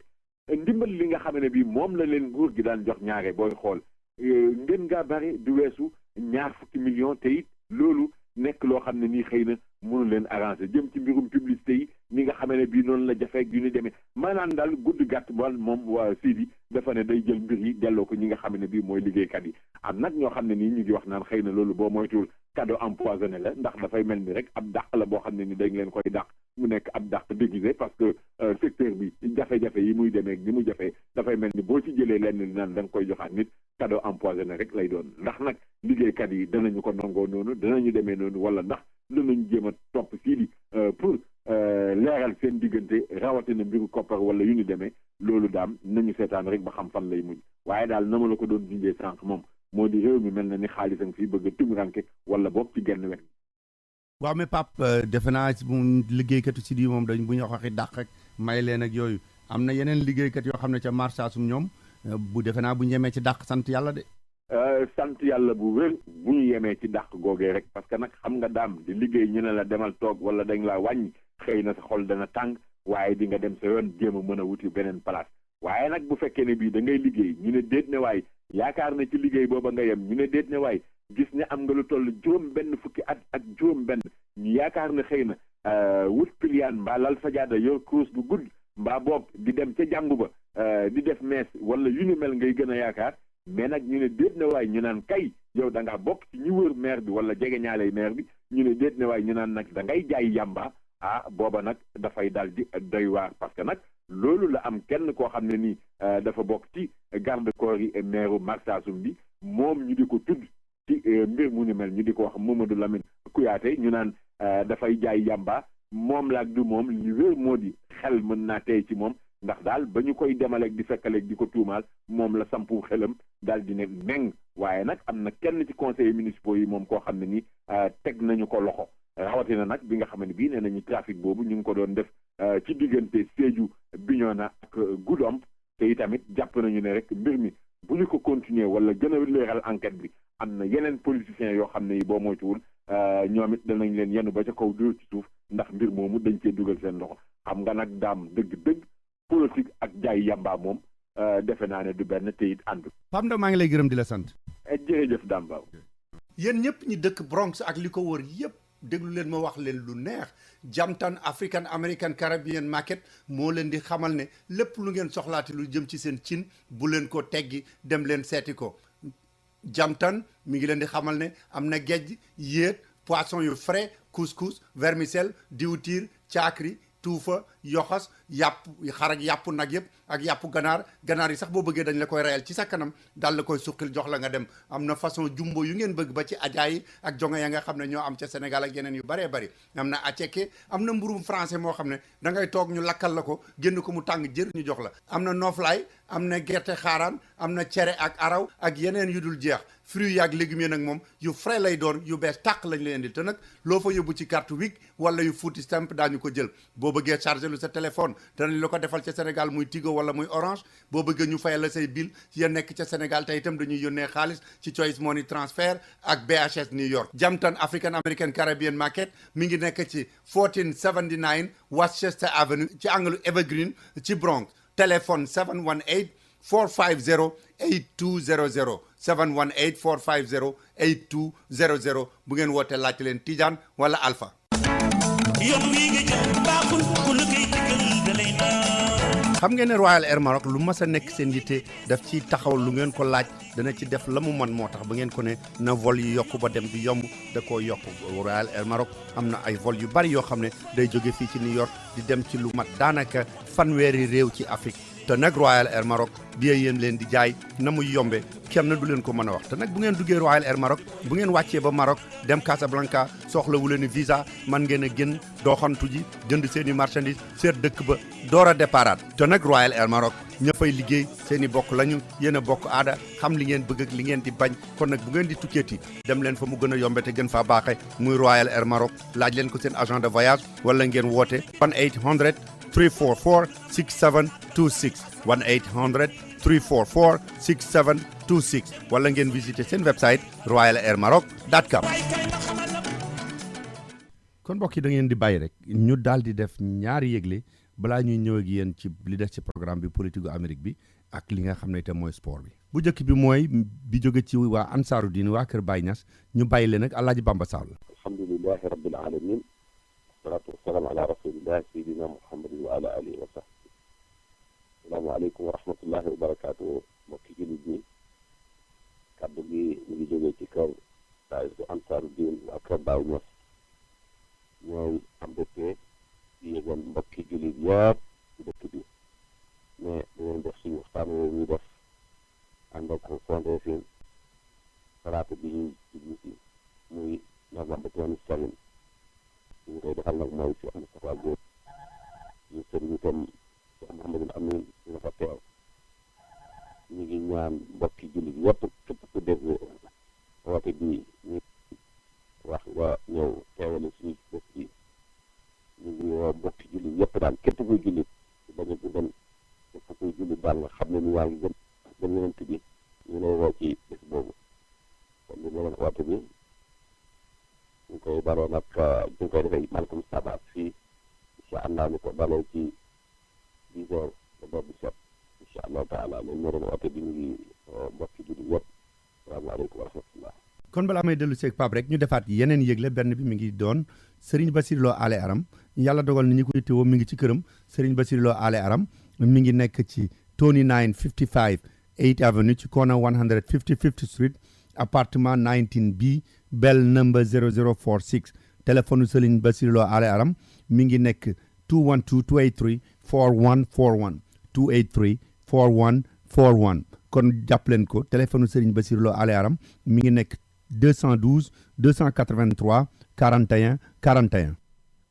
ndimbal li nga xam ne bii moom la leen nguur gi daan jox ñaare booy xool ngeen ngaa bari du weesu ñaar fukki millions te it loolu nekk loo xam ne nii xëy na mënu leen arrangé jëm ci mbirum publicité yi ni nga xamee ne bii noonu la jafeeg yu ni demee maanaam daal gudd gàtt bool moom waa Sidi dafa ne day jël mbir yi delloo ko ñi nga xam ne bii mooy liggéeykat yi am nag ñoo xam ne nii ñu ngi wax naan xëy na loolu boo moytuwul cadeau empoisonné la ndax dafay mel ni rek ab dàq la boo xam ne ni dañ leen koy dàq mu nekk ab dàq déguisé parce que secteur bi jafe-jafe yi muy demee ni mu jafee dafay mel ni boo ci jëlee lenn li naan da nga koy joxaat nit cadeau empoisonné rek lay doon ndax nag liggéeykat yi danañu ko nangoo noonu danañu demee noonu wala ndax danañu jéem a topp Sidi pour leeral seen diggante rawatina mbiru koppar wala yu ñu demee loolu daam nañu seetaan rek ba xam fan lay mujj waaye daal na ma la ko doon dindee sànq moom moo di réew mi mel na ni xaalisam fii bëgg a tumuranke wala boog ci genn wet. waaw mais Pape defe naa liggéeykatu Sidi moom dañ bu ñu waxee dàq ak may leen ak yooyu am na yeneen liggéeykat yoo xam ne ca marchasum ñoom bu defe naa bu ñu yemee ci dàq sant yàlla de. sant yàlla bu wér bu ñu yemee ci dàq googee rek parce que nag xam nga daam di liggéey ñu ne la demal toog wala dañ laa wàññi xëy na sa xol dana tàng waaye di nga dem sa yoon jéem a mën a wuti beneen place waaye nag bu fekkee ne bii da ngay liggéey ñu ne déet ne waay yaakaar na ci liggéey booba nga yem ñu ne déet ne waay gis ne am nga lu toll juróom benn fukki at ak juróom benn ñu yaakaar ne xëy na wut piliyaan mbaa lal sajaada yor course bu gudd mbaa boog di dem ca jàngu ba di def mees wala yu ni mel ngay gën a yaakaar mais nag ñu ne déet ne waay ñu naan kay yow da ngaa bokk ci ñi wër maire bi wala jege ñaaley maire bi ñu ne déet ne waay ñu naan nag da ngay jaay yàmba booba nag dafay daal di doy waar parce que nag loolu la am kenn koo xam ne nii dafa bokk ci garde corps yi maire Marsassoum bi moom ñu di ko tudd ci mbir mu ni mel ñu di ko wax Mamadou Lamine Kouyaté ñu naan dafay jaay yàmba moom laak du moom li wér moo di xel mën naa tey ci moom ndax daal ba ñu koy demaleeg di fekkaleeg di ko tuumaal moom la sampu xelam daal di ne meng waaye nag am na kenn ci conseillers municipaux yi moom koo xam ne ni teg nañu ko loxo rawatina nag bi nga xam ne bii nee nañu trafic boobu ñu ngi ko doon def ci diggante Sédhiou Bignona ak Goudomp te itamit jàpp nañu ne rek mbir mi bu ñu ko continuer wala gën a leeral enquête bi am na yeneen politiciens yoo xam ne yi boo moytuwul ñoom it danañ leen yenu ba ca kaw dóor ci suuf ndax mbir moomu dañ cee dugal seen loxo xam nga nag daam dëgg-dëgg politique ak jaay yamba moom defe naa ne du benn te it àndu. Pape Ndaw maa ngi lay gërëm di la sant. jërëjëf Dame Ba. yéen ñëpp ñi dëkk Bronx ak li ko wër yëpp déglu leen ma wax leen lu neex Jamtan African American Caribbean Market moo leen di xamal ne lépp lu ngeen soxlaati lu jëm ci seen cin bu leen ko teggi dem leen seeti ko. Jamtan mi ngi leen di xamal ne am na géej yéet poisson yu frais couscous vermicelle diwtiir caakri tuufa yoxos yàpp xar ak yàpp nag yëpp ak yàpp ganaar yi sax boo bëggee dañ la koy reyal ci sa kanam daal la koy suqil jox la nga dem am na façon jumbo yu ngeen bëgg ba ci ajaay yi ak jonge ya nga xam ne ñoo am ca Sénégal ak yeneen yu bëree bëri am na aceke am na mburum français moo xam ne da ngay toog ñu lakkal la ko génn ko mu tàng jër ñu jox la am na nooflaay am na gerte xaaraan am na cere ak araw ak yeneen yu dul jeex fruits yaak légumes yi nag moom yu frais lay doon yu bees tàq lañ leen indil te nag loo fa yóbbu ci carte Wig wala yu Food Stamp daañu ko jël boo bëggee chargé lu sa téléphone danañ la ko defal ca Sénégal muy Tigo wala muy Orange boo bëggee ñu fayal la say bill ya nekk ca Sénégal te itam dañuy yónnee xaalis ci Choice Money Transfer ak BHS New York. Jamtan African American Caribbean Market mi ngi nekk ci 1479 Westchester Avenue ci angle Evergreen ci Bronx téléphone 718 450 8200 718 450 8200 bu ngeen wootee laajte leen Tidiane wala Alpha. xam ngeen ne Royal Air Maroc lu mas a nekk seen yitte daf ci taxaw lu ngeen ko laaj dana ci def la mu mën moo tax ba ngeen ko ne na vol yi yokku ba dem di yomb da koo yokk Royal Air Maroc am na ay vol yu bari yoo xam ne day jóge fii ci New York di dem ci lu mat daanaka fanweeri réew ci Afrique te nag Royal Air Maroc billet yéen leen di jaay na muy yombe kenn du leen ko mën a wax te nag bu ngeen duggee Royal Air Maroc bu ngeen wàccee ba Maroc dem Casablanca soxla wu leen visa man ngeen a génn doxantu ji jënd seen i marchandise seet dëkk ba door a déparaat te nag Royal Air Maroc ña fay liggéey seen i bokk lañu yéen a bokk aada xam li ngeen bëgg ak li ngeen di bañ kon nag bu ngeen di tukkeeti dem leen fa mu gën a yombe te gën faa baaxe muy Royal Air Maroc laaj leen ko seen agent de voyage wala ngeen woote 1-800 344 6726 1-800 344 6726 wala ngeen visiter seen website royalairmaroc.com. kon mbokk yi da ngeen di bàyyi rek ñu daal di def ñaari yëgle balaa ñuy ñëw ak yéen ci li des ci programme bi politique gu Amérique bi ak li nga xam ne itam mooy sport bi. bu njëkk bi mooy bi jóge ci waa Ansaaru Diin waa Kër Baye Niass ñu bàyyi leen ak Alaaji Bamba Sall. alhamdulilahi rabbil alamin wasalaatu wasalaam ala rasulillahi sayidina muhammadin wa ala alihi wa sahbihi. asalaamaaleykum wa rahmatullahi wa barakaatu mbokki jullit ñi kaddu gi ñu ngi jógee ci kaw daayira bu Ansaaru Diin waa Kër Baye Niass ñooy am mbégte di yëgal mbokki jullit yëpp ci dëkk bi mais dinañ def suñu waxtaan woowu ñu def ànd ak fondation salaatu bi ñuy jublu si muy novembre 27 ñu koy defal nag mooy si Moustapha Diop ñu sëriñ itam si Mouhamadou Amin dina fa teew ñu ngi ñaan mbokki jullit yëpp képp ku dégg woote bi ñu wax nga ñëw teewale suñu bés bi ñu ngi woo mbokki jullit yëpp daal képp kuy jullit bañu bu dem képp kuy jullit daal nga xam ne ni yaa ngi gën yonent bi ñu lay woo ci bés boobu kon li leen woote bi ñu koy daloo nag ñu koy defee Malcolm Sabat fii incha allah ñu ko daloo ci 10 heures ba boobu 17 incha allah taala loolu moo doon woote bi ñu ngi mbokki jullit yëpp salaamaaleykum wa rahmatullah. kon balaa may dellu seeg Pape rek ñu defaat yeneen yëgle benn bi mi ngi doon Serigne Bassirou Lo Ale Aram yàlla dogal ni ñu koy teewoo mi ngi ci këram Serigne Bassirou Lo Ale Aram mi ngi nekk ci 2955 8th Avenue ci corner 155th Street appartement 19B bell number 0046 téléphone Serigne Bassirou Lo Ale Aram mi ngi nekk 212 283 4141 283 4141 kon jàpp leen ko téléphone Serigne Bassirou Lo Ale Aram mi ngi nekk 212 283 41 41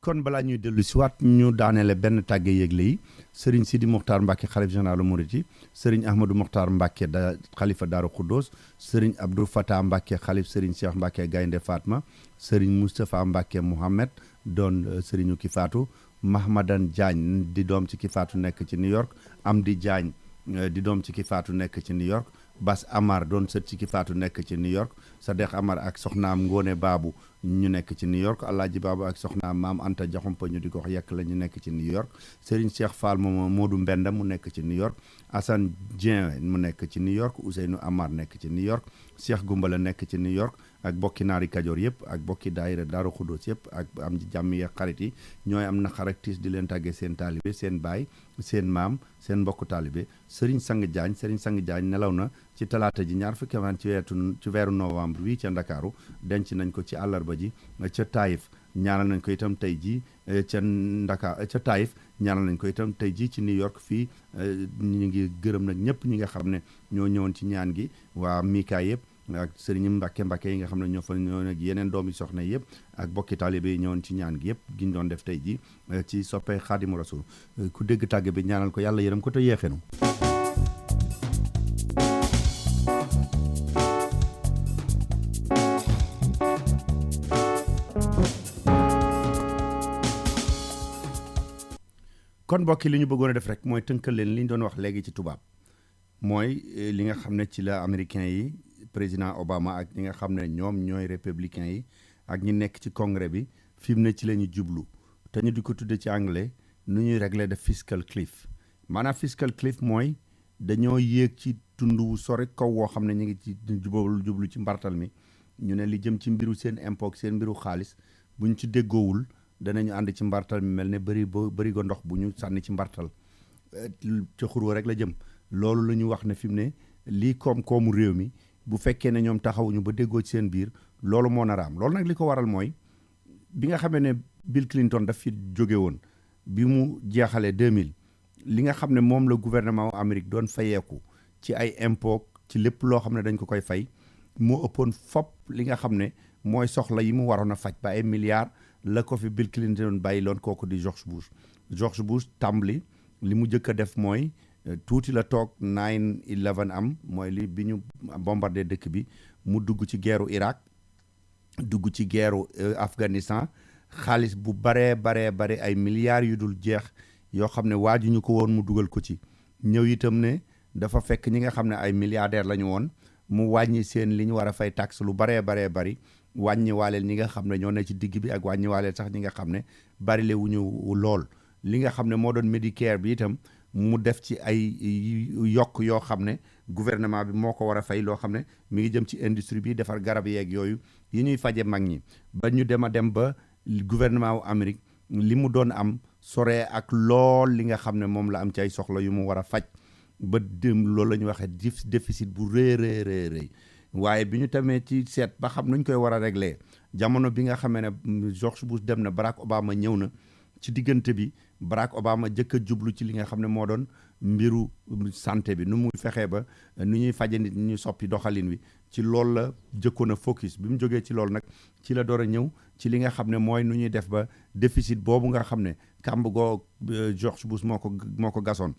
kon balaa ñuy dellu si waat ñu daaneele benn tàgge yëgle yi Serigne Sidi Mokhtar Mbacke xalif généralu Mouride Serigne Ahmadou Mokhtar Mbacke da xalifa Daaru Khoudoss Serigne Abdou Fatah Mbacke xalif Serigne Cheikh Mbacke Gaynde Fatma Serigne Moustapha Mbacke Mohamed doon Serigne ki faatu Mahmadan Diagne di doom ci ki faatu nekk ci New York Amdi Diagne di doom ci ki faatu nekk ci New York Bass Amar doon sët ci ki faatu nekk ci New York Sadekh Amar ak soxnaam Ngone Baabu ñu nekk ci New York Alaaji Baabu ak soxnaam Maam Anta Jaxumpa ñu di ko wax yekk la ñu nekk ci New York Serigne Cheikh Fall moom Modou Mbenda mu nekk ci New York Assane Dieng mu nekk ci New York Ousseynou Amar nekk ci New York Cheikh Gumbala nekk ci New York ak bokki naari Kajoor yëpp ak bokki daayira Daaru Xuddoos yëpp ak am ci jàmm yi xarit yi ñooy am na xaraktis di leen tàggee seen taalibe seen baay seen maam seen mbokku taalibe Serigne Sang Diagne nelaw na ci talaata ji ñaar fukki fan ci weeru novembre wi ca Ndakaaru denc nañ ko ci àllarba ji ca Taïf ñaanal nañ ko itam tey ji ca Taïf ñaanal nañ ko itam tey ji ci New York fii ñu ngi gërëm nag ñëpp ñi nga xam ne ñoo ñëwoon ci ñaan gi waa Mika yëpp ak sëriñ Mbàkke yi nga xam ne ñoo fa ñëwoon ak yeneen doomi soxna yëpp ak bokki taalibe yi ñëwoon ci ñaan gi yëpp gi ñu doon def tey ji ci soppe Xaadimu Rasuul ku dégg tàgg bi ñaanal ko yàlla yërëm ko te yeexenu kon mbokki li ñu bëggoon a def rek mooy tënkal leen li ñu doon wax léegi ci tubaab mooy li nga xam ne ci la américain yi président Obama ak ñi nga xam ne ñoom ñooy républicain yi ak ñi nekk ci congrès bi fi mu ne ci la ñu jublu te ñu di ko tudde ci anglais nu ñuy régler de fiscal cliff maanaam fiscal cliff mooy dañoo yéeg ci tund wu sore kaw woo xam ne ñu ngi ci jublu ci mbartal mi ñu ne li jëm ci mbiru seen impôt seen mbiru xaalis buñ ci déggoowul danañu ànd ci mbartal mi mel ne bëri go ndox bu ñu sànni ci mbartal ca xurwa rek la jëm loolu la ñu wax ne fi mu ne lii koom-koomu réew mi bu fekkee ne ñoom taxawuñu ba déggoo ci seen biir loolu moo nar a am loolu nag li ko waral mooy bi nga xamee ne Bill Clinton daf fi jóge woon bi mu jeexalee 2000 li nga xam ne moom la gouvernement Amérique doon fayeeku ci ay impôt ci lépp loo xam ne dañ ko koy fay moo ëppoon fop li nga xam ne mooy soxla yi mu waroon a faj ba ay milliards la ko fi Bill Clinton bàyyi loon kooku di George Bush tàmbali li mu njëkk a def mooy tuuti la toog 9/11 am mooy li bi ñu bombardé dëkk bi mu dugg ci guerru Irak dugg ci guerru Afghanistan xaalis bu bare ay milliards yu dul jeex yoo xam ne waajuñu ko woon mu dugal ko ci ñëw itam ne dafa fekk ñi nga xam ne ay milliardaires la ñu woon mu wàññi seen li ñu war a fay taxe lu baree bari wàññi waaleel ñi nga xam ne ñoo ne ci digg bi ak wàññi waaleel sax ñi nga xam ne bari le wuñu lool li nga xam ne moo doon Medicare bi itam mu def ci ay yokk yoo xam ne gouvernement bi moo ko war a fay loo xam ne mi ngi jëm ci industrie bi defar garab yeeg yooyu yi ñuy faje mag ñi ba ñu dem ba gouvernement wu Amérique li mu doon am soree ak lool li nga xam ne moom la am ci ay soxla yu mu war a faj ba dem loolu la ñuy waxee déficit bu rëy waaye bi ñu tamee ci seet ba xam nuñ koy war a régler jamono bi nga xamee ne George Bush dem na Barack Obama ñëw na ci diggante bi Barack Obama jëkk a jublu ci li nga xam ne moo doon mbiru santé bi nu muy fexee ba nu ñuy faje nit ñu soppi doxalin wi ci loolu la jëkkoon a focus bi mu jógee ci loolu nag ci la door a ñëw ci li nga xam ne mooy nu ñuy def ba déficit boobu nga xam ne kàmb goo George Bush moo ko gasoon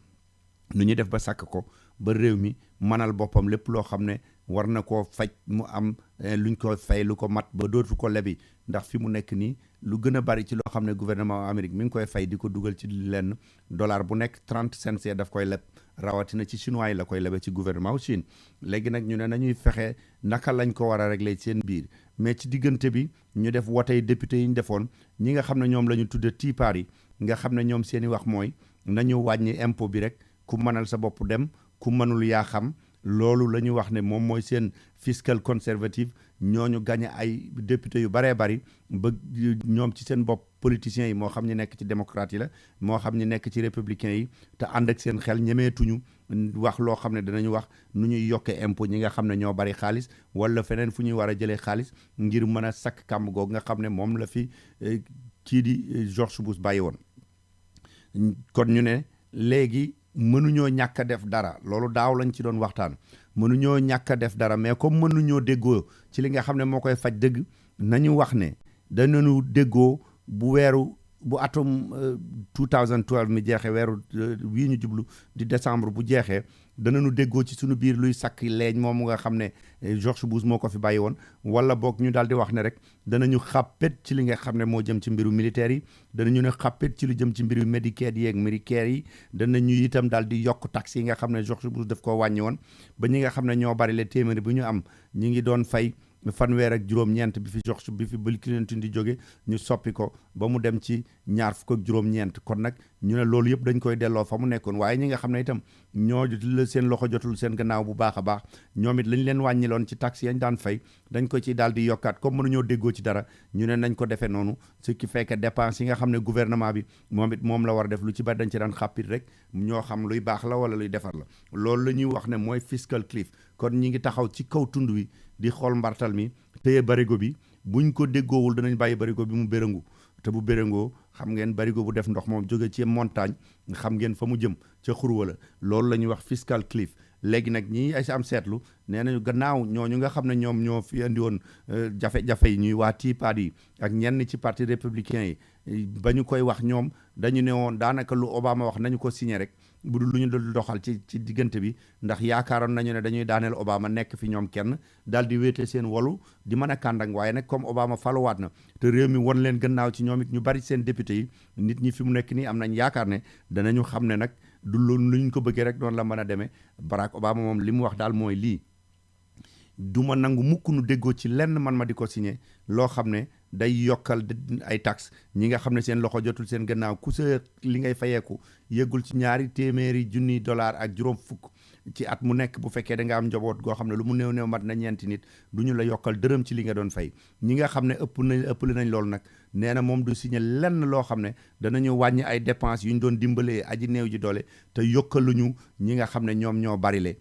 nu ñuy def ba sàkk ko ba réew mi manal boppam lépp loo xam ne war na koo faj mu am luñ ko fay lu ko mat ba dootu ko lebi ndax fi mu nekk nii lu gën a bari ci loo xam ne gouvernement Amérique mi ngi koy fay di ko dugal ci lenn dollar bu nekk 30 cents daf koy leb rawatina ci chinois yi la koy lebe ci gouvernement Chine léegi nag ñu ne nañuy fexe naka lañ ko war a régler seen biir mais ci diggante bi ñu def wotey député yi ñu defoon ñi nga xam ne ñoom la ñu tudde Tea Party nga xam ne ñoom seen i wax mooy nañu wàññi impôt bi rek ku mënal sa bopp dem ku mënul yaa xam loolu la ñu wax ne moom mooy seen fiscal conservative ñooñu gañe ay député yu baree bari ba ñoom ci seen bopp politiciens yi moo xam ñu nekk ci démocrates yi la moo xam ñu nekk ci républicains yi te ànd ak seen xel ñemeetuñu wax loo xam ne danañu wax nu ñuy yokkee impôt ñi nga xam ne ñoo bari xaalis wala feneen fu ñuy war a jëlee xaalis ngir mën a sakk kàmb googu nga xam ne moom la fi kii di George Bush bàyyi woon kon ñu ne léegi mënuñoo ñàkk a def dara loolu daaw lañ ci doon waxtaan mënuñoo ñàkk a def dara mais comme mënuñoo déggoo ci li nga xam ne moo koy faj dëgg nañu wax ne danañu déggoo bu weeru bu atum 2012 mi jeexee weeru wii ñu jublu di décembre bu jeexee danañu déggoo ci suñu biir luy sakk leeñ moom nga xam ne George Bush moo ko fi bàyyi woon wala boog ñu daal di wax ne rek danañu xàppet ci li nga xam ne moo jëm ci mbiru militaire yi danañu ne xàppet ci lu jëm ci mbiru Medicaid yi ak Medicare yi danañu itam daal di yokk taxes yi nga xam ne George Bush daf koo wàññi woon ba ñi nga xam ne ñoo bari le téeméeri bu ñu am ñi ngi doon fay fanweer ak juróom-ñeent bi fi Bill Clinton di jóge ñu soppi ko ba mu dem ci ñaar fukk ak juróom-ñeent kon nag ñu ne loolu yëpp dañ koy delloo fa mu nekkoon waaye ñi nga xam ne itam ñoo seen loxo jotul seen gannaaw bu baax a baax ñoom it lañ leen wàññiloon ci taxes yañ daan fay dañ ko ci daal di yokkaat comme mënuñoo déggoo ci dara ñu ne nañ ko defee noonu ce qui fait que dépense yi nga xam ne gouvernement bi moom it moom la war a def lu ci bari dañ ci daan xàppit rek ñoo xam luy baax la wala luy defar la loolu la ñuy wax ne mooy fiscal cliff kon ñi ngi taxaw ci kaw tund wi di xool mbartal mi téye barigo bi buñ ko déggoowul danañ bàyyi barigo bi mu béréngu te bu béréngoo xam ngeen barigo bu def ndox moom jóge ci montagne xam ngeen fa mu jëm ca xurwa la loolu la ñuy wax fiscal cliff léegi nag ñi ay am seetlu nee nañu gannaaw ñooñu nga xam ne ñoom ñoo fi andi woon jafe-jafe yi ñuy waa Tea Party yi ak ñenn ci parti républicain yi ba ñu koy wax ñoom dañu ne woon daanaka lu Obama wax nañu ko signé rek bu dul lu ñu dul doxal ci diggante bi ndax yaakaaroon nañu ne dañuy daaneel Obama nekk fi ñoom kenn daal di wéete seen wolu di mën a kàndang waaye nag comme Obama faluwaat na te réew mi won leen gannaaw ci ñoom it ñu bari seen député yi nit ñi fi mu nekk nii am nañ yaakaar ne danañu xam ne nag du lu ñu ko bëggee rek noonu la mën a demee Barack Obama moom li mu wax daal mooy lii du ma nangu mukk nu déggoo ci lenn man ma di ko signé loo xam ne day yokkal ay taxes ñi nga xam ne seen loxo jotul seen gannaaw ku sa li ngay fayeeku yëggul ci $200,000 ak juróom fukk ci at mu nekk bu fekkee da nga am njaboot goo xam ne lu mu néew néew mat na ñeenti nit du ñu la yokkal dërëm ci li nga doon fay ñi nga xam ne ëppale nañ loolu nag nee na moom du signé lenn loo xam ne danañu wàññi ay dépenses yu ñu doon dimbalee aji néew ji doole te yokkaluñu ñi nga xam ne ñoom ñoo barile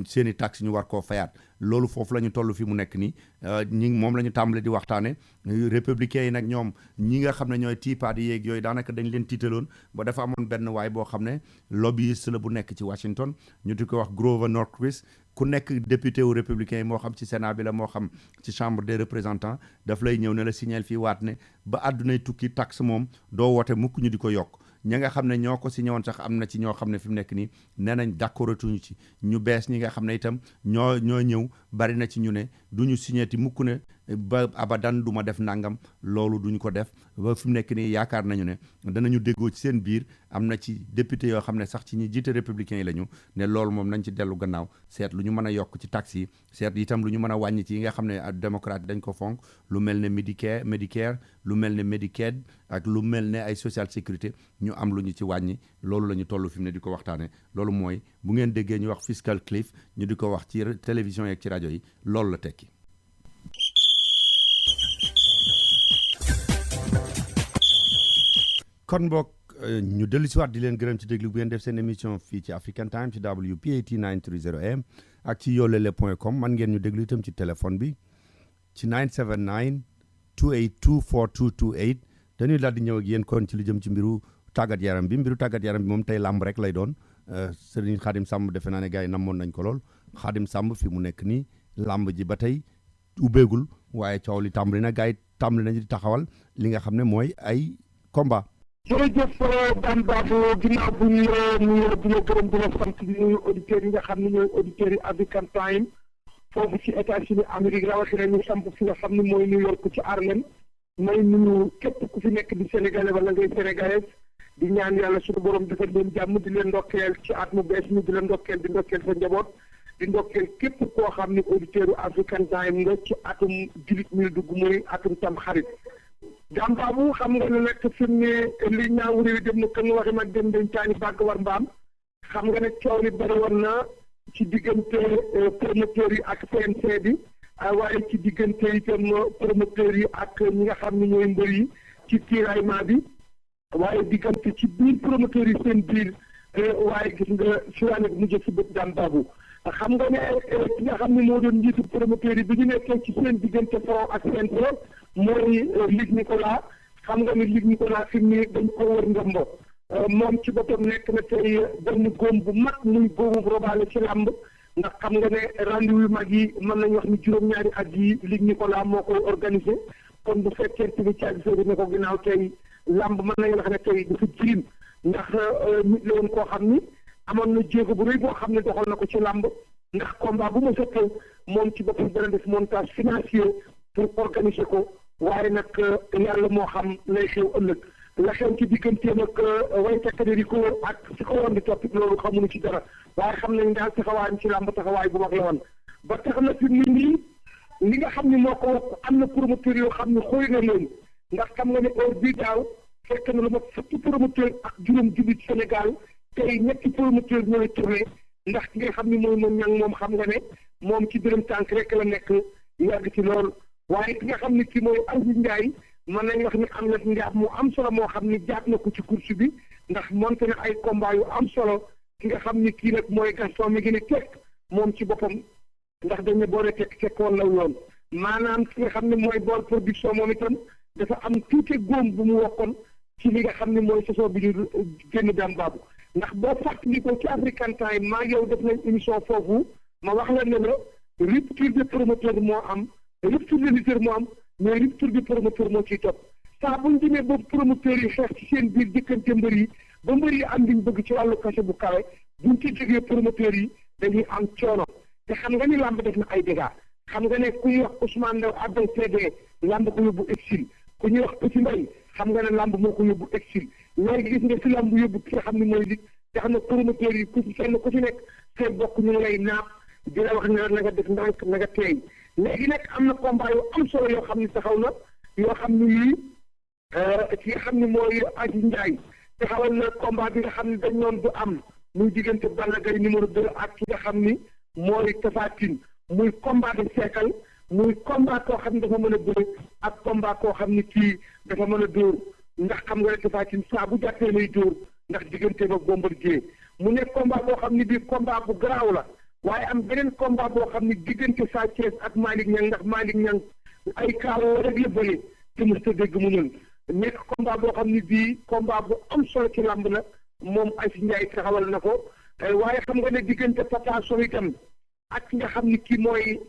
seen i taxes ñu war koo fayaat loolu foofu la ñu toll fi mu nekk nii moom la ñu tàmbale di waxtaane républicains yi nag ñoom ñi nga xam ne ñooy Tea Party yeeg yooyu daanaka dañ leen tiitaloon ba dafa amoon benn waay boo xam ne lobbyiste la bu nekk ci Washington ñu di ko wax Grover Norquist ku nekk député wu républicain yi moo xam ci Sénat bi la moo xam ci chambre des représentants daf lay ñëw ne la signal fii waat ne ba àddunay tukki taxe moom doo woote mukk ñu di ko yokk ña nga xam ne ñoo ko signé woon sax am na ci ñoo xam ne fi mu nekk nii nee nañ d'accordatuñu ci ñu bees ñi nga xam ne itam ñoo ñëw bari na ci ñu ne du ñu signé ti mukk ne ba abadan du ma def nangam loolu duñu ko def ba fi mu nekk nii yaakaar nañu ne danañu déggoo ci seen biir am na ci député yoo xam ne sax ci ñi jiite républicains yi la ñu ne loolu moom nañ ci dellu gannaaw seet lu ñu mën a yokk ci taxes yi seet itam lu ñu mën a wàññi ci yi nga xam ne démocrate dañ ko fonk lu mel ne Medicare lu mel ne Medicaid ak lu mel ne ay social sécurité ñu am lu ñu ci wàññi loolu la ñu toll fi mu ne di ko waxtaane loolu mooy bu ngeen déggee ñu wax fiscal cliff ñu di ko wax ci télévision yeeg ci rajo yi loolu la tekki. kon mbokk ñu dellu si waat di leen gërëm ci déglu bu ngeen def seen émission fii ci African Time ci WPAT 930 AM ak ci yoolele.com man ngeen ñu déglu itam ci téléphone bi ci 979 282 4228 dañuy daal di ñëw ak yéen kon ci lu jëm ci mbiru tàggat yaram bi moom tey làmb rek lay doon Serigne Khadim Samb defe naa ne gars yi namoon nañ ko lool Khadim Samb fi mu nekk nii làmb ji ba tey ubbeegul waaye coow li tàmbali na gars yi tàmbali nañu di taxawal li nga xam ne mooy ay combat. jërëjëf Dame Babou ginnaaw bu ñu nuyoo di la gërëm di la sant di nuyu auditeurs yi nga xam ne ñooy auditeurs yi African Time foofu ci États-Unis Amérique rawatina ñu samp fi nga xam ne mooy New York ci Harlem may nuyu képp ku fi nekk di sénégalais wala ngay sénégalaise di ñaan yàlla suñu borom defal leen jàmm di leen ndokkeel ci at mu bees mi di leen ndokkeel di ndokkeel sa njaboot di ndokkeel képp koo xam ne auditeur u African Time nga ci atum julit mi dugg muy atum tam xarit Dame Babou xam nga ne nag fi mu ne li ñaaw réew dem na kan waxe mag dem dañ taani bàgg war mbaam xam nga ne coow li bari woon na ci diggante promoteurs yi ak CNG bi waaye ci diggante itam promoteurs yi ak ñi nga xam ne ñooy mbër yi ci tiraillement bi waaye diggante ci biir promoteurs yi seen biir waaye gis nga suwaane bu mujj si bët Dame Babou xam nga ne ki nga xam ne moo doon njiitu promoteurs yi bi ñu nekkee ci seen diggante Franc ak CNG mooy Luc Nicolas xam nga ni Luc Nicolas fi mu ne dañ ko wër ndombo moom ci boppam nekk na tey benn góom bu mag muy góomu robaale ci làmb ndax xam nga ne rendez-vous yu mag yi mën nañu wax ni juróom-ñaari at yi Luc Nicolas moo koy organisé kon bu fekkente ni caagi soobi ne ko ginnaaw tey làmb mën nañu wax ne tey dafa jirim ndax nit la woon koo xam ni amoon na jéego bu rëy boo xam ne doxal na ko ci làmb ndax combat bu ma sëkkal moom ci boppam dana def montage financier pour organiser ko waaye nag yàlla moo xam lay xew ëllëg la xew ci digganteem ak way takkadéri ko ak si ko woon di toppit loolu xamuñu ci dara waaye xam nañ daal taxawaayam ci làmb taxawaay bu mag la woon ba tax na fi mu nii li nga xam ne moo ko wax am na promoteur yoo xam ne xooy na leen ndax xam nga ne heure bii daaw fekk na lu ma fukki promoteur ak juróom jubit Sénégal tey ñetti promoteur ñooy tourné ndax ki nga xam ne mooy moom ñang moom xam nga ne moom ci dërëm tànk rek la nekk yàgg ci lool waaye ki nga xam ne kii mooy Aziz Ndiaye mën nañ wax ni am na njaab mu am solo moo xam ni jaat na ko ci course bi ndax monté na ay combat yu am solo ki nga xam ni kii nag mooy Gaston mi ngi ne tekk moom ci boppam ndax dañ ne boole tekk woon law yoon maanaam ki nga xam ne mooy bool production moom itam dafa am tuuti góom bu mu wokkoon ci li nga xam ne mooy saison bi ñu génn daam baabu ndax boo fàttali ko ci African Time maa yow def nañ émission foofu ma wax la ne la rupture de promoteur moo am rupture de lutteur moo am mais rupture de promoteur moo ciy topp saa bu ñu demee ba promoteur yi xeex ci seen biir jëkkante mbër yi ba mbër yi am liñ bëgg ci wàllu cachet bu kawe buñ ci jógee promoteur yi dañuy am coono te xam nga ni làmb def na ay dégâts xam nga ne ku ñuy wax Ousmane Ndaw Abdel CD làmb ko yóbbu exil ku ñuy wax Petit Mbaye xam nga ne làmb moo ko yóbbu exil léegi gis nga si làmb yóbbu ki nga xam ne mooy li te xam ne promoteur yi ku ci kenn ku ci nekk seen bokk ñu ngi lay naap di la wax ne na nga def ndànk na nga teey léegi nag am na combat yu am solo yoo xam ne taxaw na yoo xam ne yii ki nga xam ne mooy Aziz Ndiaye taxawal na combat bi nga xam ne dañ noon du am muy diggante Balla Gaye numéro 2 ak ki nga xam ni mooy Tapha Tine muy combat de seekal muy combat koo xam ne dafa mën a bëre ak combat koo xam ne kii dafa mën a dóor ndax xam nga ne Tapha Tine saa bu jàppee lay dóor ndax digganteem ak Bombardier mu nekk combat boo xam ne bii combat bu garaaw la waaye am beneen combat boo xam ne diggante Sa Thiès ak Malick Niang ndax Malick Niang ay kaawoo rek la bëri te mos a dégg mu mën nekk combat boo xam ne bii combat bu am solo ci làmb la moom Aziz Ndiaye taxawal na ko waaye xam nga ne diggante Papa Sow itam ak nga xam ni kii mooy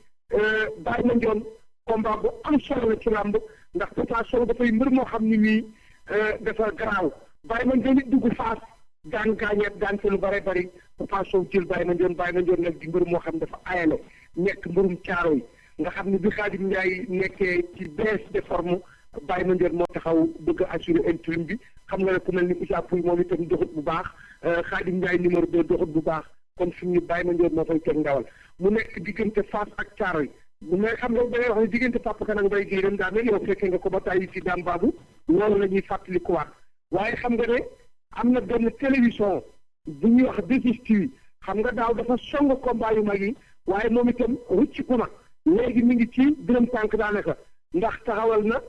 Baye Mandione combat bu am solo la ci làmb ndax Papa Sow dafay mbër moo xam ni nii dafa garaaw Baye Mandione it dugg faas daan gaañeet daan ci lu bare bari Papa Sow jël Baye Mandione nag di mbër moo xam dafa ayale nekk mbërum caaro yi nga xam ne bi Khadim Ndiaye nekkee ci baisse de forme Baye Mandione moo taxaw bëgg a assurer intérim bi xam nga ne ku mel ni Issa Pouye moom itam doxut bu baax Khadim Ndiaye numéro 2 doxut bu baax kon fi mu ne Baye Mandione moo fay teg ndawal mu nekk diggante Fass ak caaro yi mais xam nga da ngay wax ne diggante Papa Kane ak Mbaye Guèye dem daa mel yow fekkee nga ko ba tàyyi ci daam baabu loolu la ñuy fàttali ko waat waaye xam nga ne am na benn télévision bu ñuy wax 2STV xam nga daaw dafa song combat yu mag yi waaye moom itam rucciku na léegi mi ngi ci dërëm tànk daanaka ndax taxawal na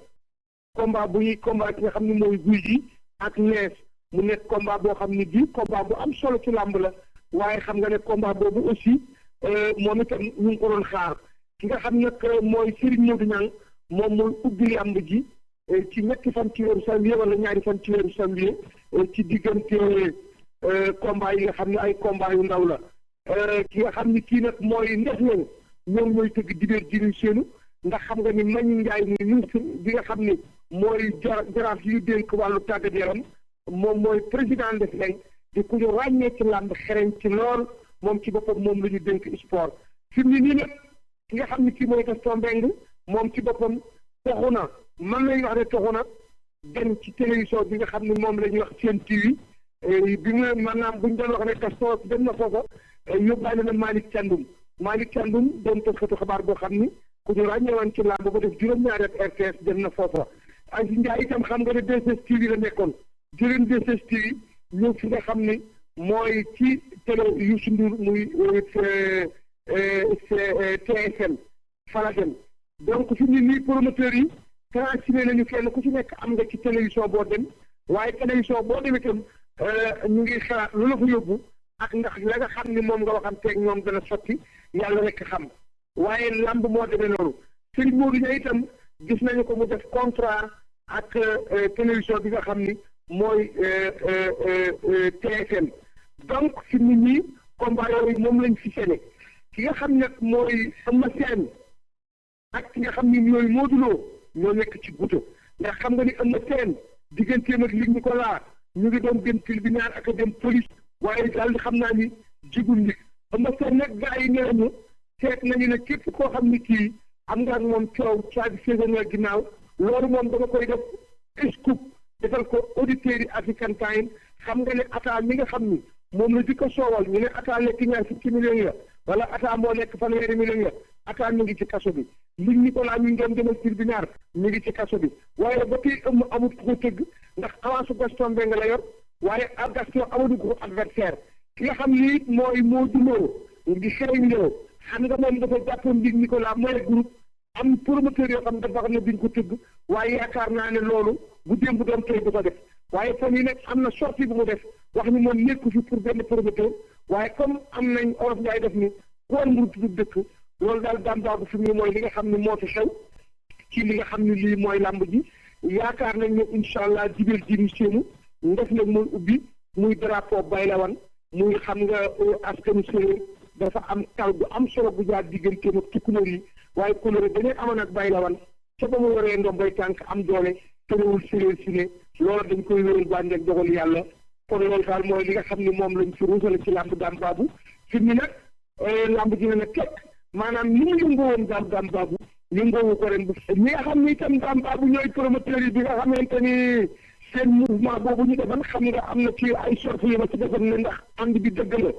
combat bu ñuy combat ki nga xam ne mooy guy gi ak nees mu nekk combat boo xam ne bii combat bu am solo ci làmb la waaye xam nga ne combat boobu aussi moom itam ñu ngi ko doon xaar ki nga xam nag mooy Serigne Modou Niang moom mooy ubbi làmb ji ci ñetti fan ci weeru janvier wala ñaari fan ci weeru janvier ci diggante combat yi nga xam ne ay combat yu ndaw la ki nga xam ni kii nag mooy ndex nañ ñoom ñooy tëgg dibéer ji ñu seenu ndax xam nga ni Mañi Njaay ni ministre bi nga xam ni mooy jaraaf yu dénk wàllu tàggat yaram moom mooy président Ndef Leng di ku ñu ràññee ci làmb xereñ ci lool moom ci boppam moom la ñu dénk sport fi mu ne nii nag ki nga xam ne kii mooy Gaston Mbengue moom ci boppam toxu na mën nañu wax ne toxu na dem ci télévision bi nga xam ne moom la ñuy wax Sen TV bi mu maanaam buñ doon wax ne Gaston dem na foofa yóbbaale na Malick Thiandoum doon taskatu xabaar boo xam ni ku ñu ràññewoon ci làmb ba def juróom-ñaari at RTS dem na foofa Aziz Ndiaye itam xam nga ne 2STV la nekkoon jëleen 2STV ñëw fi nga xam ni mooy ci télé Youssou Ndour muy TFM fala dem donc fi mu nii promoteurs yi transféré nañu kenn ku ci nekk am nga ci télévision boo dem waaye télévision boo dem itam ñu ngi xalaat lu la fa yóbbu ak ndax la nga xam ni moom nga waxanteeg ñoom dana sotti yàlla rekk xam waaye lamb moo demee noonu Serigne Modou Niang itam gis nañu ko mu def contrat ak télévision bi nga xam ni mooy TFM donc fi mu nii combat yooyu moom lañ fi sene ki nga xam nag mooy Eumeu Sène ak ki nga xam ni ñooy Modou Lo ñoo nekk ci guto ndax xam nga ni Eumeu Sène digganteem ak Luc Nicolaï ñu ngi doon dem tribunal ak dem police waaye daal xam naa ni jigul nit ama seen nag gars yi nee nañu seet nañu ne képp koo xam ni kii am nga ak moom coow caabi saisonnière ginnaaw loolu moom dama koy def scoop defal ko auditeurs yi African Time xam nga ne Atta mi nga xam ni moom la di ko soowal ñu ne Atta lekk ñaar fukki millions la wala Atta moo lekk fanweeri millions la Atta mi ngi ci kaso bi Luc Nicolaï mi ngi doon demal tribunal mi ngi ci kaso bi waaye ba tey amut ko tëgg ndax avance Gaston Mbengue la yor waaye ak Gaston amatu ko adversaire ki nga xam ni mooy Modou Lo di xeeñ Lo xam nga moom dafa jàppoon Luc Nicolaï mooy groupe am promoteur yoo xam dafa xam ne duñ ko tëgg waaye yaakaar naa ne loolu bu démb doon tey du ko def waaye fan yi nag am na sortie bu mu def wax ni moom nekku fi pour benn promoteur waaye comme am nañ olof Njaay def ni koon mburu tudd dëkk loolu daal dambaabu fi mu mooy li nga xam ne moo fi xew ci li nga xam ne lii mooy làmb ji yaakaar nañ ne incha allah jibéer ji ni séenu ndef nag mooy ubbi muy drapeau baylawan muy xam nga askanu séeréer dafa am taw bu am solo bu jaar digganteem ak tukkulóor yi waaye couleur dañuy amoon ak baylawan ca ba mu waree ndombay tànk am doole tërawul séréer si ne loolu dañ koy wéral bànde ak dogal yàlla kon loolu daal mooy li nga xam ne moom lañ fi ruusale ci làmb daam baabu fi mu nag làmb ji ne nag tekk maanaam ni mu yëngoo woon daam baabu yëngoowu ko ren bu ñi nga xam ne itam daam baabu ñooy promoteurs yi bi nga xamante ni seen mouvement boobu ñu defoon xam nga am na ci ay sorte yi ma ci defoon ne ndax ànd bi dëgg la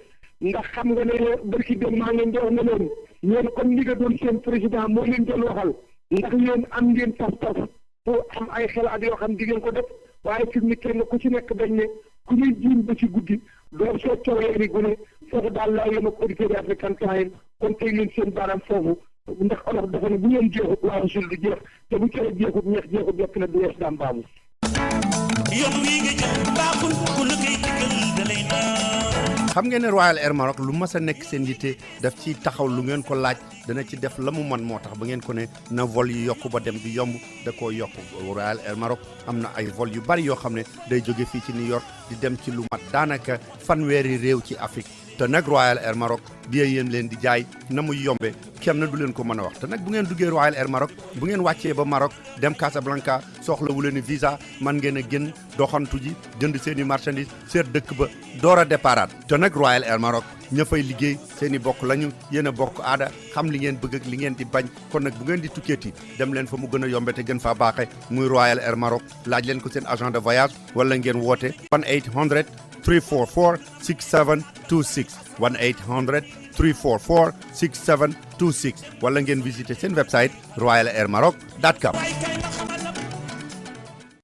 ndax xam nga ne barki dem maa ngeen di wax ne leen yéen comme li nga doon seen président moo leen doon waxal ndax yéen am ngeen pas-pas pour am ay xalaat yoo xam di ngeen ko def waaye fi mu ne kenn ku ci nekk dañ ne ku ñuy jiin ba ci guddi doo soo coowee ni gune foofu daal laa yem ak auditeurs yi African Time kon tey leen seen baaraam foofu ndax olof dafa ne bu ngeen jeexut waa sul di jeex te bu cere jeexut ñeex jeexut yekk na du wees daam baamu yoon wi nga jël baaxul ku la koy digal da lay naan xam ngeen ne Royal Air Maroc lu mas a nekk seen yitte daf ci taxaw lu ngeen ko laaj dana ci def la mu man moo tax ba ngeen ko ne na vol yi yokk ba dem bi yomb da koo yokk Royal Air Maroc am na ay vol yu bari yoo xam ne day jóge fii ci New York di dem ci lu mat daanaka fanweeri réew ci Afrique te nag Royal Air Maroc bi yéen leen di jaay na muy yombe kenn du leen ko mën a wax te nag bu ngeen duggee Royal Air Maroc bu ngeen wàccee ba Maroc dem Casablanca soxlawu leen visa man ngeen a génn doxantu ji jënd seen i marchandise seet dëkk ba door a déparaat te nag Royal Air Maroc ña fay liggéey seen i bokk lañu yéen a bokk aada xam li ngeen bëgg ak li ngeen di bañ kon nag bu ngeen di tukkeeti dem leen fa mu gën a yombe te gën faa baaxe muy Royal Air Maroc laaj leen ko seen agent de voyage wala ngeen woote 1-800 344 6726 1-800 344 6726 wala ngeen visiter seen website royalairmaroc.com.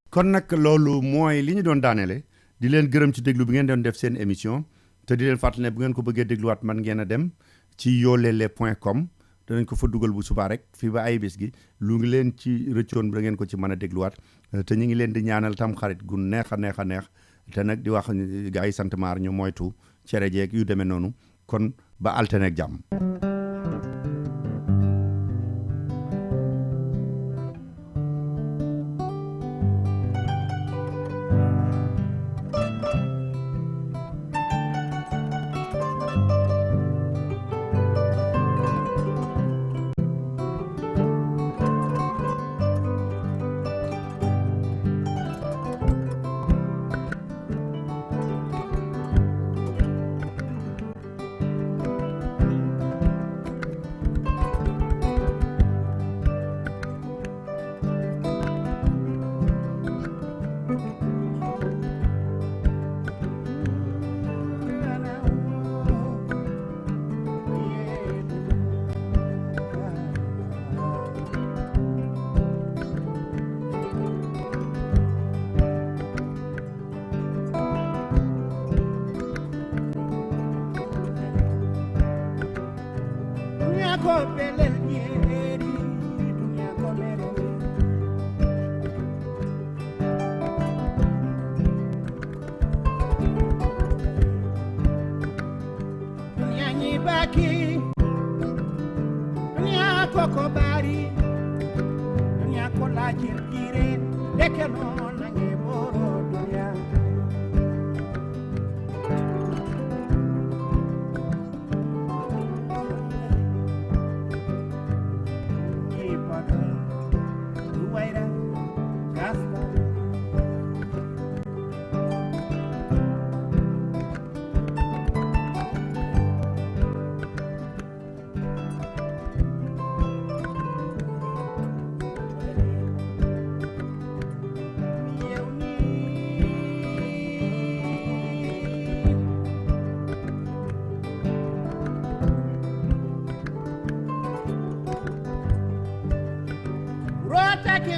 kon nag loolu mooy li ñu doon daaneele di leen gërëm ci déglu bi ngeen doon def seen émission te di leen fàttali ne bu ngeen ko bëggee dégluwaat man ngeen a dem ci yoolele.com danañ ko fa dugal bu subaa rek fii ba ay bés gi lu ngi leen ci rëccoon da ngeen ko ci mën a dégluwaat te ñu ngi leen di ñaanal tam xarit gu neex a neex a neex te nag di wax gaa yi sant maar ñu moytu cere jeeg yu demee noonu kon ba altine ak jàmm.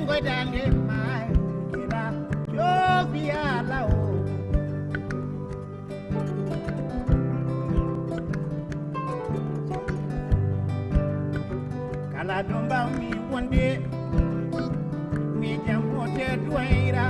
ngoydande maayira joofiya law kala ɗo mbawmi wonde mi jam kote doyra